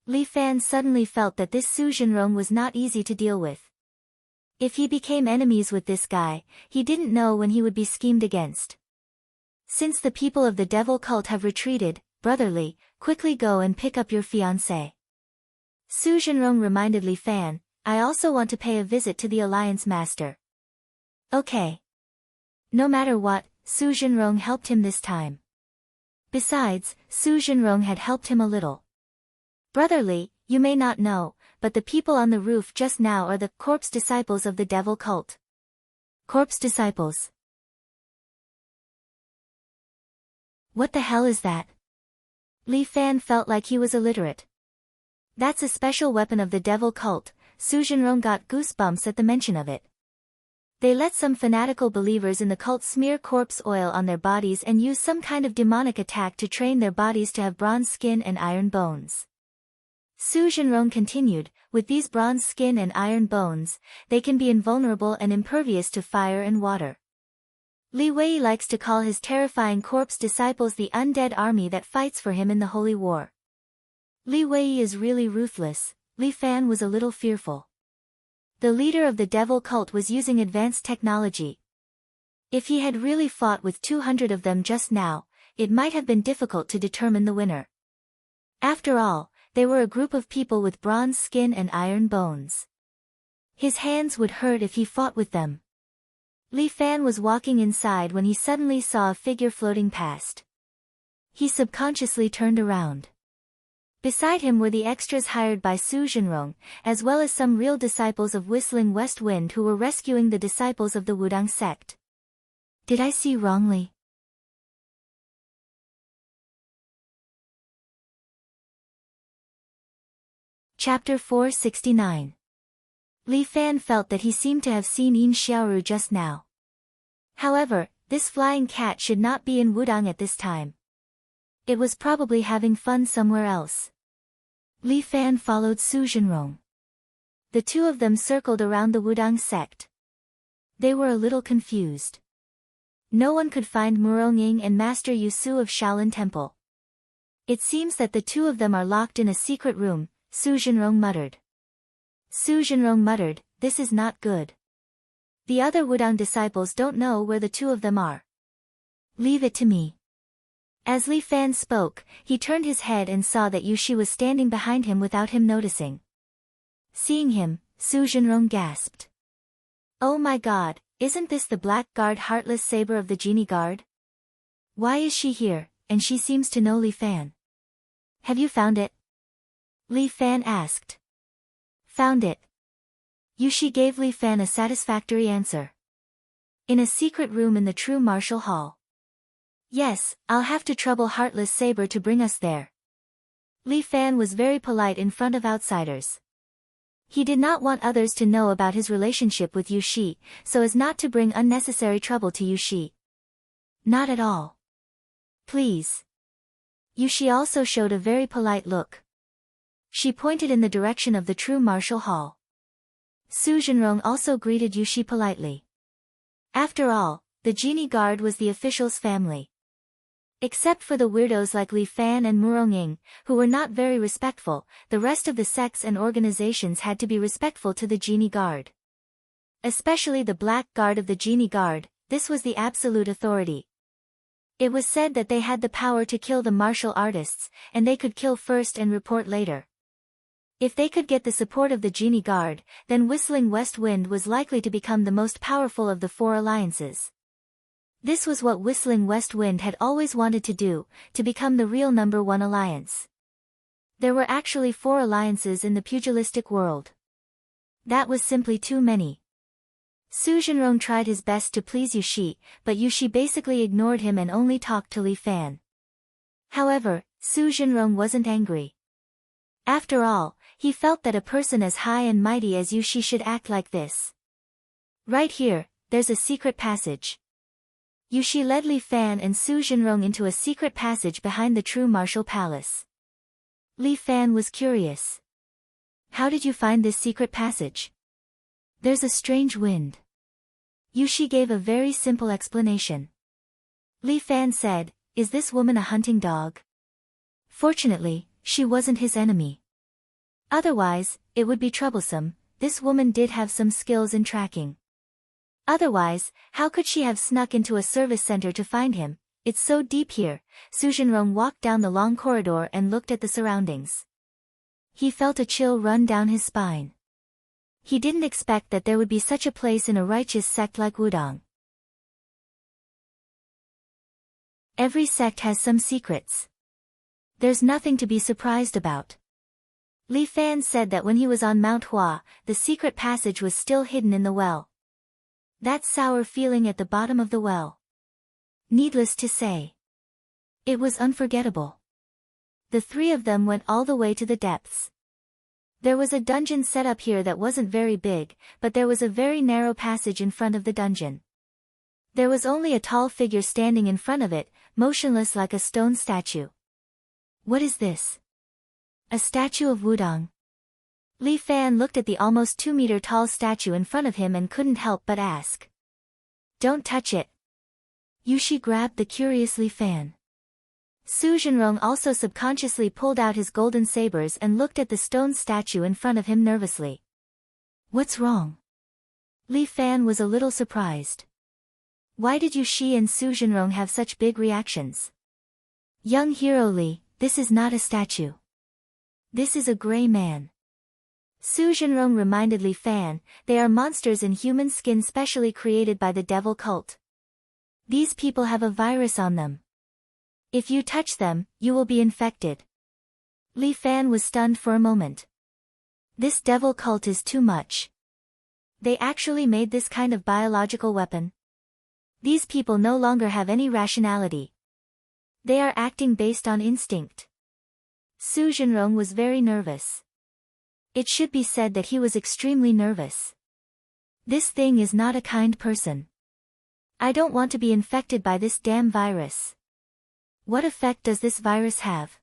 Li Fan suddenly felt that this Su Zhenrong was not easy to deal with. If he became enemies with this guy, he didn't know when he would be schemed against. Since the people of the devil cult have retreated, Brother Li, quickly go and pick up your fiancé. Su Zhenrong reminded Li Fan, I also want to pay a visit to the Alliance Master. Okay. No matter what, Su Zhenrong helped him this time. Besides, Su Zhenrong had helped him a little. Brother Li, you may not know, but the people on the roof just now are the corpse disciples of the devil cult. Corpse disciples. What the hell is that? Li Fan felt like he was illiterate. That's a special weapon of the devil cult. Su Zhenrong got goosebumps at the mention of it. They let some fanatical believers in the cult smear corpse oil on their bodies and use some kind of demonic attack to train their bodies to have bronze skin and iron bones. Su Zhenrong continued, with these bronze skin and iron bones, they can be invulnerable and impervious to fire and water. Li Wei likes to call his terrifying corpse disciples the undead army that fights for him in the holy war. Li Wei is really ruthless. Li Fan was a little fearful. The leader of the devil cult was using advanced technology. If he had really fought with 200 of them just now, it might have been difficult to determine the winner. After all, they were a group of people with bronze skin and iron bones. His hands would hurt if he fought with them. Li Fan was walking inside when he suddenly saw a figure floating past. He subconsciously turned around. Beside him were the extras hired by Su Zhenrong, as well as some real disciples of Whistling West Wind who were rescuing the disciples of the Wudang sect. Did I see wrongly? Chapter 469. Li Fan felt that he seemed to have seen Yin Xiaoru just now. However, this flying cat should not be in Wudang at this time. It was probably having fun somewhere else. Li Fan followed Su Zhenrong. The two of them circled around the Wudang sect. They were a little confused. No one could find Murong Ying and Master Yusu of Shaolin Temple. It seems that the two of them are locked in a secret room, Su Zhenrong muttered. Su Zhenrong muttered, this is not good. The other Wudang disciples don't know where the two of them are. Leave it to me. As Li Fan spoke, he turned his head and saw that Yushi was standing behind him without him noticing. Seeing him, Su Zhenrong gasped. Oh my god, isn't this the black guard Heartless Saber of the Genie Guard? Why is she here, and she seems to know Li Fan? Have you found it? Li Fan asked. Found it. Yushi gave Li Fan a satisfactory answer. In a secret room in the True Martial Hall. Yes, I'll have to trouble Heartless Saber to bring us there. Li Fan was very polite in front of outsiders. He did not want others to know about his relationship with Yushi, so as not to bring unnecessary trouble to Yushi. Not at all. Please. Yushi also showed a very polite look. She pointed in the direction of the True Martial Hall. Su Zhenrong also greeted Yushi politely. After all, the Genie Guard was the official's family. Except for the weirdos like Li Fan and Murong Ying, who were not very respectful, the rest of the sects and organizations had to be respectful to the Genie Guard. Especially the Black Guard of the Genie Guard, this was the absolute authority. It was said that they had the power to kill the martial artists, and they could kill first and report later. If they could get the support of the Genie Guard, then Whistling West Wind was likely to become the most powerful of the four alliances. This was what Whistling West Wind had always wanted to do, to become the real number one alliance. There were actually 4 alliances in the pugilistic world. That was simply too many. Su Zhenrong tried his best to please Yushi, but Yushi basically ignored him and only talked to Li Fan. However, Su Zhenrong wasn't angry. After all, he felt that a person as high and mighty as Yushi should act like this. Right here, there's a secret passage. Yushi led Li Fan and Su Zhenrong into a secret passage behind the True Martial Palace. Li Fan was curious. How did you find this secret passage? There's a strange wind. Yushi gave a very simple explanation. Li Fan said, "Is this woman a hunting dog?" Fortunately, she wasn't his enemy. Otherwise, it would be troublesome. This woman did have some skills in tracking. Otherwise, how could she have snuck into a service center to find him? It's so deep here. Su Jinrong walked down the long corridor and looked at the surroundings. He felt a chill run down his spine. He didn't expect that there would be such a place in a righteous sect like Wudong. Every sect has some secrets. There's nothing to be surprised about. Li Fan said that when he was on Mount Hua, the secret passage was still hidden in the well. That sour feeling at the bottom of the well. Needless to say, it was unforgettable. The three of them went all the way to the depths. There was a dungeon set up here that wasn't very big, but there was a very narrow passage in front of the dungeon. There was only a tall figure standing in front of it, motionless like a stone statue. What is this? A statue of Wudong. Li Fan looked at the almost 2-meter tall statue in front of him and couldn't help but ask. Don't touch it. Yushi grabbed the curious Li Fan. Su Jinrong also subconsciously pulled out his golden sabers and looked at the stone statue in front of him nervously. What's wrong? Li Fan was a little surprised. Why did Yushi and Su Jinrong have such big reactions? Young hero Li, this is not a statue. This is a gray man. Su Jinrong reminded Li Fan, they are monsters in human skin specially created by the devil cult. These people have a virus on them. If you touch them, you will be infected. Li Fan was stunned for a moment. This devil cult is too much. They actually made this kind of biological weapon. These people no longer have any rationality. They are acting based on instinct. Su Jinrong was very nervous. It should be said that he was extremely nervous. This thing is not a kind person. I don't want to be infected by this damn virus. What effect does this virus have?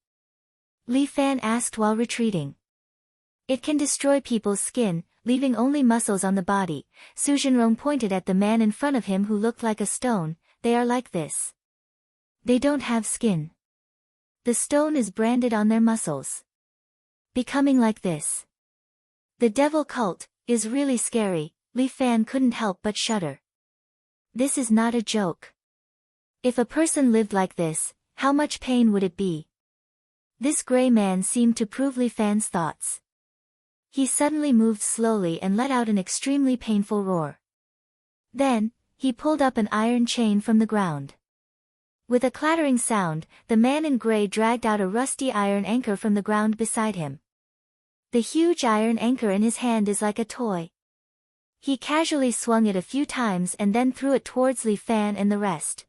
Li Fan asked while retreating. It can destroy people's skin, leaving only muscles on the body. Su Jinrong pointed at the man in front of him who looked like a stone. They are like this. They don't have skin. The stone is branded on their muscles. Becoming like this. The devil cult is really scary. Li Fan couldn't help but shudder. This is not a joke. If a person lived like this, how much pain would it be? This gray man seemed to prove Li Fan's thoughts. He suddenly moved slowly and let out an extremely painful roar. Then, he pulled up an iron chain from the ground. With a clattering sound, the man in gray dragged out a rusty iron anchor from the ground beside him. The huge iron anchor in his hand is like a toy. He casually swung it a few times and then threw it towards Li Fan and the rest.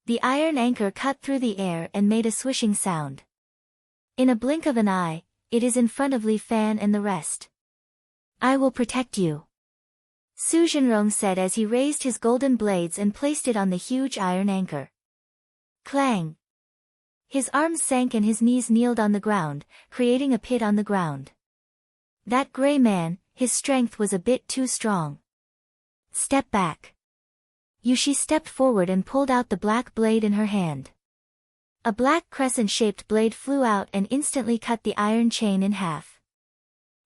The iron anchor cut through the air and made a swishing sound. In a blink of an eye, it is in front of Li Fan and the rest. I will protect you. Su Jinrong said as he raised his golden blades and placed it on the huge iron anchor. Clang! His arms sank and his knees kneeled on the ground, creating a pit on the ground. That gray man, his strength was a bit too strong. Step back. Yushi stepped forward and pulled out the black blade in her hand. A black crescent-shaped blade flew out and instantly cut the iron chain in half.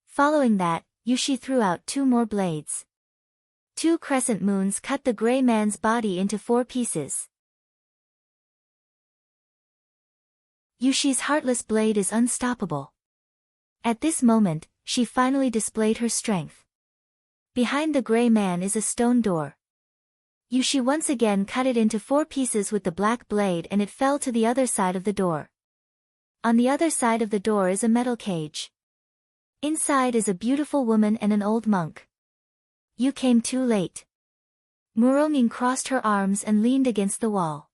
Following that, Yushi threw out 2 more blades. 2 crescent moons cut the gray man's body into 4 pieces. Yushi's heartless blade is unstoppable. At this moment, she finally displayed her strength. Behind the gray man is a stone door. Yushi once again cut it into 4 pieces with the black blade and it fell to the other side of the door. On the other side of the door is a metal cage. Inside is a beautiful woman and an old monk. You came too late. Muronging crossed her arms and leaned against the wall.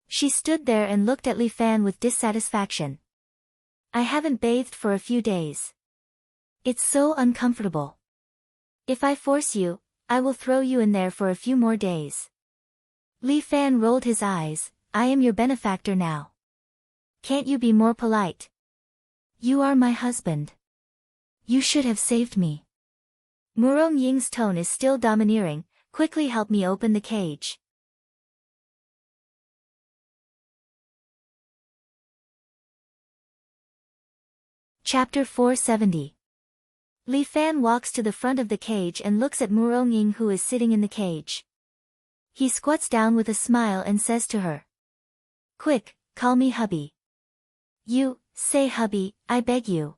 She stood there and looked at Li Fan with dissatisfaction. I haven't bathed for a few days. It's so uncomfortable. If I force you, I will throw you in there for a few more days. Li Fan rolled his eyes. I am your benefactor now. Can't you be more polite? You are my husband. You should have saved me. Murong Ying's tone is still domineering. Quickly help me open the cage. Chapter 470. Li Fan walks to the front of the cage and looks at Murong Ying, who is sitting in the cage. He squats down with a smile and says to her, "Quick, call me hubby. You, say hubby, I beg you.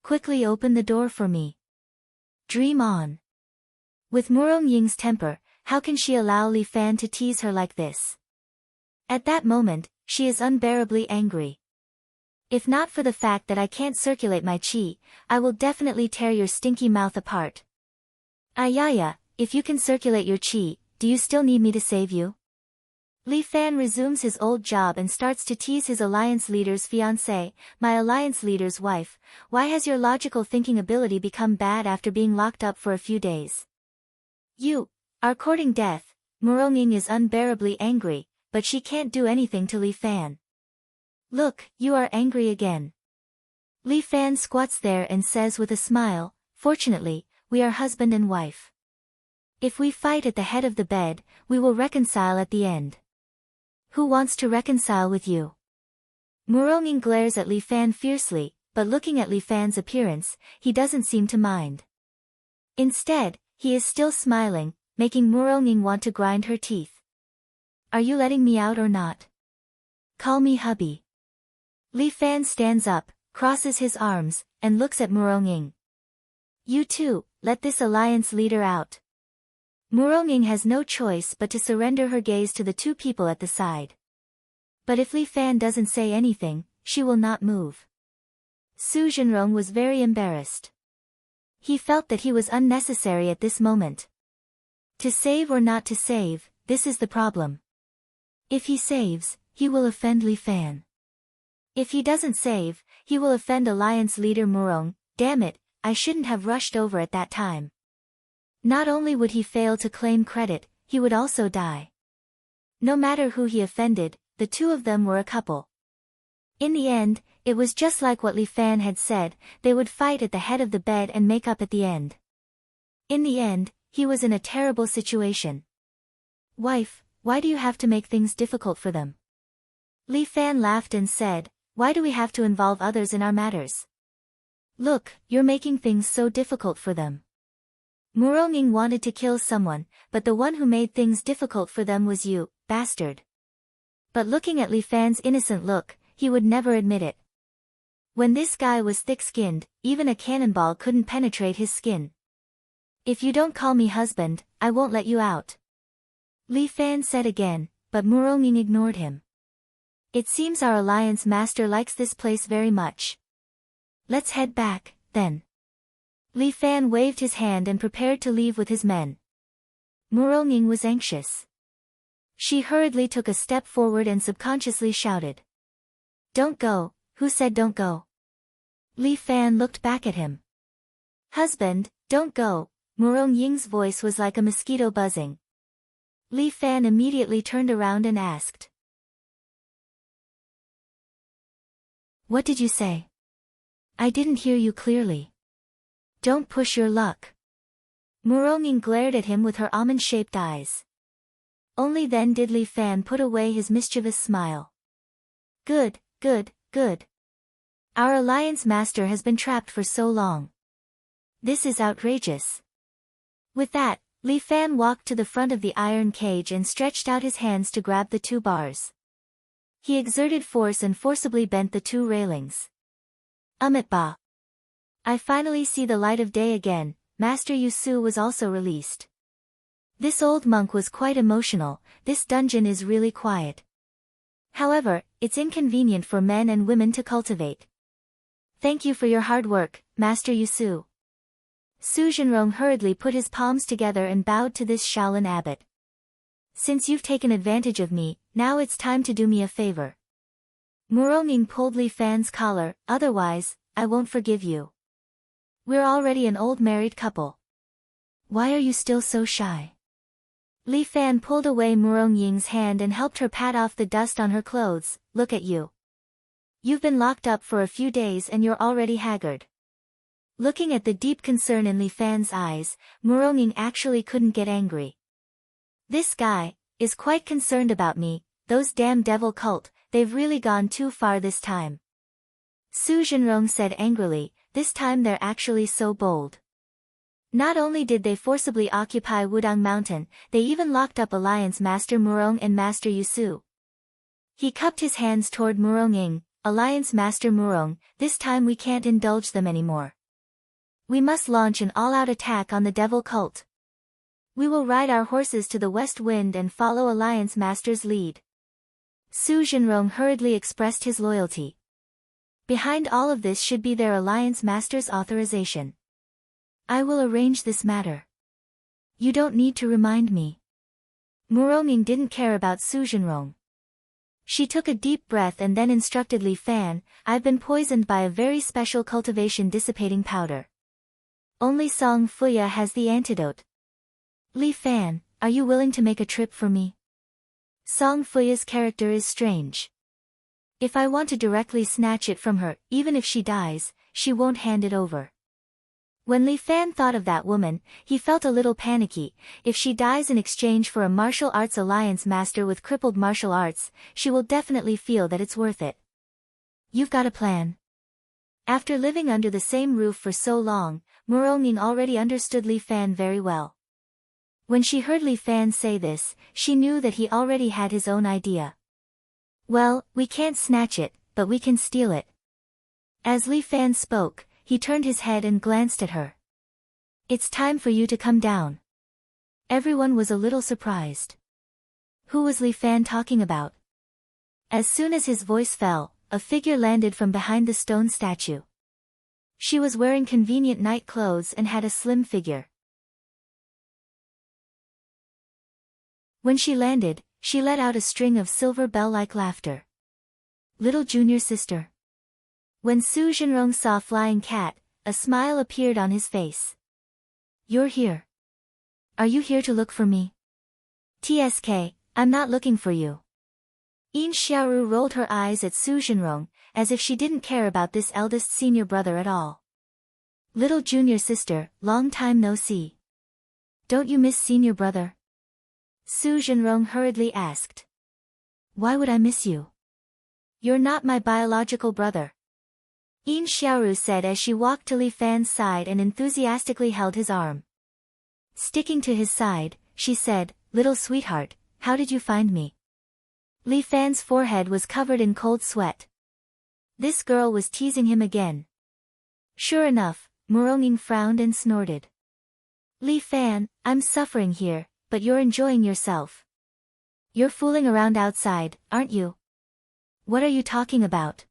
Quickly open the door for me. Dream on." With Murong Ying's temper, how can she allow Li Fan to tease her like this? At that moment, she is unbearably angry. "If not for the fact that I can't circulate my qi, I will definitely tear your stinky mouth apart." "Ayaya, if you can circulate your qi, do you still need me to save you?" Li Fan resumes his old job and starts to tease his alliance leader's fiancée. "My alliance leader's wife, why has your logical thinking ability become bad after being locked up for a few days? You are courting death." Murong Ying is unbearably angry, but she can't do anything to Li Fan. "Look, you are angry again." Li Fan squats there and says with a smile, "Fortunately, we are husband and wife. If we fight at the head of the bed, we will reconcile at the end. Who wants to reconcile with you?" Murong Ying glares at Li Fan fiercely, but looking at Li Fan's appearance, he doesn't seem to mind. Instead, he is still smiling, making Murong Ying want to grind her teeth. "Are you letting me out or not? Call me hubby." Li Fan stands up, crosses his arms, and looks at Murong Ying. "You too, let this alliance leader out." Murong Ying has no choice but to surrender her gaze to the two people at the side. But if Li Fan doesn't say anything, she will not move. Su Zhenrong was very embarrassed. He felt that he was unnecessary at this moment. To save or not to save, this is the problem. If he saves, he will offend Li Fan. If he doesn't save, he will offend alliance leader Murong. Damn it, I shouldn't have rushed over at that time. Not only would he fail to claim credit, he would also die. No matter who he offended, the two of them were a couple. In the end, it was just like what Li Fan had said, they would fight at the head of the bed and make up at the end. In the end, he was in a terrible situation. "Wife, why do you have to make things difficult for them?" Li Fan laughed and said, "Why do we have to involve others in our matters? Look, you're making things so difficult for them." Murong Ying wanted to kill someone, but the one who made things difficult for them was you, bastard. But looking at Li Fan's innocent look, he would never admit it. When this guy was thick-skinned, even a cannonball couldn't penetrate his skin. "If you don't call me husband, I won't let you out," Li Fan said again, but Murong Ying ignored him. "It seems our alliance master likes this place very much. Let's head back, then." Li Fan waved his hand and prepared to leave with his men. Murong Ying was anxious. She hurriedly took a step forward and subconsciously shouted, "Don't go, who said don't go?" Li Fan looked back at him. "Husband, don't go." Murong Ying's voice was like a mosquito buzzing. Li Fan immediately turned around and asked, "What did you say? I didn't hear you clearly." "Don't push your luck." Murong Ying glared at him with her almond-shaped eyes. Only then did Li Fan put away his mischievous smile. Good, good, good. Our alliance master has been trapped for so long. This is outrageous." With that, Li Fan walked to the front of the iron cage and stretched out his hands to grab the two bars. He exerted force and forcibly bent the two railings. Ba! I finally see the light of day again. Master Yusu was also released. This old monk was quite emotional. This dungeon is really quiet. However, it's inconvenient for men and women to cultivate. Thank you for your hard work, Master Yusu. Su Zhenrong hurriedly put his palms together and bowed to this Shaolin abbot. Since you've taken advantage of me, now it's time to do me a favor. Murong Ying pulled Li Fan's collar, otherwise, I won't forgive you. We're already an old married couple. Why are you still so shy? Li Fan pulled away Murong Ying's hand and helped her pat off the dust on her clothes. Look at you. You've been locked up for a few days and you're already haggard. Looking at the deep concern in Li Fan's eyes, Muronging actually couldn't get angry. This guy is quite concerned about me. Those damn devil cult, they've really gone too far this time. Su Zhenrong said angrily, this time they're actually so bold. Not only did they forcibly occupy Wudang Mountain, they even locked up Alliance Master Murong and Master Yusu. He cupped his hands toward Muronging. Alliance Master Murong, this time we can't indulge them anymore. We must launch an all-out attack on the devil cult. We will ride our horses to the west wind and follow Alliance Master's lead. Su Zhenrong hurriedly expressed his loyalty. Behind all of this should be their Alliance Master's authorization. I will arrange this matter. You don't need to remind me. Muronging didn't care about Su Zhenrong. She took a deep breath and then instructed Li Fan, I've been poisoned by a very special cultivation dissipating powder. Only Song Fuya has the antidote. Li Fan, are you willing to make a trip for me? Song Fuya's character is strange. If I want to directly snatch it from her, even if she dies, she won't hand it over. When Li Fan thought of that woman, he felt a little panicky. If she dies in exchange for a martial arts alliance master with crippled martial arts, she will definitely feel that it's worth it. You've got a plan. After living under the same roof for so long, Muronging already understood Li Fan very well. When she heard Li Fan say this, she knew that he already had his own idea. Well, we can't snatch it, but we can steal it. As Li Fan spoke, he turned his head and glanced at her. It's time for you to come down. Everyone was a little surprised. Who was Li Fan talking about? As soon as his voice fell, a figure landed from behind the stone statue. She was wearing convenient night clothes and had a slim figure. When she landed, she let out a string of silver bell-like laughter. Little junior sister. When Su Zhenrong saw Flying Cat, a smile appeared on his face. You're here. Are you here to look for me? TSK, I'm not looking for you. Yin Xiaoru rolled her eyes at Su Zhenrong, as if she didn't care about this eldest senior brother at all. Little junior sister, long time no see. Don't you miss senior brother? Su Zhenrong hurriedly asked. Why would I miss you? You're not my biological brother. Yin Xiaoru said as she walked to Li Fan's side and enthusiastically held his arm. Sticking to his side, she said, Little sweetheart, how did you find me? Li Fan's forehead was covered in cold sweat. This girl was teasing him again. Sure enough, Muronging frowned and snorted. Li Fan, I'm suffering here, but you're enjoying yourself. You're fooling around outside, aren't you? What are you talking about?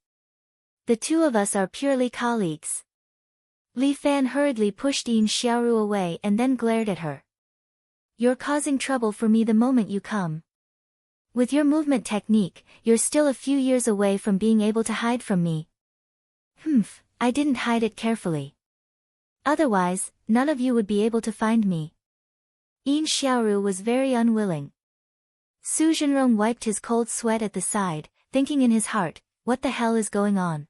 The two of us are purely colleagues. Li Fan hurriedly pushed Yin Xiaoru away and then glared at her. You're causing trouble for me the moment you come. With your movement technique, you're still a few years away from being able to hide from me. I didn't hide it carefully. Otherwise, none of you would be able to find me. Yin Xiaoru was very unwilling. Su Zhenrong wiped his cold sweat at the side, thinking in his heart, what the hell is going on?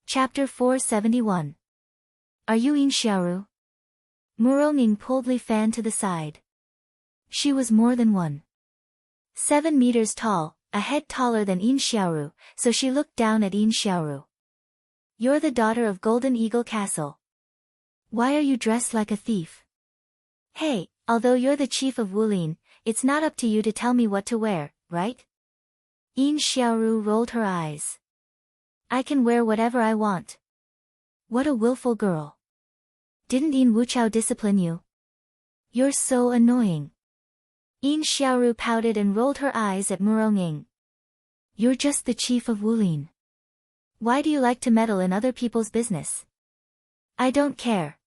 Chapter 471. Are you Yin Xiaoru? Muronging pulled Li Fan to the side. She was more than 1.7 meters tall, a head taller than Yin Xiaoru, so she looked down at Yin Xiaoru. You're the daughter of Golden Eagle Castle. Why are you dressed like a thief? Hey, although you're the chief of Wulin, it's not up to you to tell me what to wear, right? Yin Xiaoru rolled her eyes. I can wear whatever I want. What a willful girl. Didn't Yin Wuchao discipline you? You're so annoying. Yin Xiaoru pouted and rolled her eyes at Muronging. You're just the chief of Wulin. Why do you like to meddle in other people's business? I don't care.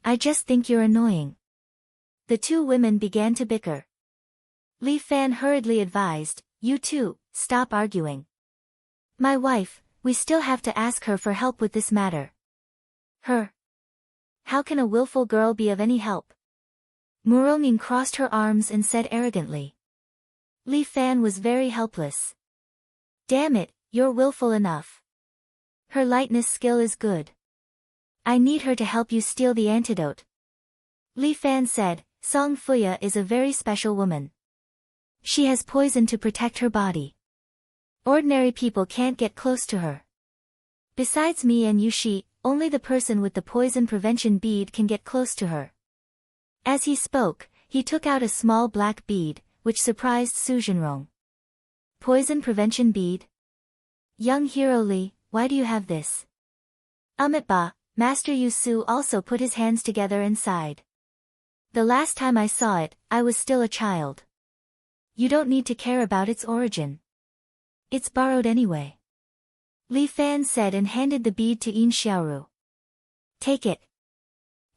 I just think you're annoying. The two women began to bicker. Li Fan hurriedly advised, you two, stop arguing. My wife, we still have to ask her for help with this matter. Her? How can a willful girl be of any help? Muronging crossed her arms and said arrogantly. Li Fan was very helpless. Damn it, you're willful enough. Her lightness skill is good. I need her to help you steal the antidote. Li Fan said, Song Fuya is a very special woman. She has poison to protect her body. Ordinary people can't get close to her. Besides me and Yushi, only the person with the poison prevention bead can get close to her. As he spoke, he took out a small black bead, which surprised Su Jinrong. Poison prevention bead? Young hero Li, why do you have this? Ba, Master Yu Su also put his hands together and sighed. The last time I saw it, I was still a child. You don't need to care about its origin. It's borrowed anyway. Li Fan said and handed the bead to Yin Xiaoru. Take it.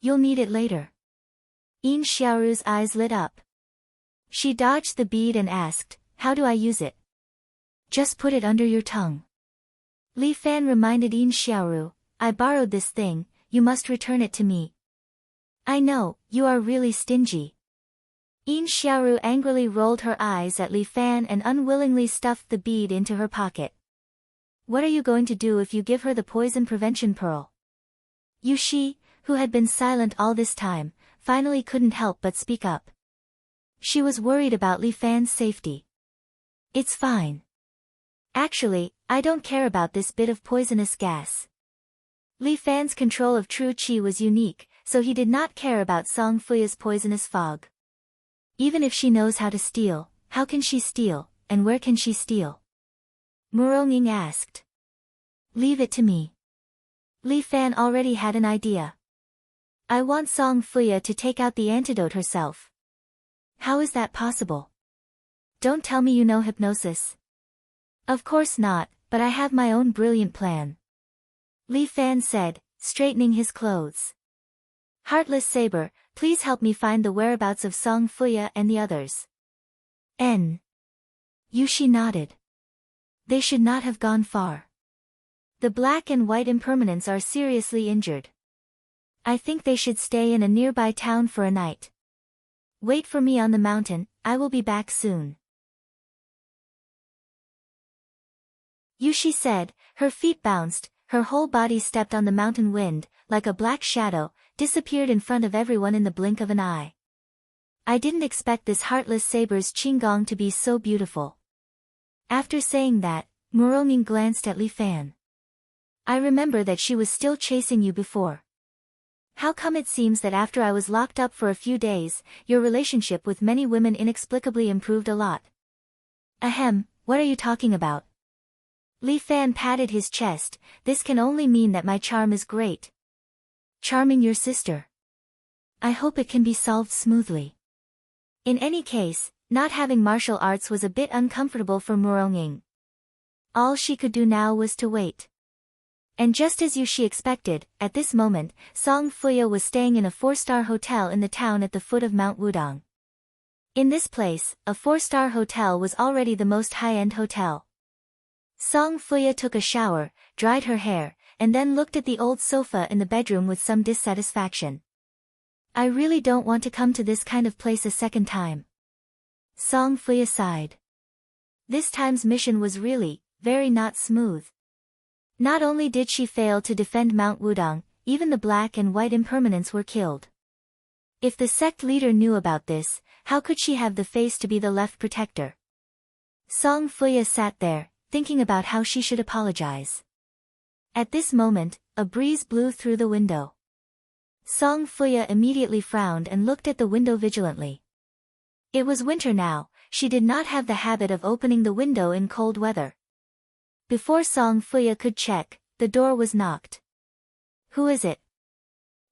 You'll need it later. Yin Xiaoru's eyes lit up. She dodged the bead and asked, how do I use it? Just put it under your tongue. Li Fan reminded Yin Xiaoru, I borrowed this thing, you must return it to me. I know, you are really stingy. Yin Xiaoru angrily rolled her eyes at Li Fan and unwillingly stuffed the bead into her pocket. What are you going to do if you give her the poison prevention pearl? Yushi, who had been silent all this time, finally couldn't help but speak up. She was worried about Li Fan's safety. It's fine. Actually, I don't care about this bit of poisonous gas. Li Fan's control of true qi was unique, so he did not care about Song Fuya's poisonous fog. Even if she knows how to steal, how can she steal, and where can she steal? Murong asked. Leave it to me. Li Fan already had an idea. I want Song Fuya to take out the antidote herself. How is that possible? Don't tell me you know hypnosis. Of course not, but I have my own brilliant plan. Li Fan said, straightening his clothes. Heartless Saber, please help me find the whereabouts of Song Fuya and the others. Yushi nodded. They should not have gone far. The black and white impermanents are seriously injured. I think they should stay in a nearby town for a night. Wait for me on the mountain, I will be back soon. Yushi said, her feet bounced, her whole body stepped on the mountain wind, like a black shadow, disappeared in front of everyone in the blink of an eye. I didn't expect this Heartless Saber's Qinggong to be so beautiful. After saying that, Muronging glanced at Li Fan. I remember that she was still chasing you before. How come it seems that after I was locked up for a few days, your relationship with many women inexplicably improved a lot? Ahem, what are you talking about? Li Fan patted his chest, this can only mean that my charm is great. Charming your sister. I hope it can be solved smoothly. In any case, not having martial arts was a bit uncomfortable for Muronging. All she could do now was to wait. And just as Yushi expected, at this moment, Song Fuya was staying in a 4-star hotel in the town at the foot of Mount Wudong. In this place, a 4-star hotel was already the most high-end hotel. Song Fuya took a shower, dried her hair, and then looked at the old sofa in the bedroom with some dissatisfaction. I really don't want to come to this kind of place a second time. Song Fuya sighed. This time's mission was really, very not smooth. Not only did she fail to defend Mount Wudong, even the black and white impermanents were killed. If the sect leader knew about this, how could she have the face to be the left protector? Song Fuya sat there, thinking about how she should apologize. At this moment, a breeze blew through the window. Song Fuya immediately frowned and looked at the window vigilantly. It was winter now, she did not have the habit of opening the window in cold weather. Before Song Fuya could check, the door was knocked. Who is it?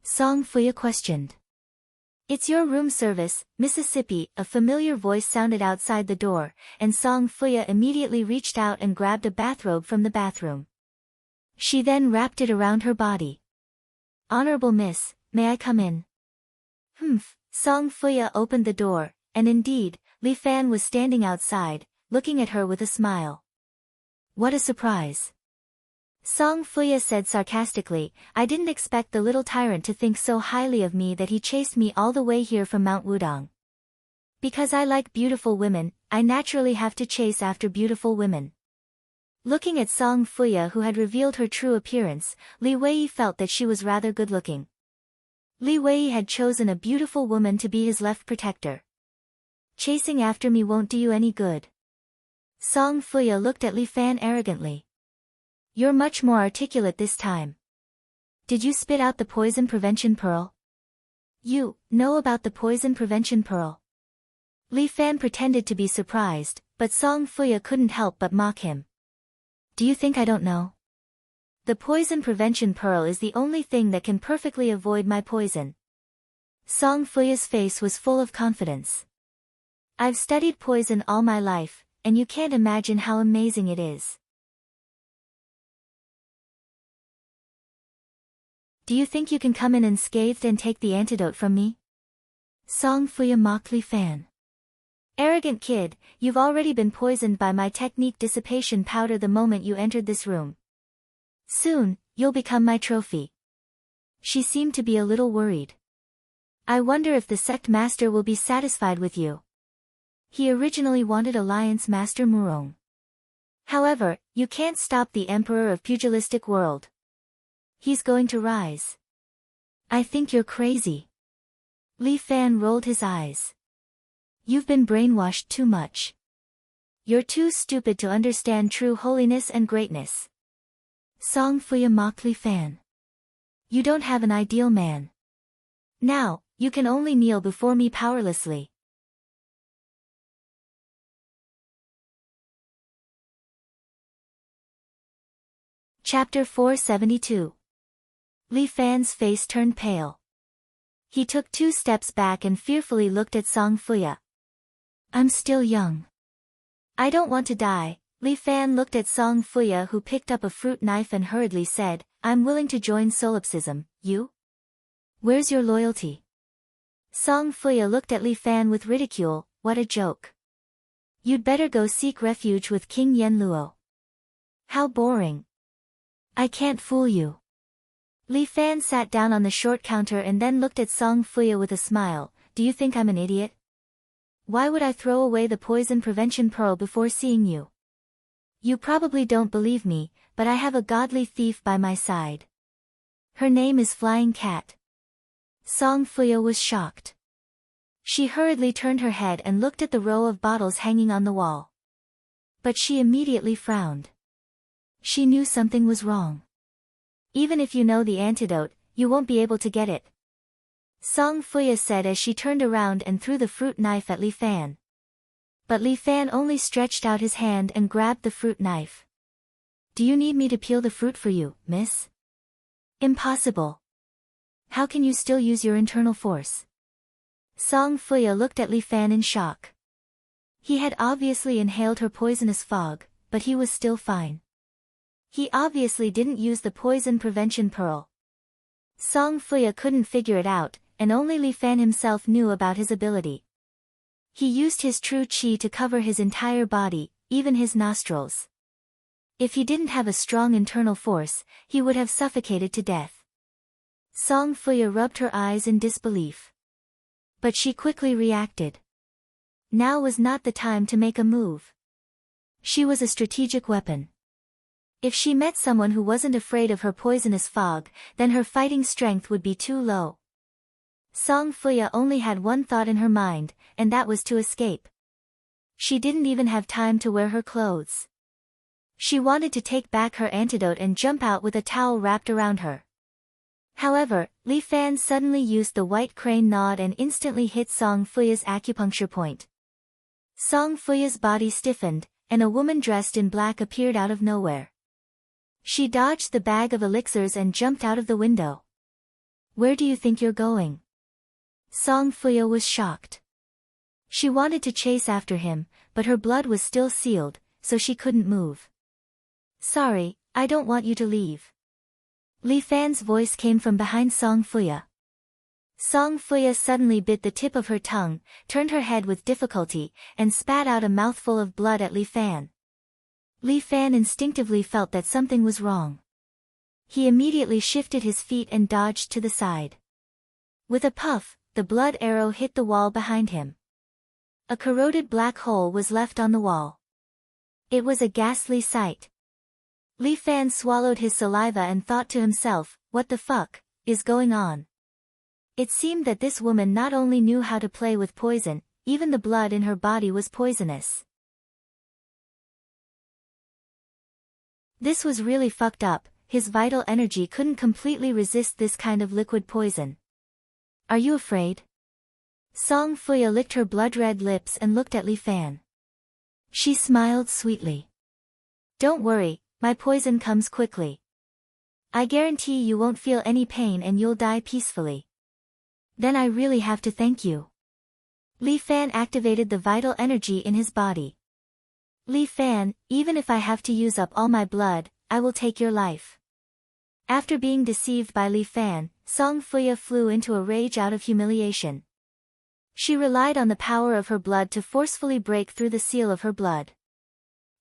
Song Fuya questioned. It's your room service, Mississippi, a familiar voice sounded outside the door, and Song Fuya immediately reached out and grabbed a bathrobe from the bathroom. She then wrapped it around her body. Honorable Miss, may I come in? Song Fuya opened the door, and indeed, Li Fan was standing outside, looking at her with a smile. What a surprise! Song Fuya said sarcastically, I didn't expect the little tyrant to think so highly of me that he chased me all the way here from Mount Wudong. Because I like beautiful women, I naturally have to chase after beautiful women. Looking at Song Fuya, who had revealed her true appearance, Li Wei felt that she was rather good-looking. Li Wei had chosen a beautiful woman to be his left protector. Chasing after me won't do you any good. Song Fuya looked at Li Fan arrogantly. You're much more articulate this time. Did you spit out the poison prevention pearl? You know about the poison prevention pearl? Li Fan pretended to be surprised, but Song Fuya couldn't help but mock him. Do you think I don't know? The poison prevention pearl is the only thing that can perfectly avoid my poison. Song Fuya's face was full of confidence. I've studied poison all my life, and you can't imagine how amazing it is. Do you think you can come in unscathed and take the antidote from me? Song Fuya mocked Li Fan. Arrogant kid, you've already been poisoned by my technique dissipation powder the moment you entered this room. Soon, you'll become my trophy. She seemed to be a little worried. I wonder if the sect master will be satisfied with you. He originally wanted Alliance Master Murong. However, you can't stop the Emperor of Pugilistic World. He's going to rise. I think you're crazy. Li Fan rolled his eyes. You've been brainwashed too much. You're too stupid to understand true holiness and greatness. Song Fuya mocked Li Fan. You don't have an ideal man. Now, you can only kneel before me powerlessly. Chapter 472. Li Fan's face turned pale. He took 2 steps back and fearfully looked at Song Fuya. I'm still young. I don't want to die. Li Fan looked at Song Fuya, who picked up a fruit knife and hurriedly said, I'm willing to join solipsism. You? Where's your loyalty? Song Fuya looked at Li Fan with ridicule. What a joke. You'd better go seek refuge with King Yen Luo. How boring. I can't fool you. Li Fan sat down on the short counter and then looked at Song Fuya with a smile. Do you think I'm an idiot? Why would I throw away the poison prevention pearl before seeing you? You probably don't believe me, but I have a godly thief by my side. Her name is Flying Cat. Song Fuya was shocked. She hurriedly turned her head and looked at the row of bottles hanging on the wall. But she immediately frowned. She knew something was wrong. Even if you know the antidote, you won't be able to get it. Song Fuya said as she turned around and threw the fruit knife at Li Fan. But Li Fan only stretched out his hand and grabbed the fruit knife. Do you need me to peel the fruit for you, miss? Impossible. How can you still use your internal force? Song Fuya looked at Li Fan in shock. He had obviously inhaled her poisonous fog, but he was still fine. He obviously didn't use the poison prevention pearl. Song Fuya couldn't figure it out, and only Li Fan himself knew about his ability. He used his true qi to cover his entire body, even his nostrils. If he didn't have a strong internal force, he would have suffocated to death. Song Fuya rubbed her eyes in disbelief. But she quickly reacted. Now was not the time to make a move. She was a strategic weapon. If she met someone who wasn't afraid of her poisonous fog, then her fighting strength would be too low. Song Fuya only had one thought in her mind, and that was to escape. She didn't even have time to wear her clothes. She wanted to take back her antidote and jump out with a towel wrapped around her. However, Li Fan suddenly used the white crane nod and instantly hit Song Fuya's acupuncture point. Song Fuya's body stiffened, and a woman dressed in black appeared out of nowhere. She dodged the bag of elixirs and jumped out of the window. Where do you think you're going? Song Fuya was shocked. She wanted to chase after him, but her blood was still sealed, so she couldn't move. Sorry, I don't want you to leave. Li Fan's voice came from behind Song Fuya. Song Fuya suddenly bit the tip of her tongue, turned her head with difficulty, and spat out a mouthful of blood at Li Fan. Li Fan instinctively felt that something was wrong. He immediately shifted his feet and dodged to the side. With a puff, the blood arrow hit the wall behind him. A corroded black hole was left on the wall. It was a ghastly sight. Li Fan swallowed his saliva and thought to himself, what the fuck is going on? It seemed that this woman not only knew how to play with poison, even the blood in her body was poisonous. This was really fucked up. His vital energy couldn't completely resist this kind of liquid poison. Are you afraid? Song Fuya licked her blood-red lips and looked at Li Fan. She smiled sweetly. Don't worry, my poison comes quickly. I guarantee you won't feel any pain and you'll die peacefully. Then I really have to thank you. Li Fan activated the vital energy in his body. Li Fan, even if I have to use up all my blood, I will take your life. After being deceived by Li Fan, Song Fuya flew into a rage out of humiliation. She relied on the power of her blood to forcefully break through the seal of her blood.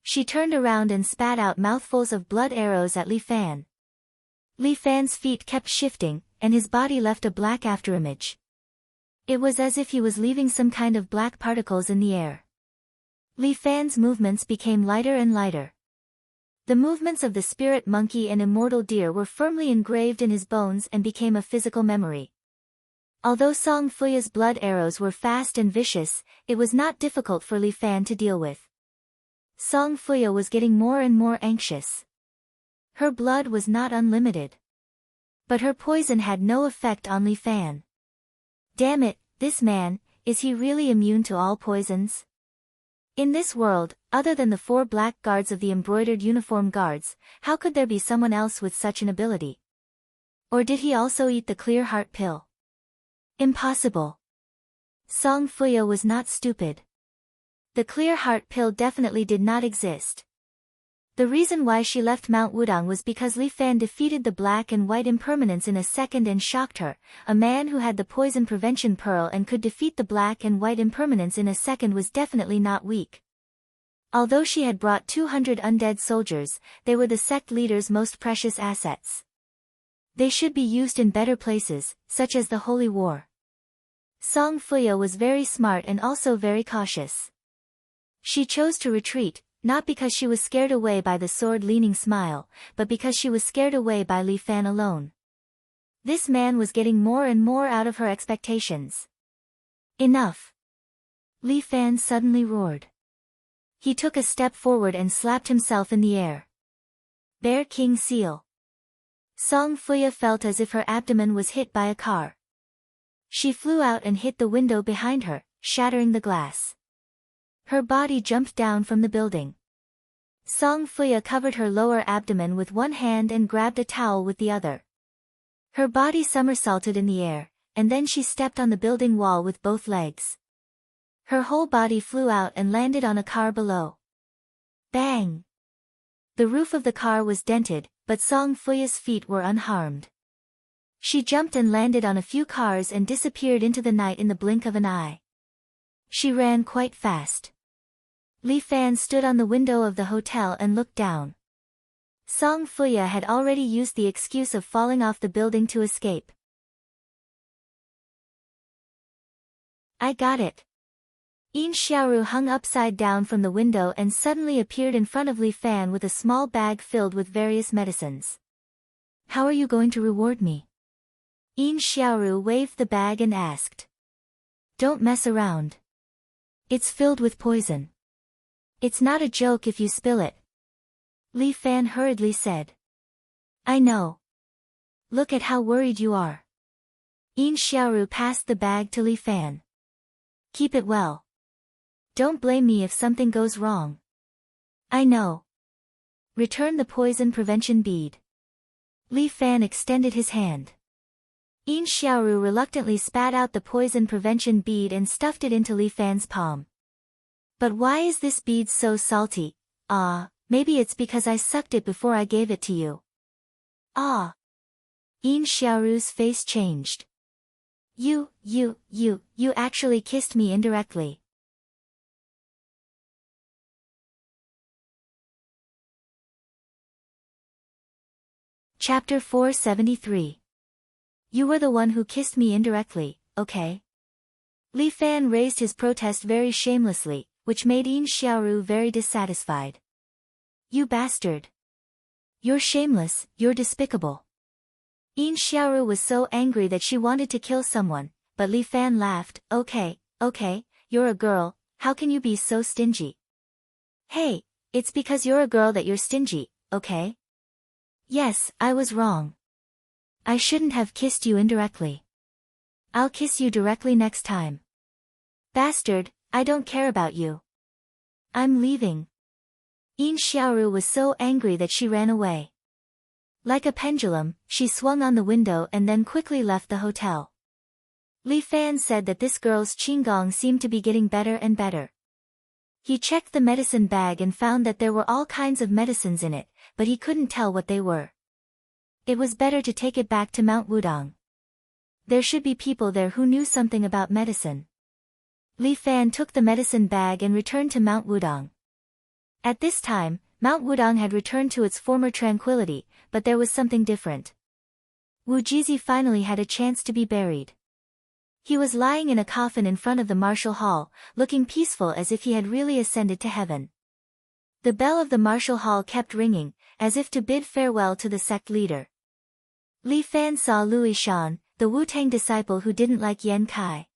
She turned around and spat out mouthfuls of blood arrows at Li Fan. Li Fan's feet kept shifting, and his body left a black afterimage. It was as if he was leaving some kind of black particles in the air. Li Fan's movements became lighter and lighter. The movements of the spirit monkey and immortal deer were firmly engraved in his bones and became a physical memory. Although Song Fuya's blood arrows were fast and vicious, it was not difficult for Li Fan to deal with. Song Fuya was getting more and more anxious. Her blood was not unlimited. But her poison had no effect on Li Fan. Damn it, this man, is he really immune to all poisons? In this world, other than the 4 black guards of the embroidered uniform guards, how could there be someone else with such an ability? Or did he also eat the clear heart pill? Impossible. Song Fuya was not stupid. The clear heart pill definitely did not exist. The reason why she left Mount Wudang was because Li Fan defeated the black and white impermanence in a second and shocked her. A man who had the poison prevention pearl and could defeat the black and white impermanence in a second was definitely not weak. Although she had brought 200 undead soldiers, they were the sect leader's most precious assets. They should be used in better places, such as the Holy War. Song Fuya was very smart and also very cautious. She chose to retreat, not because she was scared away by the sword-leaning smile, but because she was scared away by Li Fan alone. This man was getting more and more out of her expectations. Enough! Li Fan suddenly roared. He took a step forward and slapped himself in the air. Bear King Seal. Song Fuya felt as if her abdomen was hit by a car. She flew out and hit the window behind her, shattering the glass. Her body jumped down from the building. Song Fuya covered her lower abdomen with one hand and grabbed a towel with the other. Her body somersaulted in the air, and then she stepped on the building wall with both legs. Her whole body flew out and landed on a car below. Bang! The roof of the car was dented, but Song Fuya's feet were unharmed. She jumped and landed on a few cars and disappeared into the night in the blink of an eye. She ran quite fast. Li Fan stood on the window of the hotel and looked down. Song Fuya had already used the excuse of falling off the building to escape. I got it. Yin Xiaoru hung upside down from the window and suddenly appeared in front of Li Fan with a small bag filled with various medicines. How are you going to reward me? Yin Xiaoru waved the bag and asked. Don't mess around. It's filled with poison. It's not a joke if you spill it. Li Fan hurriedly said. I know. Look at how worried you are. Yin Xiaoru passed the bag to Li Fan. Keep it well. Don't blame me if something goes wrong. I know. Return the poison prevention bead. Li Fan extended his hand. Yin Xiaoru reluctantly spat out the poison prevention bead and stuffed it into Li Fan's palm. But why is this bead so salty? Maybe it's because I sucked it before I gave it to you. Yin Xiaoru's face changed. You actually kissed me indirectly. Chapter 473. You were the one who kissed me indirectly, okay? Li Fan raised his protest very shamelessly, which made Yin Xiaoru very dissatisfied. You bastard! You're shameless, you're despicable. Yin Xiaoru was so angry that she wanted to kill someone, but Li Fan laughed. Okay, you're a girl, how can you be so stingy? Hey, it's because you're a girl that you're stingy, okay? Yes, I was wrong. I shouldn't have kissed you indirectly. I'll kiss you directly next time. Bastard, I don't care about you. I'm leaving. Yin Xiaoru was so angry that she ran away. Like a pendulum, she swung on the window and then quickly left the hotel. Li Fan said that this girl's qigong seemed to be getting better and better. He checked the medicine bag and found that there were all kinds of medicines in it, but he couldn't tell what they were. It was better to take it back to Mount Wudong. There should be people there who knew something about medicine. Li Fan took the medicine bag and returned to Mount Wudong. At this time, Mount Wudong had returned to its former tranquility, but there was something different. Wu Jizi finally had a chance to be buried. He was lying in a coffin in front of the martial hall, looking peaceful as if he had really ascended to heaven. The bell of the martial hall kept ringing, as if to bid farewell to the sect leader. Li Fan saw Louis Shan, the Wu-Tang disciple who didn't like Yan Kai.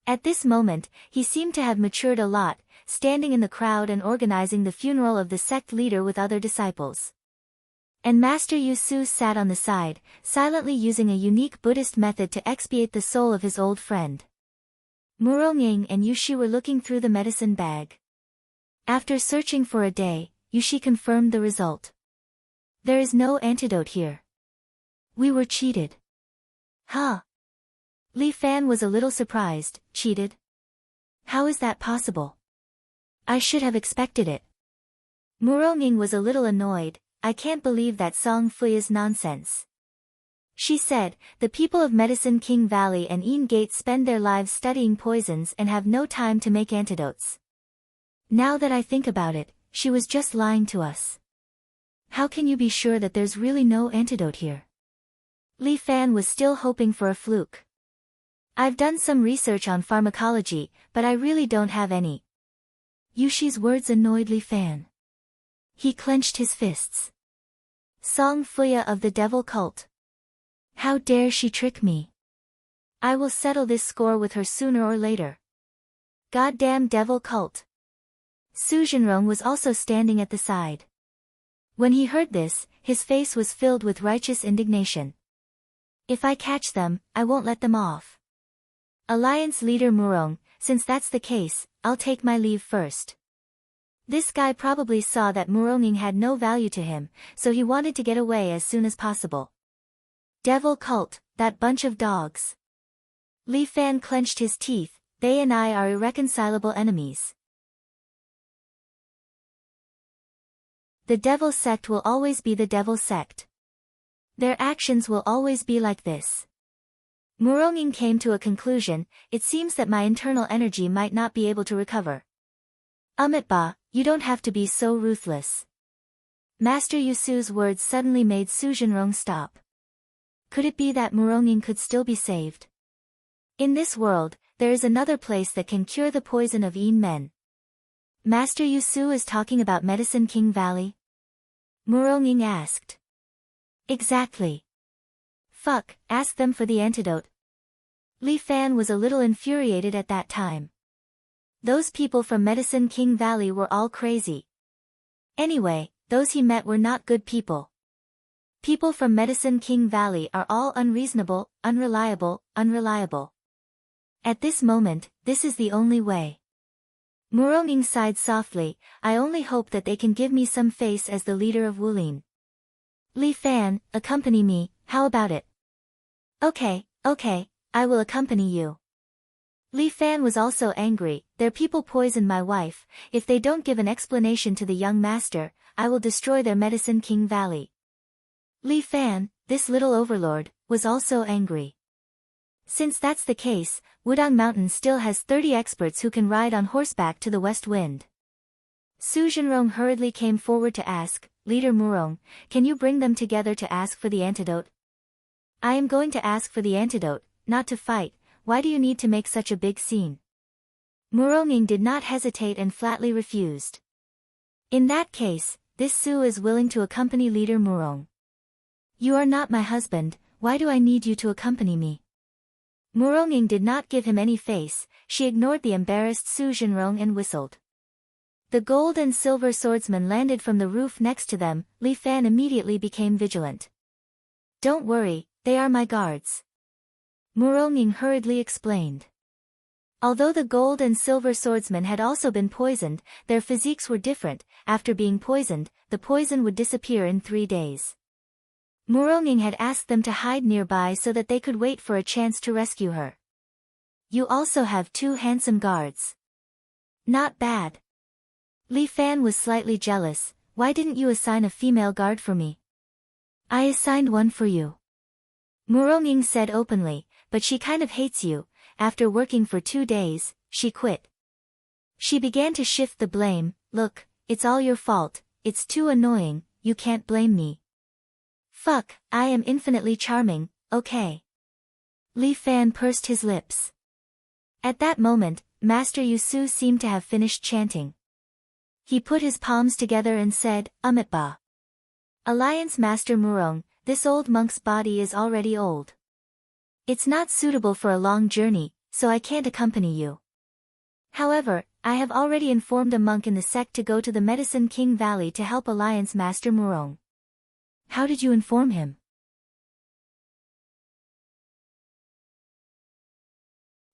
At this moment, he seemed to have matured a lot, standing in the crowd and organizing the funeral of the sect leader with other disciples. And Master Yu Su sat on the side, silently using a unique Buddhist method to expiate the soul of his old friend. Murong and Yushi were looking through the medicine bag. After searching for a day, Yushi confirmed the result. There is no antidote here. We were cheated. Huh? Li Fan was a little surprised. Cheated? How is that possible? I should have expected it. Murong was a little annoyed. I can't believe that Song Fuya's nonsense. She said, the people of Medicine King Valley and Yin Gate spend their lives studying poisons and have no time to make antidotes. Now that I think about it, she was just lying to us. How can you be sure that there's really no antidote here? Li Fan was still hoping for a fluke. I've done some research on pharmacology, but I really don't have any. Yushi's words annoyed Li Fan. He clenched his fists. Song Fuya of the devil cult. How dare she trick me? I will settle this score with her sooner or later. Goddamn devil cult. Su Jinrong was also standing at the side. When he heard this, his face was filled with righteous indignation. If I catch them, I won't let them off. Alliance leader Murong, since that's the case, I'll take my leave first. This guy probably saw that Murong had no value to him, so he wanted to get away as soon as possible. Devil cult, that bunch of dogs. Li Fan clenched his teeth. They and I are irreconcilable enemies. The devil sect will always be the devil sect. Their actions will always be like this. Murong came to a conclusion. It seems that my internal energy might not be able to recover. Ba, you don't have to be so ruthless. Master Yusu's words suddenly made Su Jinrong stop. Could it be that Murong could still be saved? In this world, there is another place that can cure the poison of Yin men. Master Yusu is talking about Medicine King Valley? Murong asked. Exactly. Fuck, ask them for the antidote. Li Fan was a little infuriated at that time. Those people from Medicine King Valley were all crazy. Anyway, those he met were not good people. People from Medicine King Valley are all unreasonable, unreliable. At this moment, this is the only way. Murong sighed softly. I only hope that they can give me some face as the leader of Wulin. Li Fan, accompany me, how about it? Okay, I will accompany you. Li Fan was also angry. Their people poisoned my wife. If they don't give an explanation to the young master, I will destroy their Medicine King Valley. Li Fan, this little overlord, was also angry. Since that's the case, Wudang Mountain still has 30 experts who can ride on horseback to the west wind. Su Jinrong hurriedly came forward to ask, Leader Murong, can you bring them together to ask for the antidote? I am going to ask for the antidote, not to fight. why do you need to make such a big scene? Muronging did not hesitate and flatly refused. In that case, this Su is willing to accompany leader Murong. You are not my husband, why do I need you to accompany me? Muronging did not give him any face, she ignored the embarrassed Su Zhenrong and whistled. The gold and silver swordsman landed from the roof next to them. Li Fan immediately became vigilant. Don't worry, they are my guards. Muronging hurriedly explained. Although the gold and silver swordsmen had also been poisoned, their physiques were different. After being poisoned, the poison would disappear in 3 days. Muronging had asked them to hide nearby so that they could wait for a chance to rescue her. You also have 2 handsome guards. Not bad. Li Fan was slightly jealous. Why didn't you assign a female guard for me? I assigned one for you. Muronging said openly, but she kind of hates you. After working for 2 days, she quit. She began to shift the blame. Look, it's all your fault, it's too annoying, you can't blame me. Fuck, I am infinitely charming, okay. Li Fan pursed his lips. At that moment, Master Yusu seemed to have finished chanting. He put his palms together and said, Amitba. Alliance Master Murong, this old monk's body is already old. It's not suitable for a long journey, so I can't accompany you. However, I have already informed a monk in the sect to go to the Medicine King Valley to help Alliance Master Murong. How did you inform him?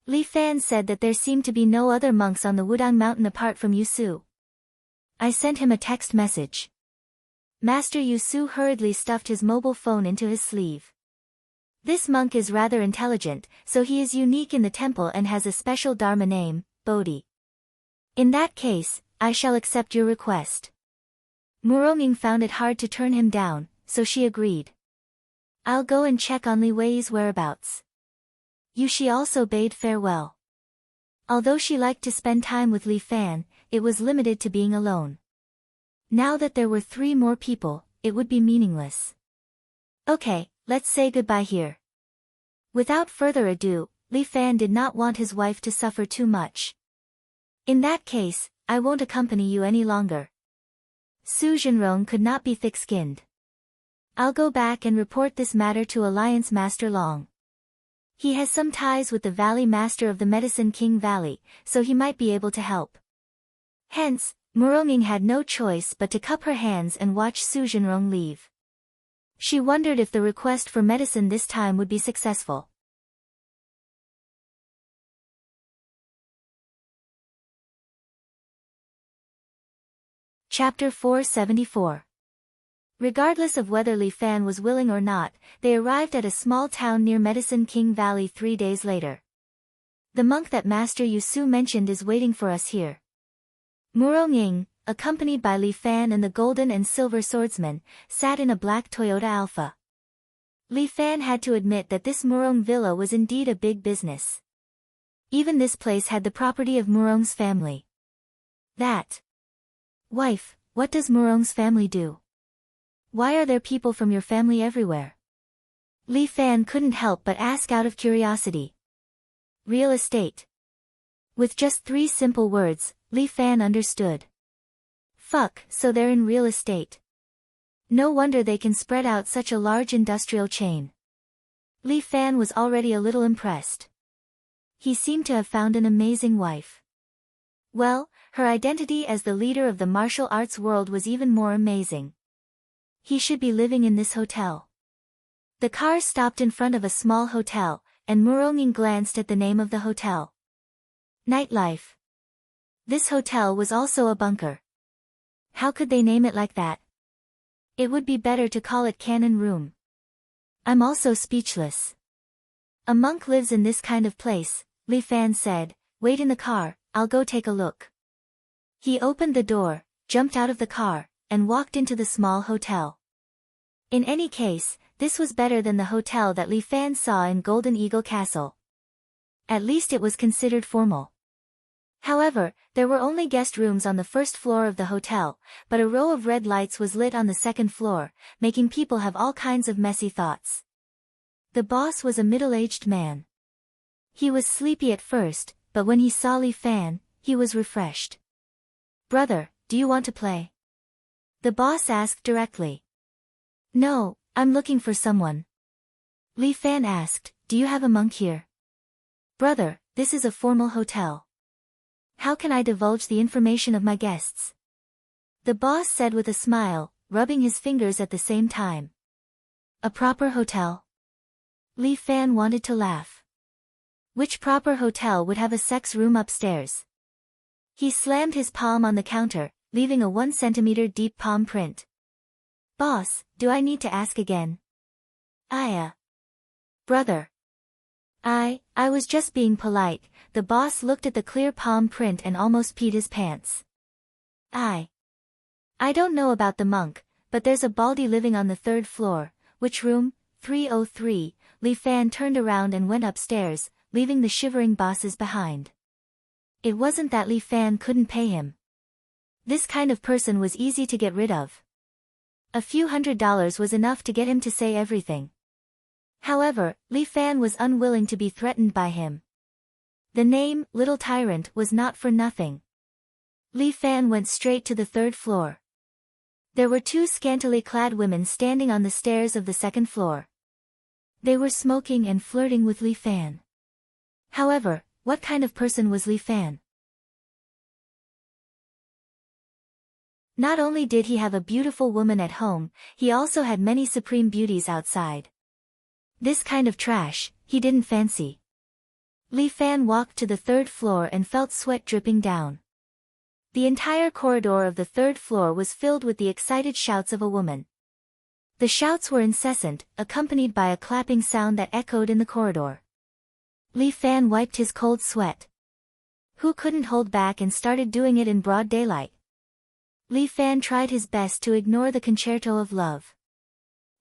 Li Fan said that there seemed to be no other monks on the Wudang Mountain apart from Yusu. I sent him a text message. Master Yusu hurriedly stuffed his mobile phone into his sleeve. This monk is rather intelligent, so he is unique in the temple and has a special dharma name, Bodhi. In that case, I shall accept your request. Muronging found it hard to turn him down, so she agreed. I'll go and check on Li Wei's whereabouts. Yushi also bade farewell. Although she liked to spend time with Li Fan, it was limited to being alone. Now that there were 3 more people, it would be meaningless. Okay, let's say goodbye here. Without further ado, Li Fan did not want his wife to suffer too much. In that case, I won't accompany you any longer. Su Zhenrong could not be thick-skinned. I'll go back and report this matter to Alliance Master Long. He has some ties with the Valley Master of the Medicine King Valley, so he might be able to help. Hence, Muronging had no choice but to cup her hands and watch Su Zhenrong leave. She wondered if the request for medicine this time would be successful. Chapter 474. Regardless of whether Li Fan was willing or not, they arrived at a small town near Medicine King Valley 3 days later. The monk that Master Yusu mentioned is waiting for us here. Muronging, accompanied by Li Fan and the golden and silver swordsman, sat in a black Toyota Alpha. Li Fan had to admit that this Murong villa was indeed a big business. Even this place had the property of Murong's family. That. Wife, what does Murong's family do? Why are there people from your family everywhere? Li Fan couldn't help but ask out of curiosity. Real estate. With just 3 simple words, Li Fan understood. Fuck, so they're in real estate. No wonder they can spread out such a large industrial chain. Li Fan was already a little impressed. He seemed to have found an amazing wife. Well, her identity as the leader of the martial arts world was even more amazing. He should be living in this hotel. The car stopped in front of a small hotel, and Muronging glanced at the name of the hotel. Nightlife. This hotel was also a bunker. How could they name it like that? It would be better to call it Cannon Room. I'm also speechless. A monk lives in this kind of place, Li Fan said. Wait in the car, I'll go take a look. He opened the door, jumped out of the car, and walked into the small hotel. In any case, this was better than the hotel that Li Fan saw in Golden Eagle Castle. At least it was considered formal. However, there were only guest rooms on the first floor of the hotel, but a row of red lights was lit on the second floor, making people have all kinds of messy thoughts. The boss was a middle-aged man. He was sleepy at first, but when he saw Li Fan, he was refreshed. "Brother, do you want to play?" the boss asked directly. "No, I'm looking for someone." Li Fan asked, "Do you have a monk here?" "Brother, this is a formal hotel. How can I divulge the information of my guests?" the boss said with a smile, rubbing his fingers at the same time. "A proper hotel?" Li Fan wanted to laugh. Which proper hotel would have a sex room upstairs? He slammed his palm on the counter, leaving a 1 centimeter deep palm print. "Boss, do I need to ask again?" Brother. I was just being polite." The boss looked at the clear palm print and almost peed his pants. I don't know about the monk, but there's a baldy living on the 3rd floor." "Which room?" 303. Li Fan turned around and went upstairs, leaving the shivering bosses behind. It wasn't that Li Fan couldn't pay him. This kind of person was easy to get rid of. A few $100s was enough to get him to say everything. However, Li Fan was unwilling to be threatened by him. The name, Little Tyrant, was not for nothing. Li Fan went straight to the 3rd floor. There were 2 scantily clad women standing on the stairs of the 2nd floor. They were smoking and flirting with Li Fan. However, what kind of person was Li Fan? Not only did he have a beautiful woman at home, he also had many supreme beauties outside. This kind of trash, he didn't fancy. Li Fan walked to the 3rd floor and felt sweat dripping down. The entire corridor of the 3rd floor was filled with the excited shouts of a woman. The shouts were incessant, accompanied by a clapping sound that echoed in the corridor. Li Fan wiped his cold sweat. Who couldn't hold back and started doing it in broad daylight? Li Fan tried his best to ignore the concerto of love.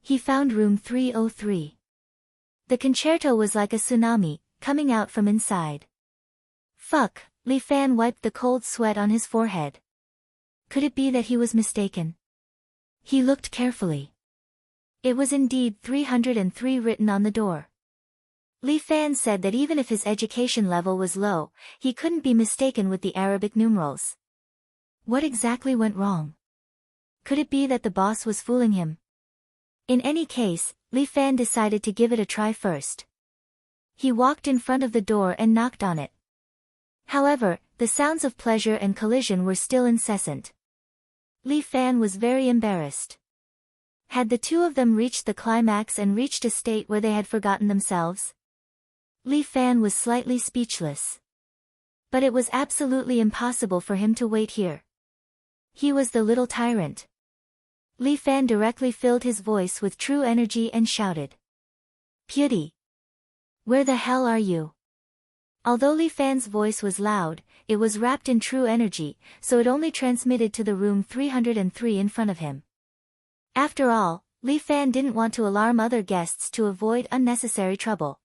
He found room 303. The concerto was like a tsunami, coming out from inside. Fuck, Li Fan wiped the cold sweat on his forehead. Could it be that he was mistaken? He looked carefully. It was indeed 303 written on the door. Li Fan said that even if his education level was low, he couldn't be mistaken with the Arabic numerals. What exactly went wrong? Could it be that the boss was fooling him? In any case, Li Fan decided to give it a try first. He walked in front of the door and knocked on it. However, the sounds of pleasure and collision were still incessant. Li Fan was very embarrassed. Had the 2 of them reached the climax and reached a state where they had forgotten themselves? Li Fan was slightly speechless. But it was absolutely impossible for him to wait here. He was the Little Tyrant. Li Fan directly filled his voice with true energy and shouted. "Beauty! Where the hell are you?" Although Li Fan's voice was loud, it was wrapped in true energy, so it only transmitted to the room 303 in front of him. After all, Li Fan didn't want to alarm other guests to avoid unnecessary trouble.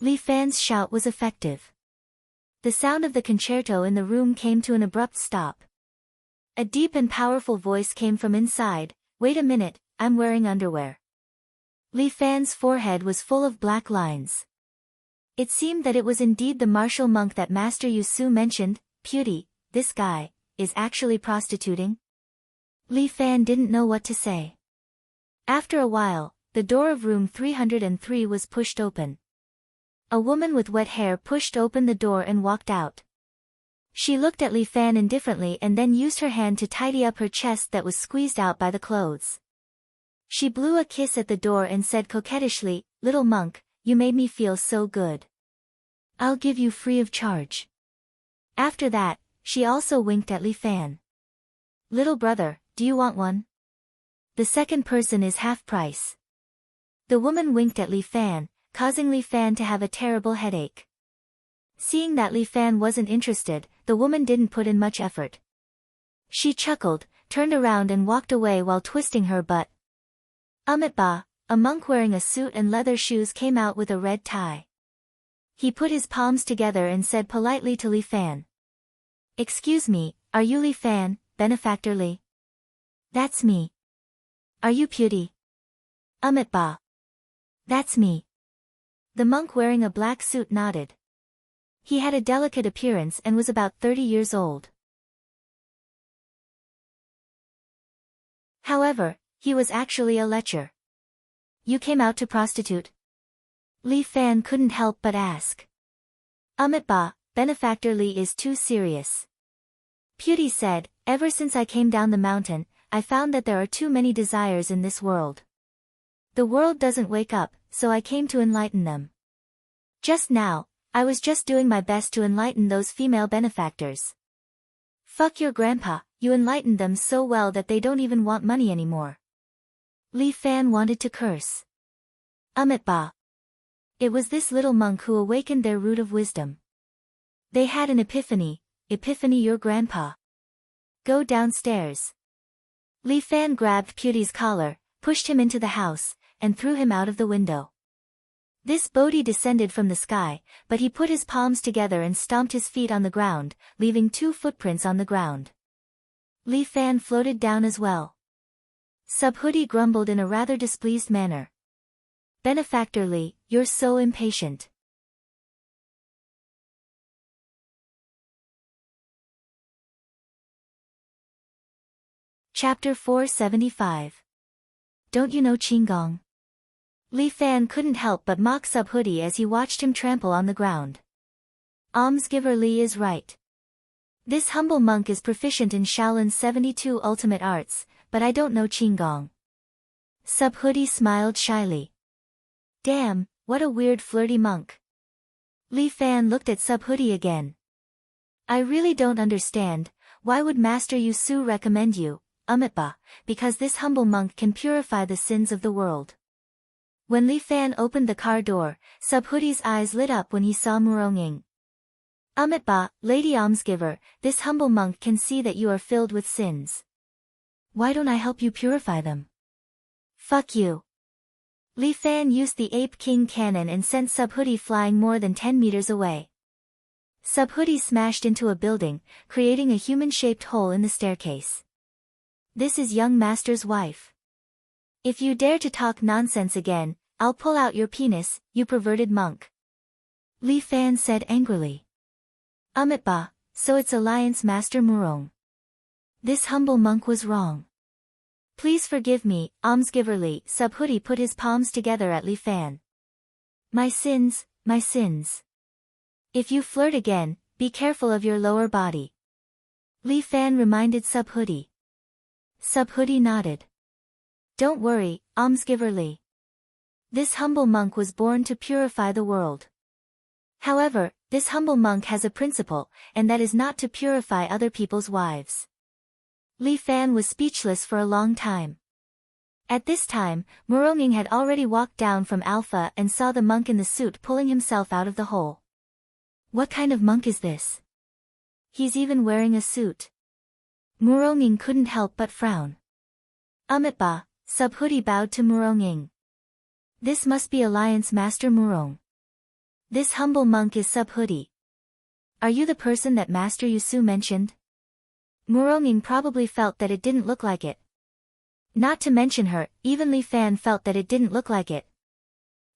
Li Fan's shout was effective. The sound of the concerto in the room came to an abrupt stop. A deep and powerful voice came from inside. "Wait a minute, I'm wearing underwear." Li Fan's forehead was full of black lines. It seemed that it was indeed the martial monk that Master Yusu mentioned. "Beauty, this guy is actually prostituting?" Li Fan didn't know what to say. After a while, the door of room 303 was pushed open. A woman with wet hair pushed open the door and walked out. She looked at Li Fan indifferently and then used her hand to tidy up her chest that was squeezed out by the clothes. She blew a kiss at the door and said coquettishly, "Little monk, you made me feel so good. I'll give you free of charge." After that, she also winked at Li Fan. "Little brother, do you want one? The second person is half price." The woman winked at Li Fan, causing Li Fan to have a terrible headache. Seeing that Li Fan wasn't interested, the woman didn't put in much effort. She chuckled, turned around and walked away while twisting her butt. Ba, a monk wearing a suit and leather shoes came out with a red tie. He put his palms together and said politely to Li Fan. "Excuse me, are you Li Fan, benefactor Li?" "That's me." "Are you Beauty?" Ba. "That's me." The monk wearing a black suit nodded. He had a delicate appearance and was about 30 years old. However, he was actually a lecher. You came out to prostitute? Li Fan couldn't help but ask. Ba, benefactor Li is too serious. Beauty said, ever since I came down the mountain, I found that there are too many desires in this world. The world doesn't wake up, so I came to enlighten them. Just now, I was just doing my best to enlighten those female benefactors. Fuck your grandpa, you enlightened them so well that they don't even want money anymore. Li Fan wanted to curse. Ba. It was this little monk who awakened their root of wisdom. They had an epiphany your grandpa. Go downstairs. Li Fan grabbed Beauty's collar, pushed him into the house, and threw him out of the window. This Bodhi descended from the sky, but he put his palms together and stomped his feet on the ground, leaving 2 footprints on the ground. Li Fan floated down as well. Subhuti grumbled in a rather displeased manner. Benefactor Li, you're so impatient. Chapter 475. Don't you know Qinggong? Li Fan couldn't help but mock Subhuti as he watched him trample on the ground. Almsgiver Li is right. This humble monk is proficient in Shaolin's 72 ultimate arts, but I don't know Qinggong. Subhuti smiled shyly. Damn, what a weird flirty monk. Li Fan looked at Subhuti again. I really don't understand, why would Master Yu Su recommend you, Ba, because this humble monk can purify the sins of the world. When Li Fan opened the car door, Subhuti's eyes lit up when he saw Muronging. Ba, Lady Almsgiver, this humble monk can see that you are filled with sins. Why don't I help you purify them? Fuck you. Li Fan used the Ape King cannon and sent Subhuti flying more than 10 meters away. Subhuti smashed into a building, creating a human-shaped hole in the staircase. This is young master's wife. If you dare to talk nonsense again, I'll pull out your penis, you perverted monk. Li Fan said angrily. Ba, so it's Alliance Master Murong. This humble monk was wrong. Please forgive me, Almsgiver Li. Subhuti put his palms together at Li Fan. My sins, my sins. If you flirt again, be careful of your lower body. Li Fan reminded Subhuti. Subhuti nodded. Don't worry, Almsgiver Li. This humble monk was born to purify the world. However, this humble monk has a principle, and that is not to purify other people's wives. Li Fan was speechless for a long time. At this time, Muronging had already walked down from Alpha and saw the monk in the suit pulling himself out of the hole. What kind of monk is this? He's even wearing a suit. Muronging couldn't help but frown. Ba, Subhuti bowed to Muronging. This must be Alliance Master Murong. This humble monk is Subhuti. Are you the person that Master Yu Su mentioned? Muronging probably felt that it didn't look like it. Not to mention her, even Li Fan felt that it didn't look like it.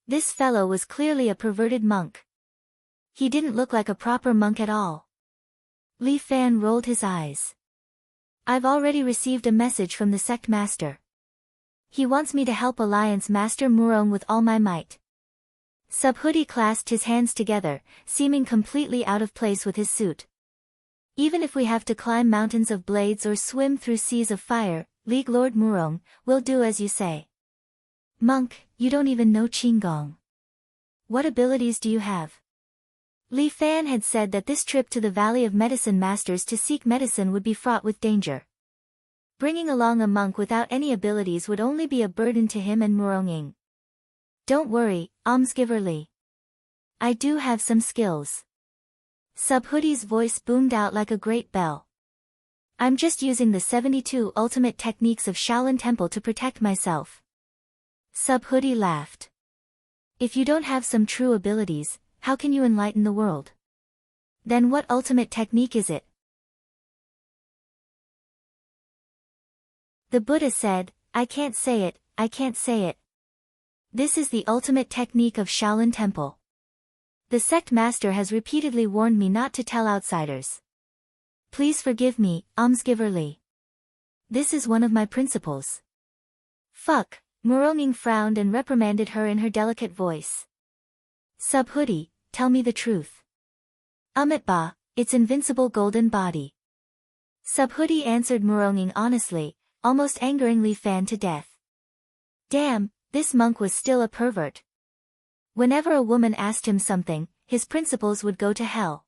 This fellow was clearly a perverted monk. He didn't look like a proper monk at all. Li Fan rolled his eyes. I've already received a message from the sect master. He wants me to help Alliance Master Murong with all my might. Subhuti clasped his hands together, seeming completely out of place with his suit. Even if we have to climb mountains of blades or swim through seas of fire, League Lord Murong, we'll do as you say. Monk, you don't even know Qinggong. What abilities do you have? Li Fan had said that this trip to the Valley of Medicine Masters to seek medicine would be fraught with danger. Bringing along a monk without any abilities would only be a burden to him and Muronging. Don't worry, Almsgiver Li. I do have some skills. Subhuti's voice boomed out like a great bell. I'm just using the 72 ultimate techniques of Shaolin Temple to protect myself. Subhuti laughed. If you don't have some true abilities, how can you enlighten the world? Then what ultimate technique is it? The Buddha said, I can't say it, I can't say it. This is the ultimate technique of Shaolin Temple. The sect master has repeatedly warned me not to tell outsiders. Please forgive me, almsgiver Li. This is one of my principles. Fuck, Muronging frowned and reprimanded her in her delicate voice. Subhoodie, tell me the truth. Ba, its invincible golden body. Subhoodie answered Muronging honestly, almost angering Li Fan to death. Damn, this monk was still a pervert. Whenever a woman asked him something, his principles would go to hell.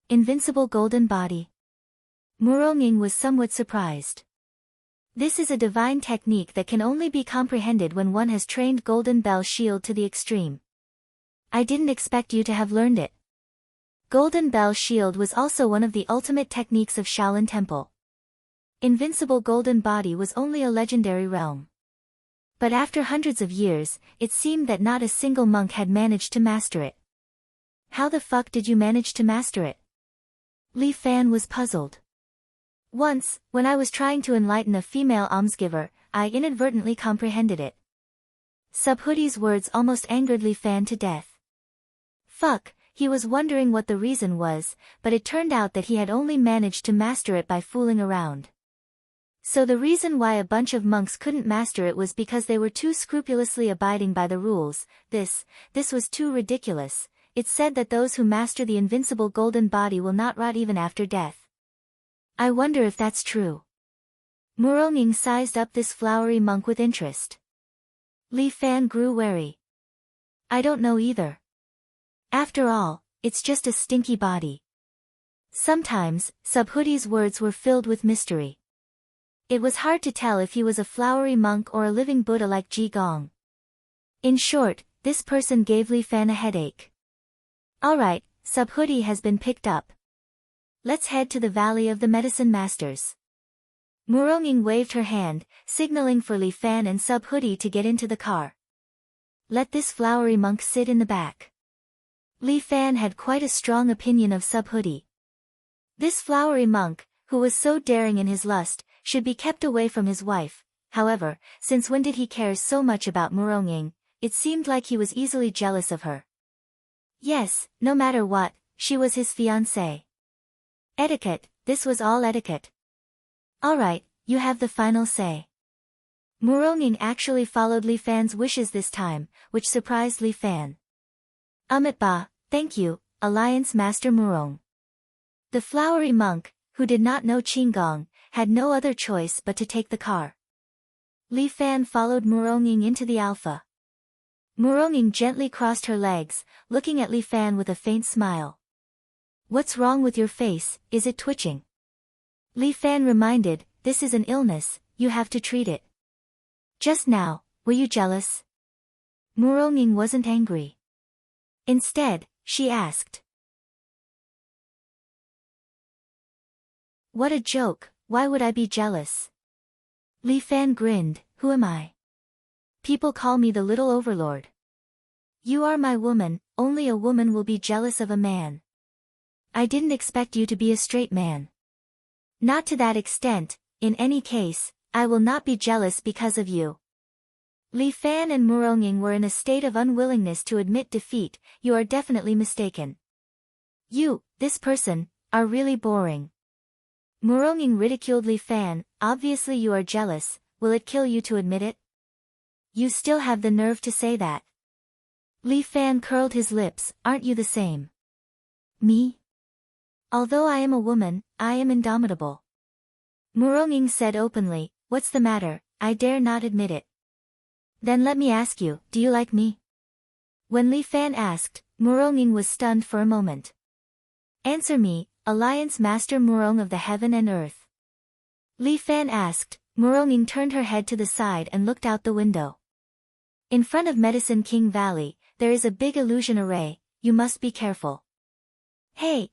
Invincible golden body. Muronging was somewhat surprised. This is a divine technique that can only be comprehended when one has trained Golden Bell Shield to the extreme. I didn't expect you to have learned it. Golden Bell Shield was also one of the ultimate techniques of Shaolin Temple. Invincible golden body was only a legendary realm. But after hundreds of years, it seemed that not a single monk had managed to master it. How the fuck did you manage to master it? Li Fan was puzzled. Once, when I was trying to enlighten a female almsgiver, I inadvertently comprehended it. Subhoodie's words almost angered Li Fan to death. Fuck, he was wondering what the reason was, but it turned out that he had only managed to master it by fooling around. So the reason why a bunch of monks couldn't master it was because they were too scrupulously abiding by the rules. This was too ridiculous. It's said that those who master the invincible golden body will not rot even after death. I wonder if that's true. Muronging sized up this flowery monk with interest. Li Fan grew wary. I don't know either. After all, it's just a stinky body. Sometimes, Subhoodie's words were filled with mystery. It was hard to tell if he was a flowery monk or a living Buddha like Ji Gong. In short, this person gave Li Fan a headache. Alright, Subhoodie has been picked up. Let's head to the Valley of the Medicine Masters. Muronging waved her hand, signaling for Li Fan and Subhoodie to get into the car. Let this flowery monk sit in the back. Li Fan had quite a strong opinion of Subhoodie. This flowery monk, who was so daring in his lust, should be kept away from his wife. However, since when did he care so much about Muronging? It seemed like he was easily jealous of her. Yes, no matter what, she was his fiancée. Etiquette, this was all etiquette. Alright, you have the final say. Muronging actually followed Li Fan's wishes this time, which surprised Li Fan. Ba, thank you, Alliance Master Murong. The flowery monk, who did not know Qinggong, had no other choice but to take the car. Li Fan followed Muronging into the Alpha. Muronging gently crossed her legs, looking at Li Fan with a faint smile. What's wrong with your face, is it twitching? Li Fan reminded, this is an illness, you have to treat it. Just now, were you jealous? Muronging wasn't angry. Instead, she asked. What a joke, why would I be jealous? Li Fan grinned, who am I? People call me the little overlord. You are my woman, only a woman will be jealous of a man. I didn't expect you to be a straight man. Not to that extent, in any case, I will not be jealous because of you. Li Fan and Muronging were in a state of unwillingness to admit defeat. You are definitely mistaken. You, this person, are really boring. Muronging ridiculed Li Fan, obviously you are jealous, will it kill you to admit it? You still have the nerve to say that. Li Fan curled his lips, aren't you the same? Me? Although I am a woman, I am indomitable. Muronging said openly, what's the matter, I dare not admit it. Then let me ask you, do you like me? When Li Fan asked, Muronging was stunned for a moment. Answer me, Alliance Master Murong of the heaven and earth. Li Fan asked. Muronging turned her head to the side and looked out the window. In front of Medicine King Valley, there is a big illusion array, you must be careful. Hey,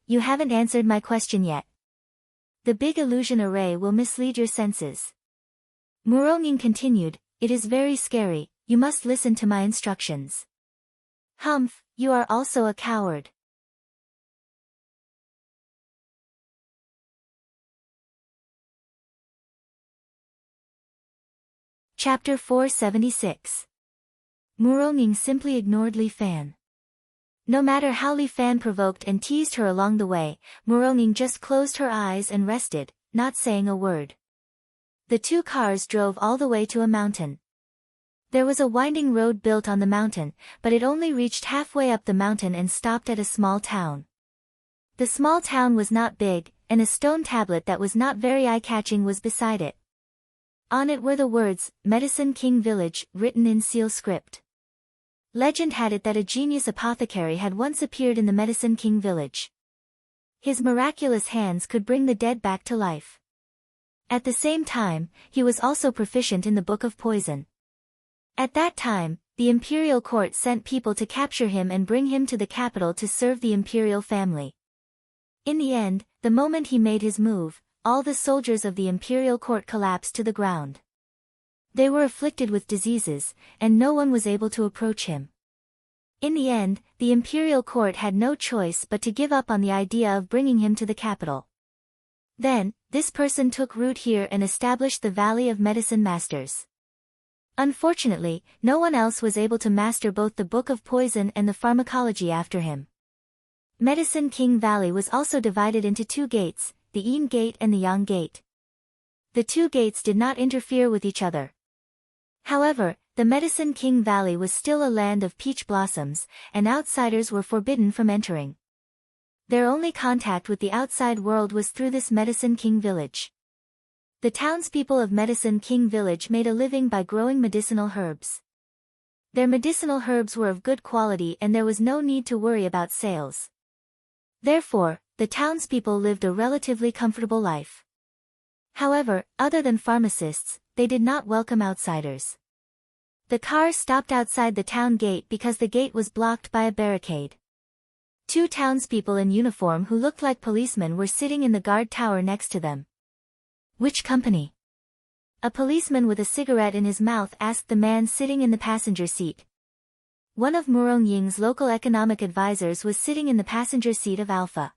you haven't answered my question yet. The big illusion array will mislead your senses. Muronging continued, it is very scary, you must listen to my instructions. Humph, you are also a coward. Chapter 476. Muronging simply ignored Li Fan. No matter how Li Fan provoked and teased her along the way, Muronging just closed her eyes and rested, not saying a word. The two cars drove all the way to a mountain. There was a winding road built on the mountain, but it only reached halfway up the mountain and stopped at a small town. The small town was not big, and a stone tablet that was not very eye-catching was beside it. On it were the words, Medicine King Village, written in seal script. Legend had it that a genius apothecary had once appeared in the Medicine King Village. His miraculous hands could bring the dead back to life. At the same time, he was also proficient in the Book of Poison. At that time, the imperial court sent people to capture him and bring him to the capital to serve the imperial family. In the end, the moment he made his move, all the soldiers of the imperial court collapsed to the ground. They were afflicted with diseases, and no one was able to approach him. In the end, the imperial court had no choice but to give up on the idea of bringing him to the capital. Then, this person took root here and established the Valley of Medicine Masters. Unfortunately, no one else was able to master both the Book of Poison and the pharmacology after him. Medicine King Valley was also divided into two gates, the Yin Gate and the Yang Gate. The two gates did not interfere with each other. However, the Medicine King Valley was still a land of peach blossoms, and outsiders were forbidden from entering. Their only contact with the outside world was through this Medicine King Village. The townspeople of Medicine King Village made a living by growing medicinal herbs. Their medicinal herbs were of good quality and there was no need to worry about sales. Therefore, the townspeople lived a relatively comfortable life. However, other than pharmacists, they did not welcome outsiders. The car stopped outside the town gate because the gate was blocked by a barricade. Two townspeople in uniform who looked like policemen were sitting in the guard tower next to them. Which company? A policeman with a cigarette in his mouth asked the man sitting in the passenger seat. One of Murongying's local economic advisors was sitting in the passenger seat of Alpha.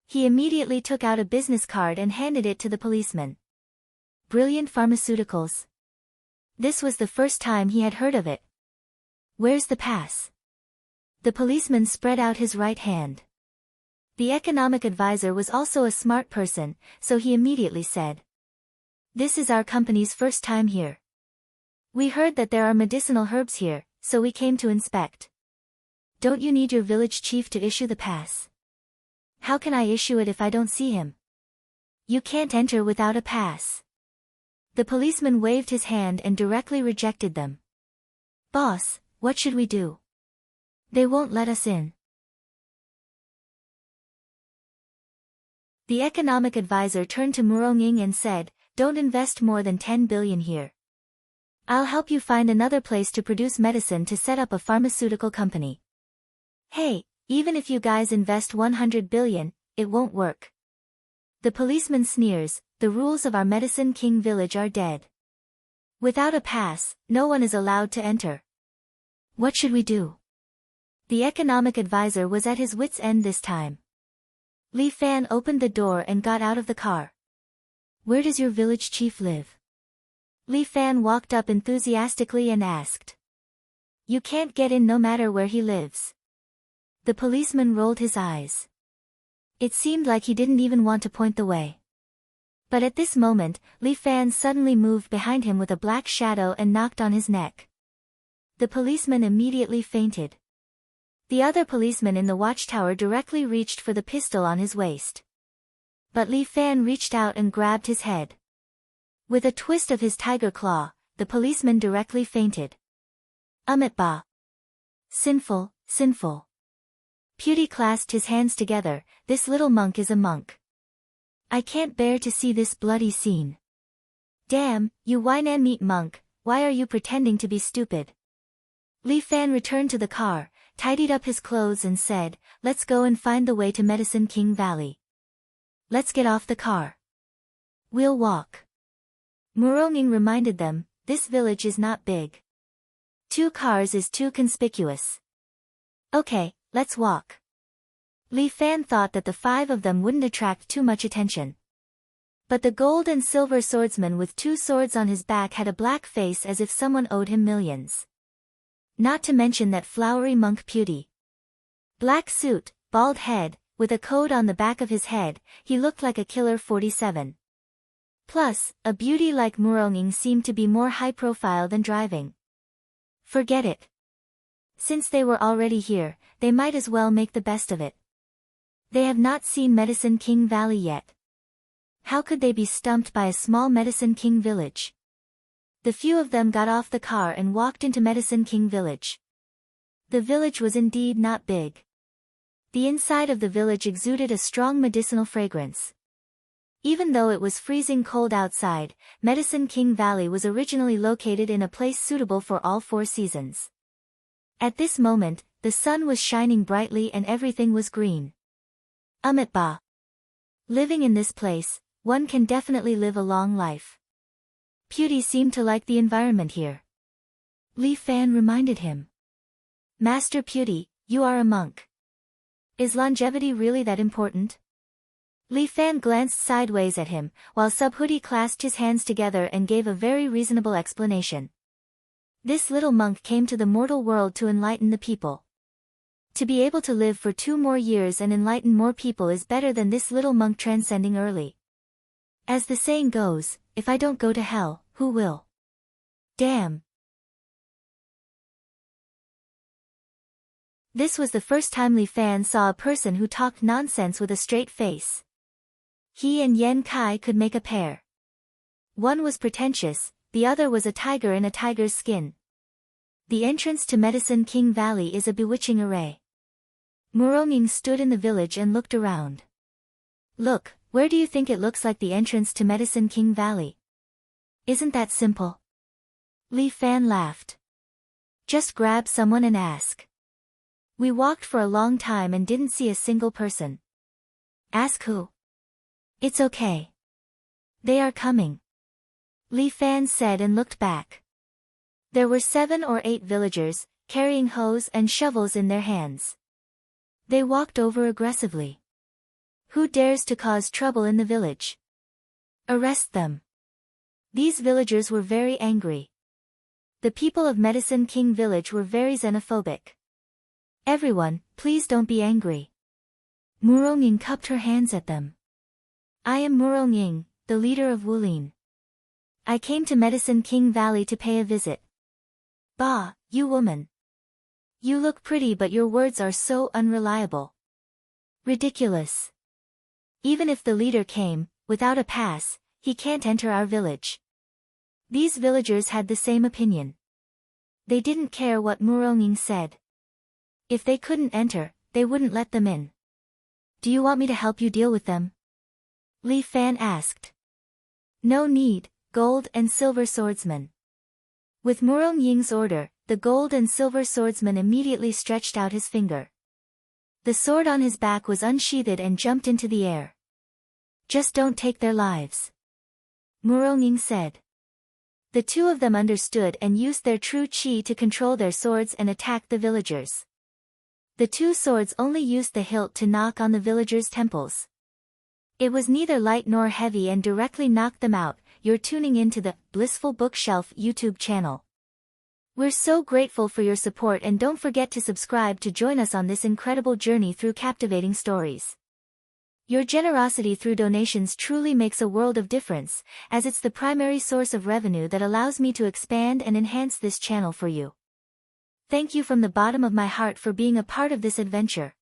He immediately took out a business card and handed it to the policeman. Brilliant Pharmaceuticals. This was the first time he had heard of it. Where's the pass? The policeman spread out his right hand. The economic advisor was also a smart person, so he immediately said, "This is our company's first time here. We heard that there are medicinal herbs here, so we came to inspect. Don't you need your village chief to issue the pass? How can I issue it if I don't see him? You can't enter without a pass." The policeman waved his hand and directly rejected them. "Boss, what should we do? They won't let us in." The economic advisor turned to Murongying and said, "Don't invest more than 10 billion here. I'll help you find another place to produce medicine to set up a pharmaceutical company. Hey, even if you guys invest 100 billion, it won't work." The policeman sneers, "The rules of our Medicine King Village are dead. Without a pass, no one is allowed to enter. What should we do?" The economic advisor was at his wit's end this time. Li Fan opened the door and got out of the car. "Where does your village chief live?" Li Fan walked up enthusiastically and asked. "You can't get in no matter where he lives." The policeman rolled his eyes. It seemed like he didn't even want to point the way. But at this moment, Li Fan suddenly moved behind him with a black shadow and knocked on his neck. The policeman immediately fainted. The other policeman in the watchtower directly reached for the pistol on his waist. But Li Fan reached out and grabbed his head. With a twist of his tiger claw, the policeman directly fainted. Ba. Sinful, sinful. Pewdie clasped his hands together, "This little monk is a monk. I can't bear to see this bloody scene. Damn, you Weinan meat monk, why are you pretending to be stupid?" Li Fan returned to the car, tidied up his clothes and said, "Let's go and find the way to Medicine King Valley. Let's get off the car. We'll walk." Muronging reminded them, "This village is not big. 2 cars is too conspicuous. Okay, let's walk." Li Fan thought that the 5 of them wouldn't attract too much attention. But the gold and silver swordsman with 2 swords on his back had a black face as if someone owed him millions. Not to mention that flowery monk Pewdie. Black suit, bald head, with a code on the back of his head, he looked like a killer 47. Plus, a beauty like Muronging seemed to be more high-profile than driving. Forget it. Since they were already here, they might as well make the best of it. They have not seen Medicine King Valley yet. How could they be stumped by a small Medicine King village? The few of them got off the car and walked into Medicine King Village. The village was indeed not big. The inside of the village exuded a strong medicinal fragrance. Even though it was freezing cold outside, Medicine King Valley was originally located in a place suitable for all 4 seasons. At this moment, the sun was shining brightly and everything was green. Bah. Living in this place, one can definitely live a long life. Pewdie seemed to like the environment here. Li Fan reminded him. Master Pewdie, you are a monk. Is longevity really that important? Li Fan glanced sideways at him, while Subhoodie clasped his hands together and gave a very reasonable explanation. This little monk came to the mortal world to enlighten the people. To be able to live for 2 more years and enlighten more people is better than this little monk transcending early. As the saying goes, if I don't go to hell, who will? Damn. This was the first time Li Fan saw a person who talked nonsense with a straight face. He and Yen Kai could make a pair. One was pretentious, the other was a tiger in a tiger's skin. The entrance to Medicine King Valley is a bewitching array. Muronging stood in the village and looked around. Look, where do you think it looks like the entrance to Medicine King Valley? Isn't that simple? Li Fan laughed. Just grab someone and ask. We walked for a long time and didn't see a single person. Ask who? It's okay. They are coming. Li Fan said and looked back. There were 7 or 8 villagers, carrying hoes and shovels in their hands. They walked over aggressively. Who dares to cause trouble in the village? Arrest them. These villagers were very angry. The people of Medicine King Village were very xenophobic. Everyone, please don't be angry. Muronging cupped her hands at them. I am Muronging, the leader of Wulin. I came to Medicine King Valley to pay a visit. Bah, you woman. You look pretty but your words are so unreliable. Ridiculous. Even if the leader came, without a pass, he can't enter our village. These villagers had the same opinion. They didn't care what Muronging said. If they couldn't enter, they wouldn't let them in. Do you want me to help you deal with them? Li Fan asked. No need, gold and silver swordsman. With Muronging's order, the gold and silver swordsman immediately stretched out his finger. The sword on his back was unsheathed and jumped into the air. Just don't take their lives. Muronging said. The 2 of them understood and used their true chi to control their swords and attack the villagers. The 2 swords only used the hilt to knock on the villagers' temples. It was neither light nor heavy and directly knocked them out. You're tuning into the Blissful Bookshelf YouTube channel. We're so grateful for your support and don't forget to subscribe to join us on this incredible journey through captivating stories. Your generosity through donations truly makes a world of difference, as it's the primary source of revenue that allows me to expand and enhance this channel for you. Thank you from the bottom of my heart for being a part of this adventure.